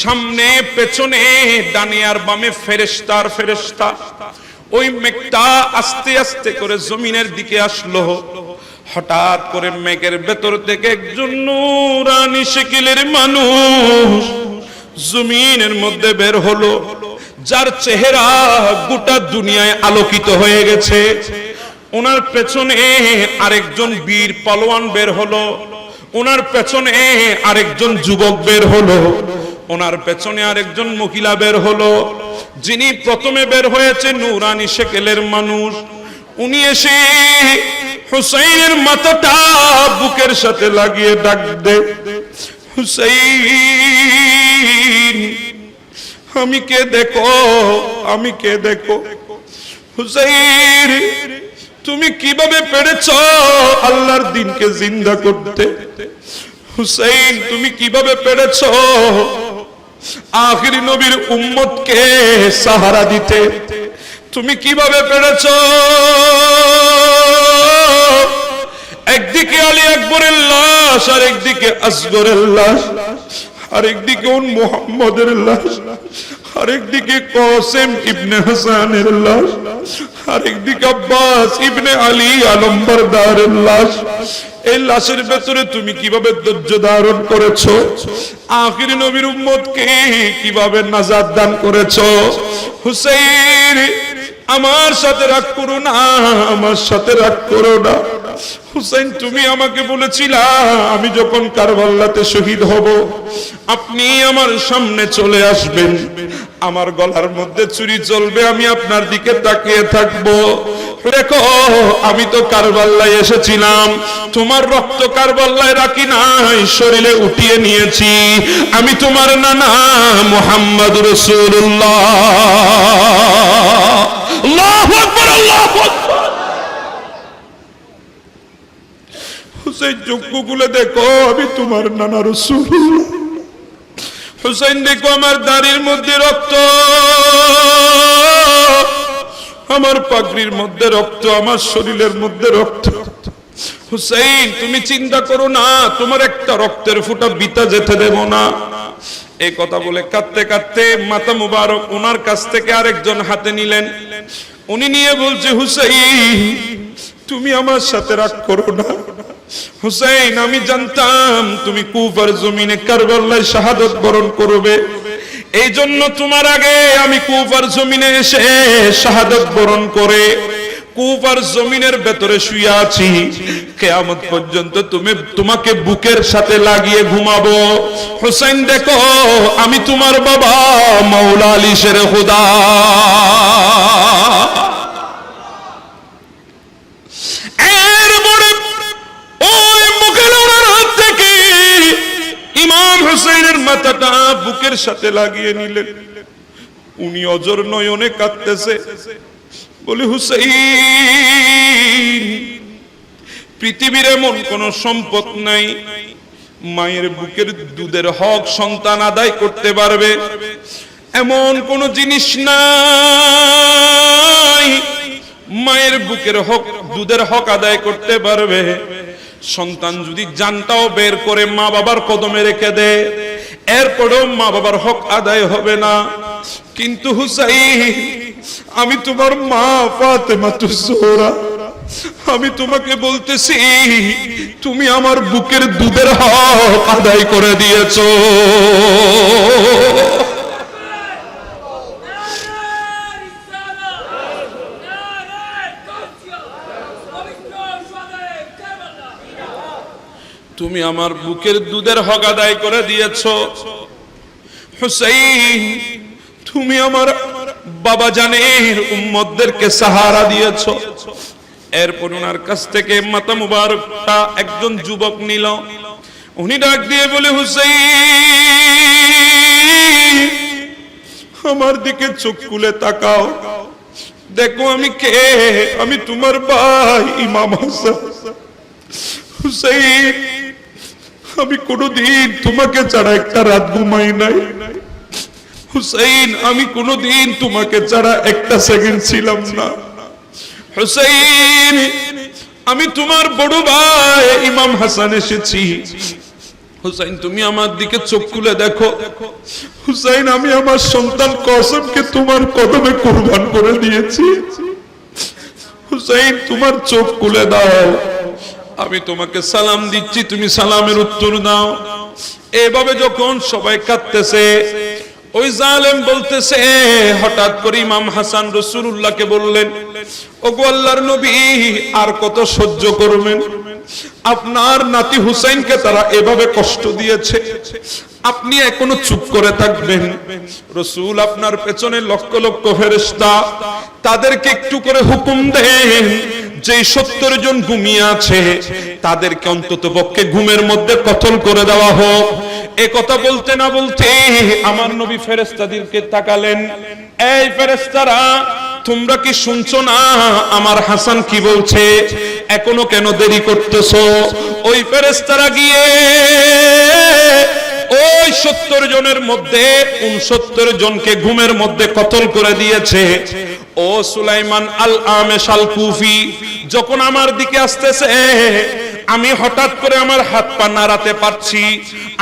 সামনে পেছনে ডানে আর বামে ফেরেশতার ফেরেশতা। ওই মেঘটা আস্তে আস্তে করে জমিনের দিকে আসলো। হঠাৎ করে মেঘের ভেতর থেকে একজন নূরানি শকিলের মানুষ জমিনের মধ্যে বের হলো, যার চেহারা গোটা দুনিয়ায় আলোকিত হয়ে গেছে। ওনার পেছনে আরেকজন বীর পালোয়ান বের হলো, ওনার পেছনে আরেকজন যুবক বের হলো, ওনার পেছনে আরেকজন মহিলা বের হলো। যিনি প্রথমে বের হয়েছে নূরানি শকিলের মানুষ, উনি এসে হুসাইনের মাথাটা বুকের সাথে লাগিয়ে ডাক দে, হুসাইন, আমি কে দেখো, আমি কে দেখো। হুসাইন, তুমি কিভাবে পেরেছো আল্লাহর দ্বীনকে জিন্দা করতে? হুসাইন, তুমি কিভাবে পেরেছো আখিরি নবীর উম্মতকে সাহারা দিতে? তুমি কিভাবে পেরেছো? একদিকে আলী আকবরের লাশ, আর একদিকে আসগরের লাশ, আরেকদিকে মুহাম্মদের লাশ, আরেকদিকে কাসেম ইবনে হাসানের লাশ, আরেকদিকে আব্বাস ইবনে আলী আলমবরদারের লাশ। এই লাশের ভেতরে তুমি কিভাবে ধৈর্য ধারণ করেছো? আখিরি নবীর উম্মতকে কিভাবে নাজাত দান করেছো? হুসাইন, আমার সাথে রাগ করো না, আমার সাথে রাগ করো না। হুসাইন, তুমি আমাকে বলেছিলা আমি যখন কারবালাতে শহীদ হব আপনি আমার সামনে চলে আসবেন, আমার গলার মধ্যে চুরি চলবে, আমি আপনার দিকে তাকিয়ে থাকবো। দেখো আমি তো কারবালায় এসেছিলাম, তোমার রক্ত কারবালায় রাখি নাই, শরীরে উঠিয়ে নিয়েছি। আমি তোমার নানা মুহাম্মদ রাসূলুল্লাহ। আল্লাহু আকবার, আল্লাহু আকবার। হুসাইন চক্ষু খুলে দেখো আমি তোমার নানা রাসূলুল্লাহ। হুসাইন দেখো আমার দাড়ির মধ্যে রক্ত, আমার পাগড়ির মধ্যে রক্ত, আমার শরীরের মধ্যে রক্ত। হুসাইন তুমি চিন্তা করো না, তোমার একটা রক্তের ফোঁটা বিতা যেতে দেব না। এই কথা বলে কাঁদতে কাঁদতে মাথা মুবারক ওনার কাছ থেকে আরেকজন হাতে নিলেন। উনি নিয়ে বলছে হুসাইন তুমি আমার সাথে রাগ করো না। হুসাইন আমি জানতাম তুমি কুফার জমিনে কারবালায় শাহাদাত বরণ করবে, এই জন্য তোমার আগে আমি কুফার জমিনে এসে শাহাদাত বরণ করে কুফার জমিনের ভেতরে শুয়ে আছি। কিয়ামত পর্যন্ত তোমাকে বুকের সাথে লাগিয়ে ঘুমাবো। হুসাইন দেখো আমি তোমার বাবা মাওলা আলী শেরে খুদা। ইমাম হুসাইনের মাথাটা বুকের সাথে লাগিয়ে নিলেন। উনি অজর নয়নে কাঁদতেছে, বলে হুসাইন পৃথিবীর এমন কোন সম্পদ নাই মায়ের বুকের দুধের হক সন্তান আদায় করতে পারবে, এমন কোন জিনিস নাই মায়ের বুকের হক দুধের হক আদায় করতে পারবে। সন্তান যদি জানটাও বের করে মা বাবার কদমে রেখে দেয়, এরপরেও মা বাবার হক আদায় হবে না। কিন্তু হুসাইন আমি তোমার মা ফাতেমাতুজ জোহরা, আমি তোমাকে বলতেছি তুমি আমার বুকের দুধের হক আদায় করে দিয়েছো। তুমি আমার বুকের দুধের হক আদায় করে দিয়েছো। হুসাইন তুমি আমার বাবা জানের উম্মতদেরকে সাহারা দিয়েছো। এরপর ওনার কাছ থেকে মাথা মুবারকটা একজন যুবক নিল। উনি ডাক দিয়ে বলে হুসাইন আমার দিকে চোখ খুলে তাকাও, দেখো আমি কে। আমি তোমার ভাই ইমাম হাসান। হুসাইন আমি কোনদিন তোমাকে ছাড়া একটা রাত ঘুমাই নাই। হুসাইন আমি কোনদিন তোমাকে ছাড়া একটা সেকেন্ড ছিলাম না। হুসাইন আমি তোমার বড় ভাই ইমাম হাসান এসেছি। হুসাইন তুমি আমার দিকে চোখ খুলে দেখো। হুসাইন আমি আমার সন্তান কসমকে তোমার কদমে কুরবান করে দিয়েছি। হুসাইন তোমার চোখ খুলে দাও, আমি তোমাকে সালাম দিচ্ছি, তুমি সালামের উত্তর দাও। এভাবে যখন সবাই কাঁদতেছে, ওই জালেম বলতেছে, হঠাৎ করে ইমাম হাসান রাসূলুল্লাহকে বললেন, ওগো আল্লাহর নবী আর কত সহ্য করবেন? আপনার নাতি হুসাইনকে তারা এভাবে কষ্ট দিয়েছে, আপনি এখনো চুপ করে থাকবেন? রাসূল আপনার পেছনে লক্ষ লক্ষ ফেরেশতা, তাদেরকে একটু করে হুকুম দেন যে 70 জন ঘুমিয়ে আছে তাদেরকে অন্তত পক্ষে ঘুমের মধ্যে কতল করে দেওয়া হোক। এ কথা বলতে না বলতে আমার নবী ফেরেশতাদেরকে তাকালেন, এই ফেরেশতারা তোমরা কি শুনছো না আমার হাসান কি বলছে? এখনো কেন দেরি করতেছো? ওই ফেরেশতারা গিয়ে ওই 70 জনের মধ্যে 69 জনকে ঘুমের মধ্যে কতল করে দিয়েছে। ও সুলাইমান আল আমেশ আল কুফি যখন আমার দিকে আসতেছে, আমি হঠাৎ করে আমার হাত পা নাড়াতে পারছি,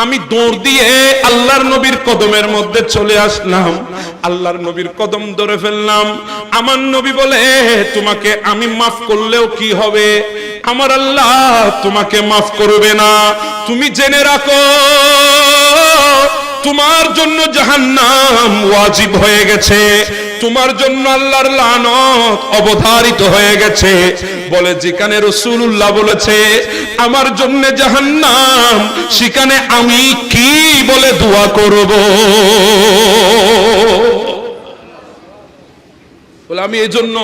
আমি দৌড় দিয়ে আল্লাহর নবীর কদমের মধ্যে চলে আসলাম, আল্লাহর নবীর কদম ধরে ফেললাম। আমার নবী বলে, তোমাকে আমি মাফ করলেও কি হবে, আমার আল্লাহ তোমাকে মাফ করবে না। তুমি জেনে রাখো তোমার জন্য জাহান্নাম ওয়াজিব হয়ে গেছে, তোমার জন্য আল্লাহর লানত অবধারিত হয়ে গেছে। বলে যেখানে রাসূলুল্লাহ বলেছে আমার জন্য জাহান্নাম, সেখানে আমি কি বলে দোয়া করব? বলে আমি এই জন্য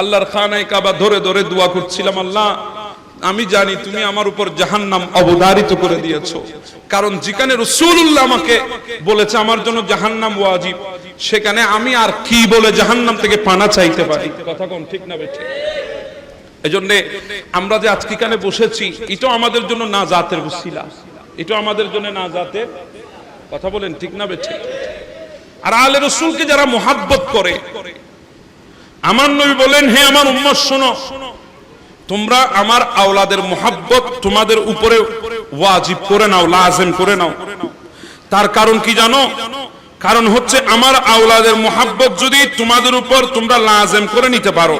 আল্লাহর খানায় কাবা ধরে ধরে দোয়া করছিলাম, আল্লাহ আমি জানি তুমি আমার উপর জাহান্নাম অবধারিত করে দিয়েছো, কারণ যেখানে রাসূলুল্লাহ আমাকে বলেছে আমার জন্য জাহান্নাম ওয়াজিব, সেখানে আমি আর কি বলে জাহান্নাম থেকে পানা চাইতে পারি? কথা কোন ঠিক না বেঠিক? এজন্য আমরা যে আজকে এখানে বসেছি, এটা আমাদের জন্য নাজাতের ওসিলা, এটা আমাদের জন্য নাজাতের, কথা বলেন ঠিক না বেঠিক? আর আলে রাসূলকে যারা মুহাব্বত করে, আমার নবী বলেন, হে আমার উম্মত শোনো, তোমরা আমার আওলাদের মুহাব্বত তোমাদের উপরে ওয়াজিব করে নাও, লাজিম করে নাও। তার কারণ কি জানো? কারণ হচ্ছে আমার আওলাদের মুহাব্বত যদি তোমাদের উপর তোমরা লাজিম করে নিতে পারো,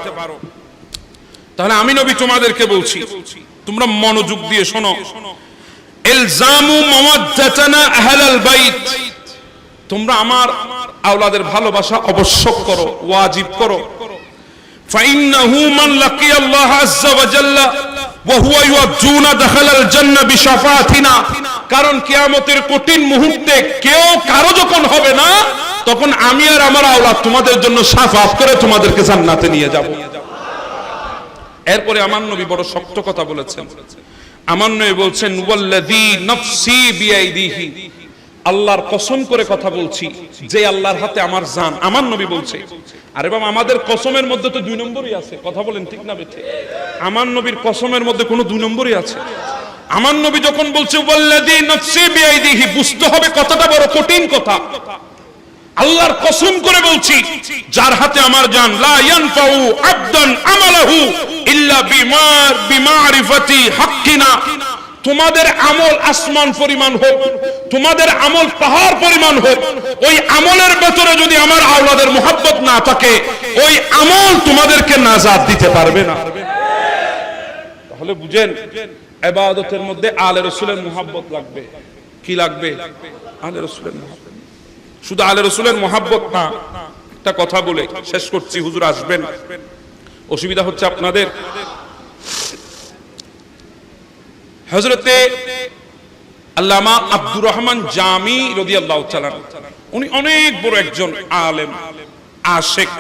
তাহলে আমি নবী তোমাদেরকে বলছি, তোমরা মনোযোগ দিয়ে শোনো, ইলজামু মাওয়াদ্দাতানা আহলাল বাইত, তোমরা আমার আওলাদের ভালোবাসা আবশ্যক করো, ওয়াজিব করো। ফাইন্নাহু মান লাকিয়া আল্লাহ আযজা ওয়া জাল্লা ওয়া হুয়া ইয়ারজুনা দাখালাল জান্নাহ বিশাফাতিনা, কারণ কিয়ামতের কঠিন মুহূর্তে কেউ কারো যখন হবে না, তখন আমি আর আমার আওলাদ তোমাদের জন্য শাফাত করে তোমাদেরকে জান্নাতে নিয়ে যাব। এরপরে আমার নবী বড় শক্ত কথা বলেছেন, আমার নবী বলছেন, ওয়াল্লাযী নাফসি বিয়াইদিহি, আল্লাহর কসম করে কথা বলছি, যে আল্লাহর হাতে আমার জান। আমার নবী বলছে, আরে বাবা আমাদের কসমের মধ্যে তো দুই নম্বরই আছে, কথা বলেন ঠিক না বেঠিক? আমার নবীর কসমের মধ্যে কোনো দুই নম্বরই আছে? আমার নবী যখন বলছে ওয়াল্লাযী নাফসি বিয়াইদিহি, বুঝতে হবে কথাটা বড় কঠিন কথা। আল্লাহর কসম করে বলছি, যার হাতে আমার জান, লা ইয়ানফাউ আবদান আমালাহু ইল্লা বিমারিফাতি হাক্কিনা, তোমাদের আমল আসমান পরিমাণ হোক, তোমাদের আমল পাহাড় পরিমাণ হোক, ওই আমলের ভেতরে যদি আমার আওলাদের মুহাব্বত না থাকে, ওই আমল তোমাদেরকে নাজাত দিতে পারবে না। তাহলে বুঝেন, ইবাদতের মধ্যে আলে রাসূলের মুহাব্বত লাগবে। কি লাগবে? আলে রাসূলের মুহাব্বত। শুধু আলে রাসূলের মুহাব্বত না, একটা কথা বলে শেষ করছি, হুজুর আসবেন, অসুবিধা হচ্ছে আপনাদের। হযরতে আল্লামা আব্দুর রহমান জামি রাদিয়াল্লাহু তাআলা, উনি অনেক বড় একজন আলেম, আশিক,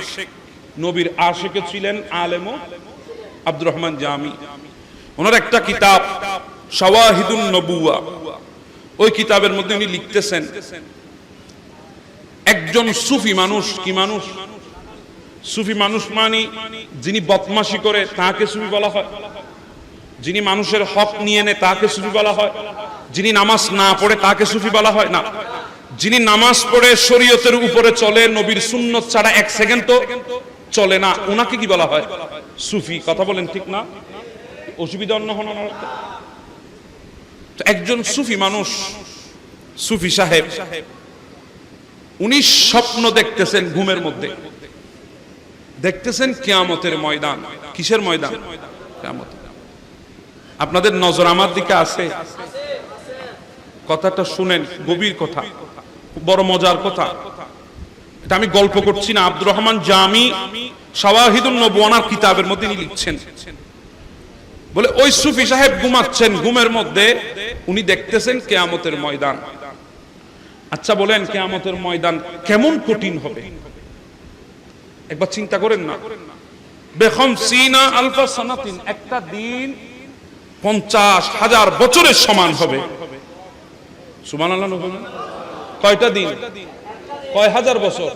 নবীর আশিক ছিলেন, আলেমও আব্দুর রহমান জামি। ওনার একটা কিতাব শাওয়াহিদুন নবুওয়া, ওই কিতাবের মধ্যে উনি লিখতেছেন, একজন সুফি মানুষ, কি মানুষ? সুফি মানুষ মানে যিনি বদমাশি করে তাকে সুফি বলা হয়, যিনি মানুষের হক নিয়ে নেয় তাকে সুফি বলা হয়, যিনি নামাজ না পড়ে তাকে সুফি বলা হয় না, যিনি নামাজ পড়ে শরীয়তের উপরে চলে, নবীর সুন্নত ছাড়া এক সেকেন্ড তো চলে না, ওনাকে কি বলা হয়? সুফি। কথা বলেন ঠিক না? অসুবিধা অন্য হন। একজন সুফি মানুষ, সুফি সাহেব, উনি স্বপ্ন দেখতেছেন, ঘুমের মধ্যে দেখতেছেন কিয়ামতের ময়দান। কিসের ময়দান? কিয়ামত। আপনাদের নজর আমার দিকে আছে? কথাটা শুনেন, গভীর কথা, বড় মজার কথা। এটা আমি গল্প করছি না। আব্দুর রহমান জামি শাওয়াহিদুন নবুওয়ানার কিতাবের মধ্যে তিনি লিখছেন, বলে ওই সুফি সাহেব ঘুমাচ্ছেন, ঘুমের মধ্যে উনি দেখতেছেন কিয়ামতের ময়দান। আচ্ছা বলেন, কিয়ামতের ময়দান কেমন কঠিন হবে? একবার চিন্তা করেন না। বেখামসিনা আলফা সানাতিন, একটা দিন 50,000 বছরের সমান হবে। সুবহানাল্লাহ। কয়টা দিন? কয় হাজার বছর?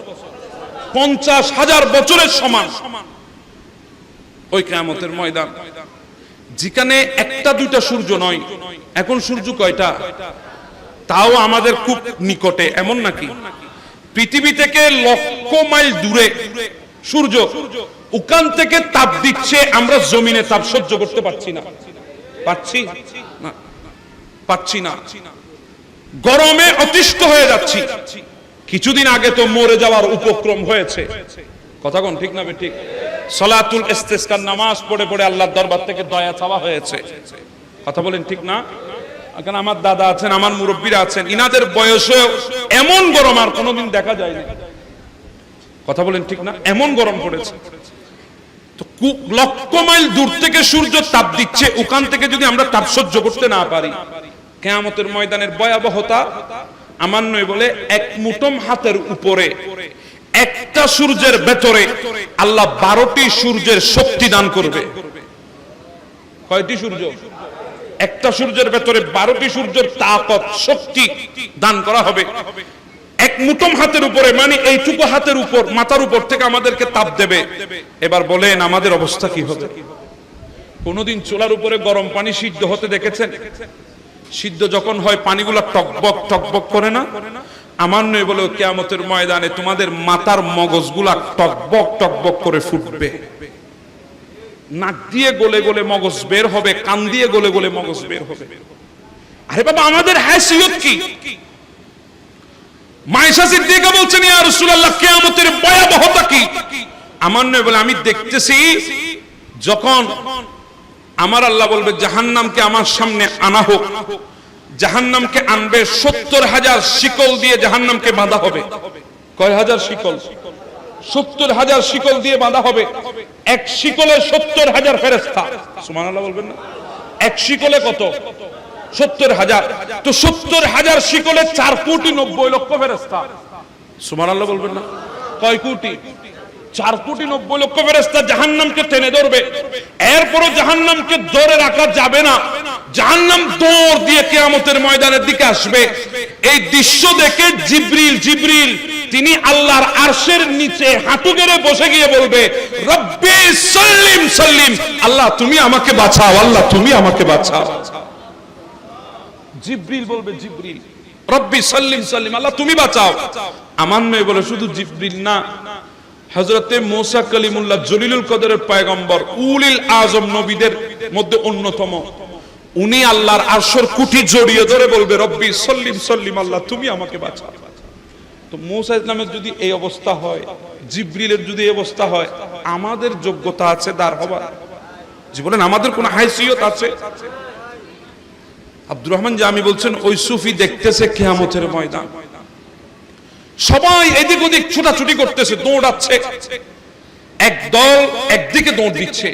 50,000 বছরের সমান ওই কিয়ামতের ময়দান, যেখানে একটা দুইটা সূর্য নয়। এখন সূর্য কয়টা? তাও আমাদের খুব নিকটে, এমন নাকি? পৃথিবী থেকে লক্ষ মাইল দূরে সূর্য, ওখান থেকে তাপ দিচ্ছে, আমরা জমিনে তাপ সহ্য করতে পারছি না। পাচ্ছি না, পাচ্ছি না। গরমে অতিষ্ঠ হয়ে যাচ্ছি। কিছুদিন আগে তো মরে যাওয়ার উপক্রম হয়েছে। কথা কোন ঠিক না ঠিক? সালাতুল ইস্তিসকার নামাজ পড়ে পড়ে আল্লাহর দরবার থেকে দয়া চাওয়া হয়েছে। কথা বলেন ঠিক না? এখন আমার দাদা আছেন, আমার মুরব্বীরা আছেন, ইনাদের বয়সে এমন গরম আর কোনোদিন দেখা যায়নি। কথা বলেন ঠিক না? এমন গরম পড়েছে। তো লক্ষ মাইল দূর থেকে সূর্য তাপ দিচ্ছে, ওখান থেকে যদি আমরা তাপ সহ্য করতে না পারি, কিয়ামতের ময়দানের ভয়াবহতা। আমার নয় বলে এক মুঠম হাতের উপরে একটা সূর্যের ভেতরে আল্লাহ 12টি সূর্যের শক্তি দান করবে। কয়টি সূর্য? একটা সূর্যের ভেতরে 12টি সূর্যের তাকত, শক্তি দান করা হবে। এক মুঠোম হাতের উপরে, মানে এইটুকু হাতের উপর, মাথার উপর থেকে আমাদেরকে তাপ দেবে। এবার বলেন আমাদের অবস্থা কি হবে? কোনদিন চুলার উপরে গরম পানি সিদ্ধ হতে দেখেছেন? সিদ্ধ যখন হয় পানিগুলো টকবক টকবক করে না? আমার নয় বলে কিয়ামতের ময়দানে তোমাদের মাথার মগজগুলা টকবক টকবক করে ফুটবে। নাক দিয়ে গলে গলে মগজ বের হবে, কান দিয়ে গলে গলে মগজ বের হবে। আরে বাবা, আমাদের হাসিয়ত কি? মায়েশা সিদ্দিকা বলছেন, ইয়া রাসূলুল্লাহ, কিয়ামতের ভয়াবহতা কি? আমার নয় বলে আমি দেখতেছি যখন আমার আল্লাহ বলবে জাহান্নামকে আমার সামনে আনা হোক, জাহান্নামকে আনবে 70,000 শিকল দিয়ে জাহান্নামকে বাঁধা হবে। কয় হাজার শিকল? 70,000 শিকল দিয়ে বাঁধা হবে। এক শিকলে 70,000 ফেরেশতা। সুবহানাল্লাহ বলবেন না? এক শিকলে কত? 70,000। তো 70,000 শিকলে 4,90,00,000 ফেরেশতা। সুবহানাল্লাহ বলবেন না? কয় কোটি? 4,90,00,000 ফেরেশতা জাহান্নামকে টেনে ধরবে। এরপরও জাহান্নামকে ধরে রাখা যাবে না, জাহান্নাম দৌড় দিয়ে কিয়ামতের ময়দানের দিকে আসবে। এই দৃশ্য দেখে জিবরিল তিনি আল্লাহর আরশের নিচে হাঁটু গেড়ে বসে গিয়ে বলবে, রব্বি সাল্লিম সাল্লিম, আল্লাহ তুমি আমাকে বাঁচাও, আল্লাহ তুমি আমাকে বাঁচাও। জিবরিল বলবে, জিবরিল রব্বি সাল্লিম সাল্লিম, আল্লাহ তুমি বাঁচাও। আমার নয় বলে শুধু জিবরিল না, হযরতে মুসা কালিমুল্লাহ জলিলুল কদরের পয়গম্বর, উলিল আযম নবীদের মধ্যে অন্যতম, উনি আল্লাহর আরশের কুটি জড়িয়ে ধরে বলবে, রব্বি সাল্লিম সাল্লিম, আল্লাহ তুমি আমাকে বাঁচাও। তো মুসা ইসলামের যদি এই অবস্থা হয়, জিবরিলের যদি এই অবস্থা হয়, আমাদের যোগ্যতা আছে দাঁড় হবার? জীবনে আমাদের কোন হাইসিয়ত আছে? আব্দুর রহমান জামি বলছেন, ওই সুফি দেখতেছে কিয়ামতের ময়দান, সবাই এদিক ওদিক ছুটাছুটি করতেছে, দৌড়াচ্ছে, এক দল একদিকে দৌড় দিচ্ছে,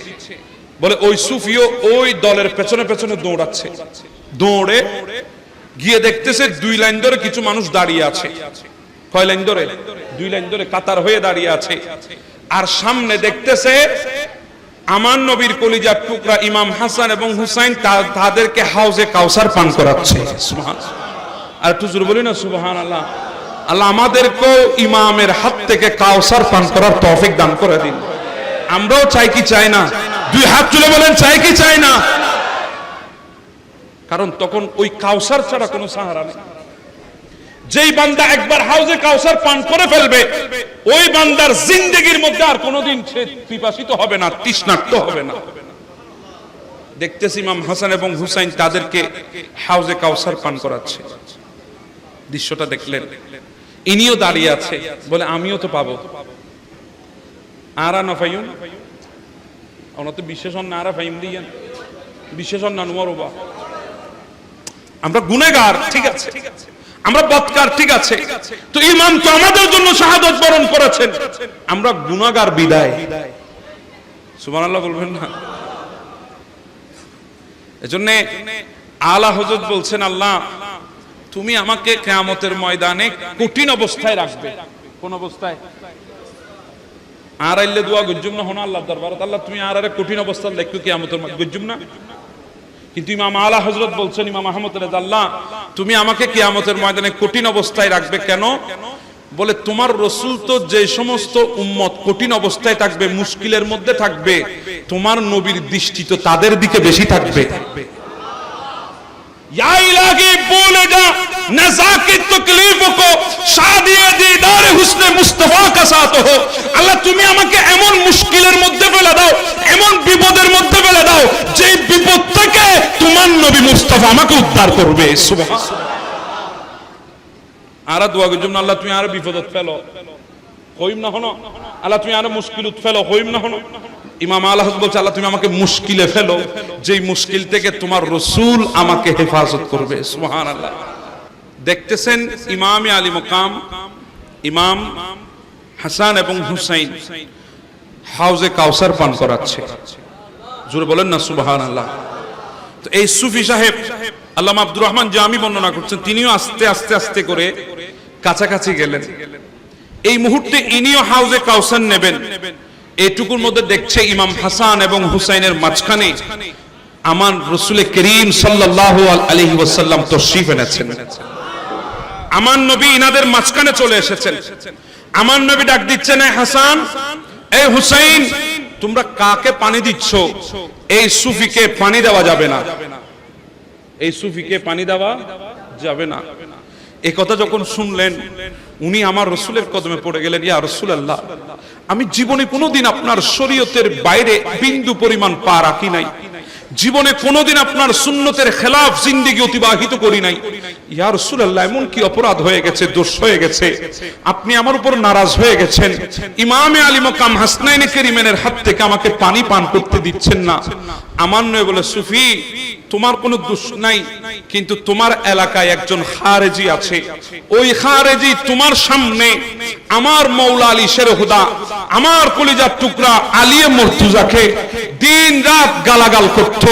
বলে ওই সুফিও ওই দলের পেছনে পেছনে দৌড়াচ্ছে। দৌড়ে গিয়ে দেখতেছে 2 লাইন ধরে কিছু মানুষ দাঁড়িয়ে আছে। কয় লাইন ধরে? 2 লাইন ধরে কাতার হয়ে দাঁড়িয়ে আছে। আর সামনে দেখতেছে আমার নবীর কলিজার টুকরা ইমাম হাসান এবং হুসাইন, তাদেরকে হাউজে কাউসার পান করাচ্ছে। সুবহানাল্লাহ। আর একটু জোরে বলি না সুবহানাল্লাহ। আল্লাহ আমাদেরকেও ইমামের হাত থেকে কাউসার পান করার তৌফিক দান করে দিন। আমরাও চাই কি চাই না? 2 হাত তুলে বলেন, চাই কি চাই না? কারণ তখন ওই কাউসার ছাড়া কোনো সাহারা নেই। যেই বান্দা একবার হাউজে কাউসার পান করে ফেলবে, ওই বান্দার জিন্দেগির মধ্যে আর কোনোদিন সে পিপাসিত হবে না, তৃষ্ণার্ত হবে না। দেখতেছি ইমাম হাসান এবং হুসাইন তাদেরকে হাউজে কাউসার পান করাচ্ছে। দৃশ্যটা দেখলেন, ইনিও দাঁড়িয়ে আছে, বলে আমিও তো পাবো। আরা নফাইন ওনার তো বিশেষণ না, আরা ফাইম দিয়েন বিশেষণ না, নুমারুবা। আমরা গুনাহগার, ঠিক আছে, আমরা বদকার, ঠিক আছে, তো ইমাম তো আমাদের জন্য শাহাদাত বরণ করেছেন, আমরা গুনাহগার বিদায়। সুবহানাল্লাহ বলবেন না? এজন্য আলা হযরত বলছেন, আল্লাহ তুমি আমাকে কিয়ামতের ময়দানে কঠিন অবস্থায় রাখবে। কোন অবস্থায়? আর আইলে দোয়া গজ্জুম না হন আল্লাহর দরবারে, আল্লাহ তুমি আর কঠিন অবস্থায় রাখবে কিয়ামতের ময়দানে, গজ্জুম না? কিন্তু ইমাম আলা হযরত বলছেন, ইমাম আহমদ রাযা, আল্লাহ তুমি আমাকে কিয়ামতের ময়দানে কঠিন অবস্থায় রাখবে কেন? বলে তোমার রাসূল তো যে সমস্ত উম্মত কঠিন অবস্থায় থাকবে, মুশকিলের মধ্যে থাকবে, তোমার নবীর দৃষ্টি তো তাদের দিকে বেশি থাকবে। या इलाही बोले जा नज़ा की तकलीफों को शादिए दीदार हुस्ने मुस्तफा का साथ हो। আল্লাহ তুমি আমাকে এমন মুশকিলের মধ্যে ফেলে দাও, এমন বিপদের মধ্যে ফেলে দাও, যে বিপদ থেকে তোমার নবী মুস্তাফা আমাকে উদ্ধার করবে। সুবহানাল্লাহ। আর দোয়া করুন, আল্লাহ তুমি আর বিপদত ফেলো, হইম না হনো, আল্লাহ তুমি আর মুশকিলত ফেলো, হইম না হনো। ইমাম আলা হযরত বলছে, আল্লাহ তুমি আমাকে মুশকিলে ফেলো, যেই মুশকিল থেকে তোমার রাসূল আমাকে হেফাজত করবে। সুবহানাল্লাহ। দেখতেছেন ইমামে আলী মুকাম ইমাম হাসান এবং হুসাইন হাউজে কাউসার পান করাচ্ছে। জোরে বলেন না সুবহানাল্লাহ। তো এই সুফি সাহেব আল্লামা আব্দুর রহমান জামি বর্ণনা করছেন, তিনিও আস্তে আস্তে আস্তে করে কাছাকাছি গেলেন। এই মুহূর্তে ইনিও হাউজে কাউসার নেবেন। এটুকুর মধ্যে দেখছে ইমাম হাসান এবং হুসাইনের মাঝখানে আমার রাসূল করিম সাল্লাল্লাহু আলাইহি ওয়াসাল্লাম তাশরীফ এনেছেন। আমার নবী ইনাদের মাঝখানে চলে এসেছেন। আমার নবী ডাক দিচ্ছেন, এই হাসান, এই হুসাইন, তোমরা কাকে পানি দিচ্ছ? এই সুফিকে পানি দেওয়া যাবে না, এই সুফিকে পানি দেওয়া যাবে না। এই কথা যখন শুনলেন, উনি আমার রাসূলের কদমে পড়ে গেলেন, ইয়া রাসূলুল্লাহ, আমি জীবনে কোনোদিন আপনার শরীয়তের বাইরে বিন্দু পরিমাণ পা রাখি নাই, জীবনে কোনোদিন আপনার সুন্নতের খেলাফ জিন্দেগি অতিবাহিত করি নাই। ইয়া রাসূলুল্লাহ, এমন কি অপরাধ হয়ে গেছে, দোষ হয়ে গেছে, আপনি আমার উপর নারাজ হয়ে গেছেন? ইমামে আলী মাকাম হাসনাইনে কারিমেনের হাত থেকে আমাকে পানি পান করতে দিচ্ছেন না। আমার নয় বলে, সুফি, তোমার কোনো দোষ নাই, কিন্তু তোমার এলাকায় একজন খারেজি আছে, ওই খারেজি তোমার সামনে আমার মৌলা আলী শেরে হুদা, আমার কলিজার টুকরা আলিয়ে মুর্তজাকে দিন রাত গালাগাল করত।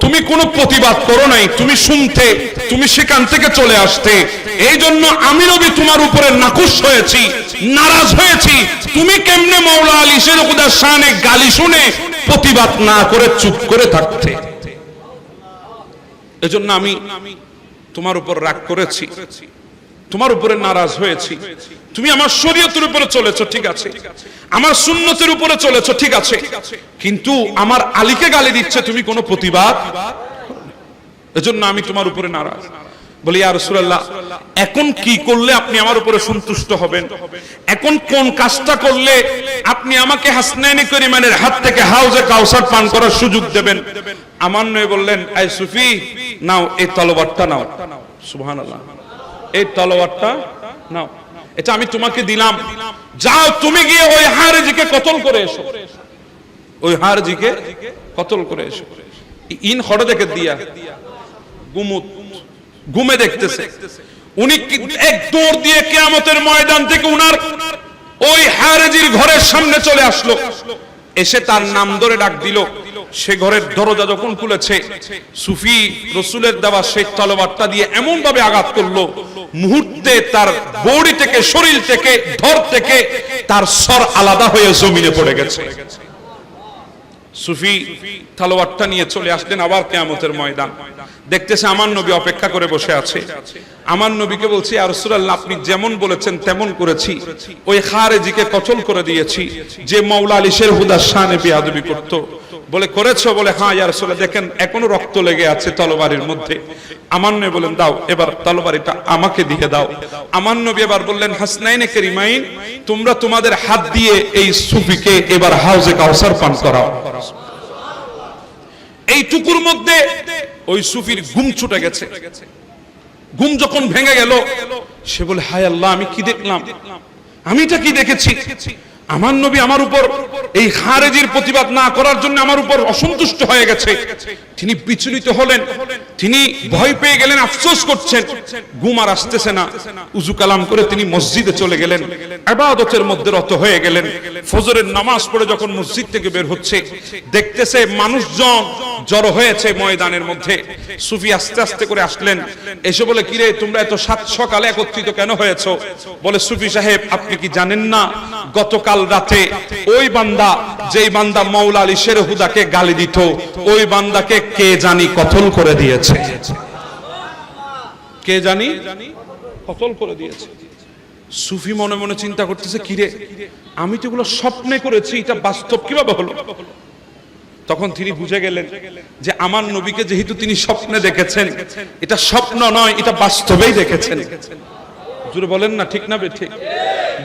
তুমি কোনো প্রতিবাদ করো নাই, তুমি শুনতে, তুমি সেখান থেকে চলে আসতে। এই জন্য আমি নবী তোমার উপরে নাখুশ হয়েছি, নারাজ হয়েছি। তুমি কেমনে মৌলা আলী শেরে হুদার শানে গালি শুনে প্রতিবাদ না করে চুপ করে থাকতে? এজন্য আমি তোমার উপর রাগ করেছি, তোমার উপরে নারাজ হয়েছি। তুমি আমার শরীয়তের উপরে চলেছো, ঠিক আছে, আমার সুন্নতের উপরে চলেছো, ঠিক আছে, কিন্তু আমার আলীকে গালি দিচ্ছে, তুমি কোনো প্রতিবাদ। এজন্য আমি তোমার উপরে নারাজ। বলি, ইয়া রাসূলুল্লাহ, এখন কি করলে আপনি আমার উপরে সন্তুষ্ট হবেন? এখন কোন কাজটা করলে আপনি আমাকে হাসনাইনে কারিমানের হাত থেকে হাউজে কাউসার পান করার সুযোগ দেবেন? আমার নবী বললেন, এই সুফি, নাও এই তলোয়ারটা নাও। সুবহানাল্লাহ, এই তলোয়ারটা নাও, এটা আমি তোমাকে দিলাম, যাও তুমি গিয়ে ওই হারেজিকে কতল করে এসো, ওই হারেজিকে কতল করে এসো। ইন হড়ে দেখে দিয়া গুমুত ঘুমে দেখতেছে, উনি এক দৌড় দিয়ে কিয়ামতের ময়দান থেকে উনার ওই হারেজির ঘরের সামনে চলে আসলো, এসে তার নাম ধরে ডাক দিল। সে ঘরের দরজা যখন খুলেছে, সুফি রাসূলের দেওয়া সেই তলোয়ারটা দিয়ে এমন ভাবে আঘাত করলো, মুহূর্তে তার বডি থেকে, শরীর থেকে, ধর থেকে তার সর আলাদা হয়ে জমিনে পড়ে গেছে। সুফি তলোয়ারটা নিয়ে চলে আসলেন আবার কিয়ামতের ময়দান। দেখতেছে আমার নবী অপেক্ষা করে বসে আছে। আমার নবীকে বলছে, ইয়া রাসূলুল্লাহ, আপনি যেমন বলেছেন তেমন করেছি, ওই খারেজিকে কতল করে দিয়েছি, যে মাওলা আলী শের হুদার শানে বেয়াদবি করত। বলে, করেছো? বলে, হ্যাঁ ইয়া রাসূলুল্লাহ, দেখেন এখনো রক্ত লেগে আছে তলোয়ারের মধ্যে। আমার নবী বলেন, দাও এবার তলোয়ারটা আমাকে দিয়ে দাও। আমার নবী এবার বললেন, হাসনাইনে কারিমাইন, তোমরা তোমাদের হাত দিয়ে এই সুফিকে এবার হাউজে কাউসার পান করাও। এই টুকুর মধ্যে ওই সুফির ঘুম ছুটে গেছে। ঘুম যখন ভেঙে গেল, সে বলে, হায় আল্লাহ, আমি কি দেখলাম, আমি এটা কি দেখেছি? আমার নবী আমার উপর এই খারেজির প্রতিবাদ না করার জন্য আমার উপর অসন্তুষ্ট হয়ে গেছে। তিনি বিচলিত হলেন, তিনি ভয় পেয়ে গেলেন, আফসোস করছেন, ঘুম আর আসতেছে না। উযু কালাম করে তিনি মসজিদে চলে গেলেন, ইবাদতের মধ্যে রত হয়ে গেলেন। ফজরের নামাজ পড়ে যখন মসজিদ থেকে বের হচ্ছে, দেখতেছে মানুষজন জড়ো হয়েছে ময়দানের মধ্যে। সুফি আস্তে আস্তে করে আসলেন, এসে বলে, কিরে, তোমরা এত সাত সকালে একত্রিত কেন হয়েছো? বলে, সুফি সাহেব, আপনি কি জানেন না, গতকাল রাতে ওই বান্দা, যেই বান্দা মাওলা আলী শের হুদাকে গালি দিত, ওই বান্দাকে কে জানি কতল করে দিয়েছে, কে জানি কতল করে দিয়েছে। সুফি মনে মনে চিন্তা করতেছে, কিরে, আমি তো এগুলো স্বপ্নে করেছি, এটা বাস্তব কিভাবে হলো? তখন তিনি বুঝে গেলেন যে আমার নবীকে যেহেতু তিনি স্বপ্নে দেখেছেন, এটা স্বপ্ন নয়, এটা বাস্তবেই দেখেছেন। জোরে বলেন না, ঠিক না ঠিক?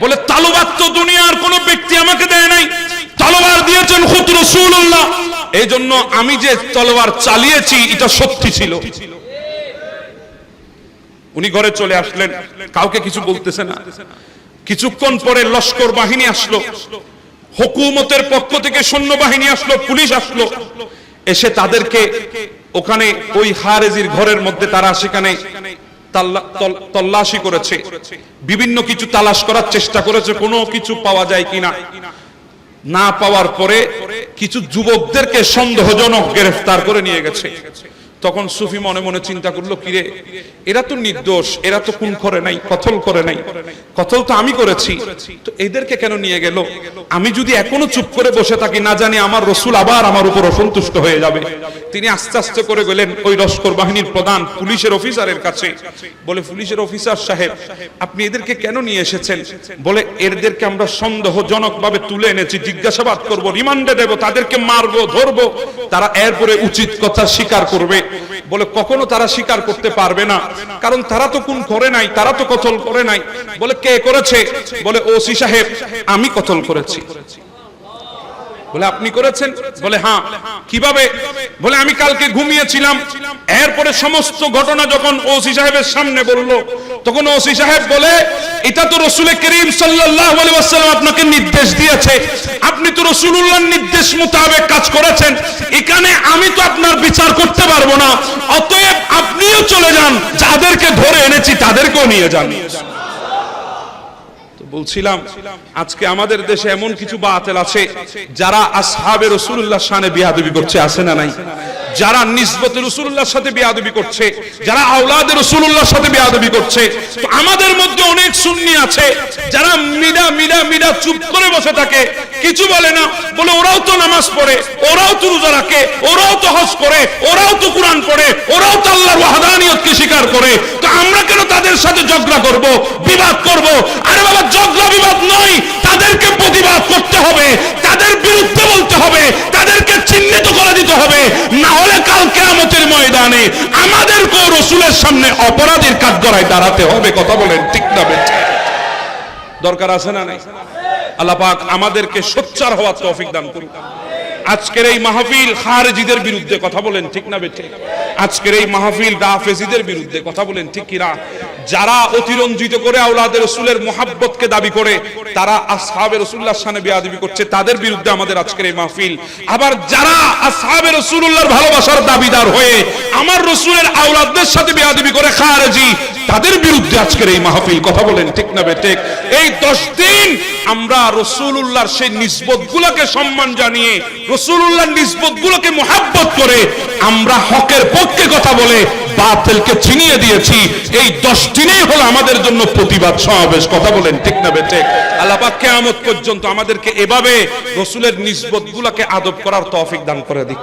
বলে, তলোয়ার তো দুনিয়ার কোন ব্যক্তি আমাকে দেয় নাই, তলোয়ার দিয়েছেন খুদ রাসূলুল্লাহ। এই জন্য আমি যে তলোয়ার চালিয়েছি এটা সত্যি ছিল। উনি ঘরে চলে আসলেন, কাউকে কিছু বলতেছে না। কিছুক্ষণ পরে লস্কর বাহিনী আসলো, হুকুমতের পক্ষ থেকে সৈন্যবাহিনী আসলো, পুলিশ আসলো, এসে তাদেরকে ওখানে ওই হারেজির ঘরের মধ্যে তারা সেখানে তল্লাশি করেছে, বিভিন্ন কিছু তালাশ করার চেষ্টা করেছে, কোনো কিছু পাওয়া যায় কিনা। না পাওয়ার পরে কিছু যুবকদেরকে সন্দেহজনক গ্রেফতার করে নিয়ে গেছে। তখন সুফি মনে মনে চিন্তা করলো, কিরে এরা তো নির্দোষ, এরা তো খুন করে নাই, কতল করে নাই, কতল তো আমি করেছি, তো এদেরকে কেন নিয়ে গেল? আমি যদি এখনো চুপ করে বসে থাকি, না জানি আমার রসুল আবার আমার উপর অসন্তুষ্ট হয়ে যাবে। তিনি আস্তে আস্তে করে গেলেন ওই লস্কর বাহিনীর প্রধান পুলিশের অফিসারের কাছে। বলে, পুলিশের অফিসার সাহেব, আপনি এদেরকে কেন নিয়ে এসেছেন? বলে, এদেরকে আমরা সন্দেহজনক ভাবে তুলে এনেছি, জিজ্ঞাসাবাদ করব, রিমান্ডে দেব, তাদেরকে মারবো, ধরবো, তারা এরপরে উচিত কথা স্বীকার করবে। বলে, কখনো তারা স্বীকার করতে পারবে না, কারণ তারা তো খুন করে নাই, তারা তো কতল করে নাই। বলে, কে করেছে? বলে, ওসি সাহেব, আমি কতল করেছি। বলে, আপনি করেছেন? বলে, হ্যাঁ। কিভাবে? বলে, আমি কালকে ঘুমিয়েছিলাম, এরপরে সমস্ত ঘটনা যখন ওসি সাহেবের সামনে বলল, তখন ওসি সাহেব বলে, এটা তো রাসূল করিম সাল্লাল্লাহু আলাইহি ওয়াসাল্লাম আপনাকে নির্দেশ দিয়েছে, আপনি তো রাসূলুল্লাহর নির্দেশ মোতাবেক কাজ করেছেন, এখানে আমি তো আপনার বিচার করতে পারবো না, অতএব আপনিও চলে যান, যাদেরকে ধরে এনেছি তাদেরকেও নিয়ে যান। বলছিলাম, আজকে আমাদের দেশে এমন কিছু বাতিল আছে যারা আসহাবে রাসূলুল্লাহর শানে বেয়াদবি করছে, আছে না নাই? যারা নিসবতে রাসূলুল্লাহর সাথে বেয়াদবি করছে, যারা আওলাদে রাসূলুল্লাহর সাথে বেয়াদবি করছে। তো আমাদের মধ্যে অনেক সুন্নি আছে যারা মিডা চুপ করে বসে থাকে, কিছু বলে না। বলে, ওরাও তো নামাজ পড়ে, ওরাও তো রোজা রাখে, ওরাও তো হজ করে, ওরাও তো কুরআন পড়ে, ওরাও তো আল্লাহর ওয়াহদানিয়তকে স্বীকার করে, তো আমরা কেন তাদের সাথে ঝগড়া করব, বিবাদ করব? আরে বাবা, ঝগড়া বিবাদ নয়, তাদেরকে প্রতিবাদ করতে হবে, তাদের বিরুদ্ধে বলতে হবে, তাদেরকে চিহ্নিত করে দিতে হবে, না হলে কাল কিয়ামতের ময়দানে আমাদেরকেও রাসূলের সামনে অপরাধীর কাঠগড়ায় দাঁড়াতে হবে। কথা বলেন ঠিক না বেঠিক? দরকার আছে না নাই? আল্লাহ পাক আমাদেরকে সোচ্চার হওয়ার তৌফিক দান করুন। আজকের এই মাহফিল খারেজিদের বিরুদ্ধে, কথা বলেন ঠিক না বেঠিক? আজকের এই মাহফিল রাফেজিদের বিরুদ্ধে, কথা বলেন ঠিক কি না? যারা অতিরঞ্জিত করে আওলাদে রাসূলের মুহাব্বতকে দাবি করে, তারা আসহাবে রাসূলুল্লাহর শানে বেয়াদবি করছে, তাদের বিরুদ্ধে আমাদের আজকের এই মাহফিল। আবার যারা আসহাবে রাসূলুল্লাহর ভালোবাসার দাবিদার হয়ে আমার রাসূলের আওলাদদের সাথে বেয়াদবি করে খারেজি, তাদের বিরুদ্ধে আজকের এই মাহফিল। কথা বলেন ঠিক না বেঠিক? এই 10 দিন আমরা রাসূলুল্লাহর সেই নিসবতগুলোকে সম্মান জানিয়ে, রাসূলুল্লাহর নিসবতগুলোকে মুহাব্বত করে আমরা হকের পক্ষে কথা বলে বাতিলকে ছিনিয়ে দিয়েছি। এই 10 দিনেই হলো আমাদের জন্য প্রতিবাদ সমাবেশ। কথা বলেন ঠিক না বেঠিক? আল্লাহ পাক কিয়ামত পর্যন্ত আমাদেরকে এভাবে রাসূলের নিসবতগুলোকে আদব করার তৌফিক দান করে দিক।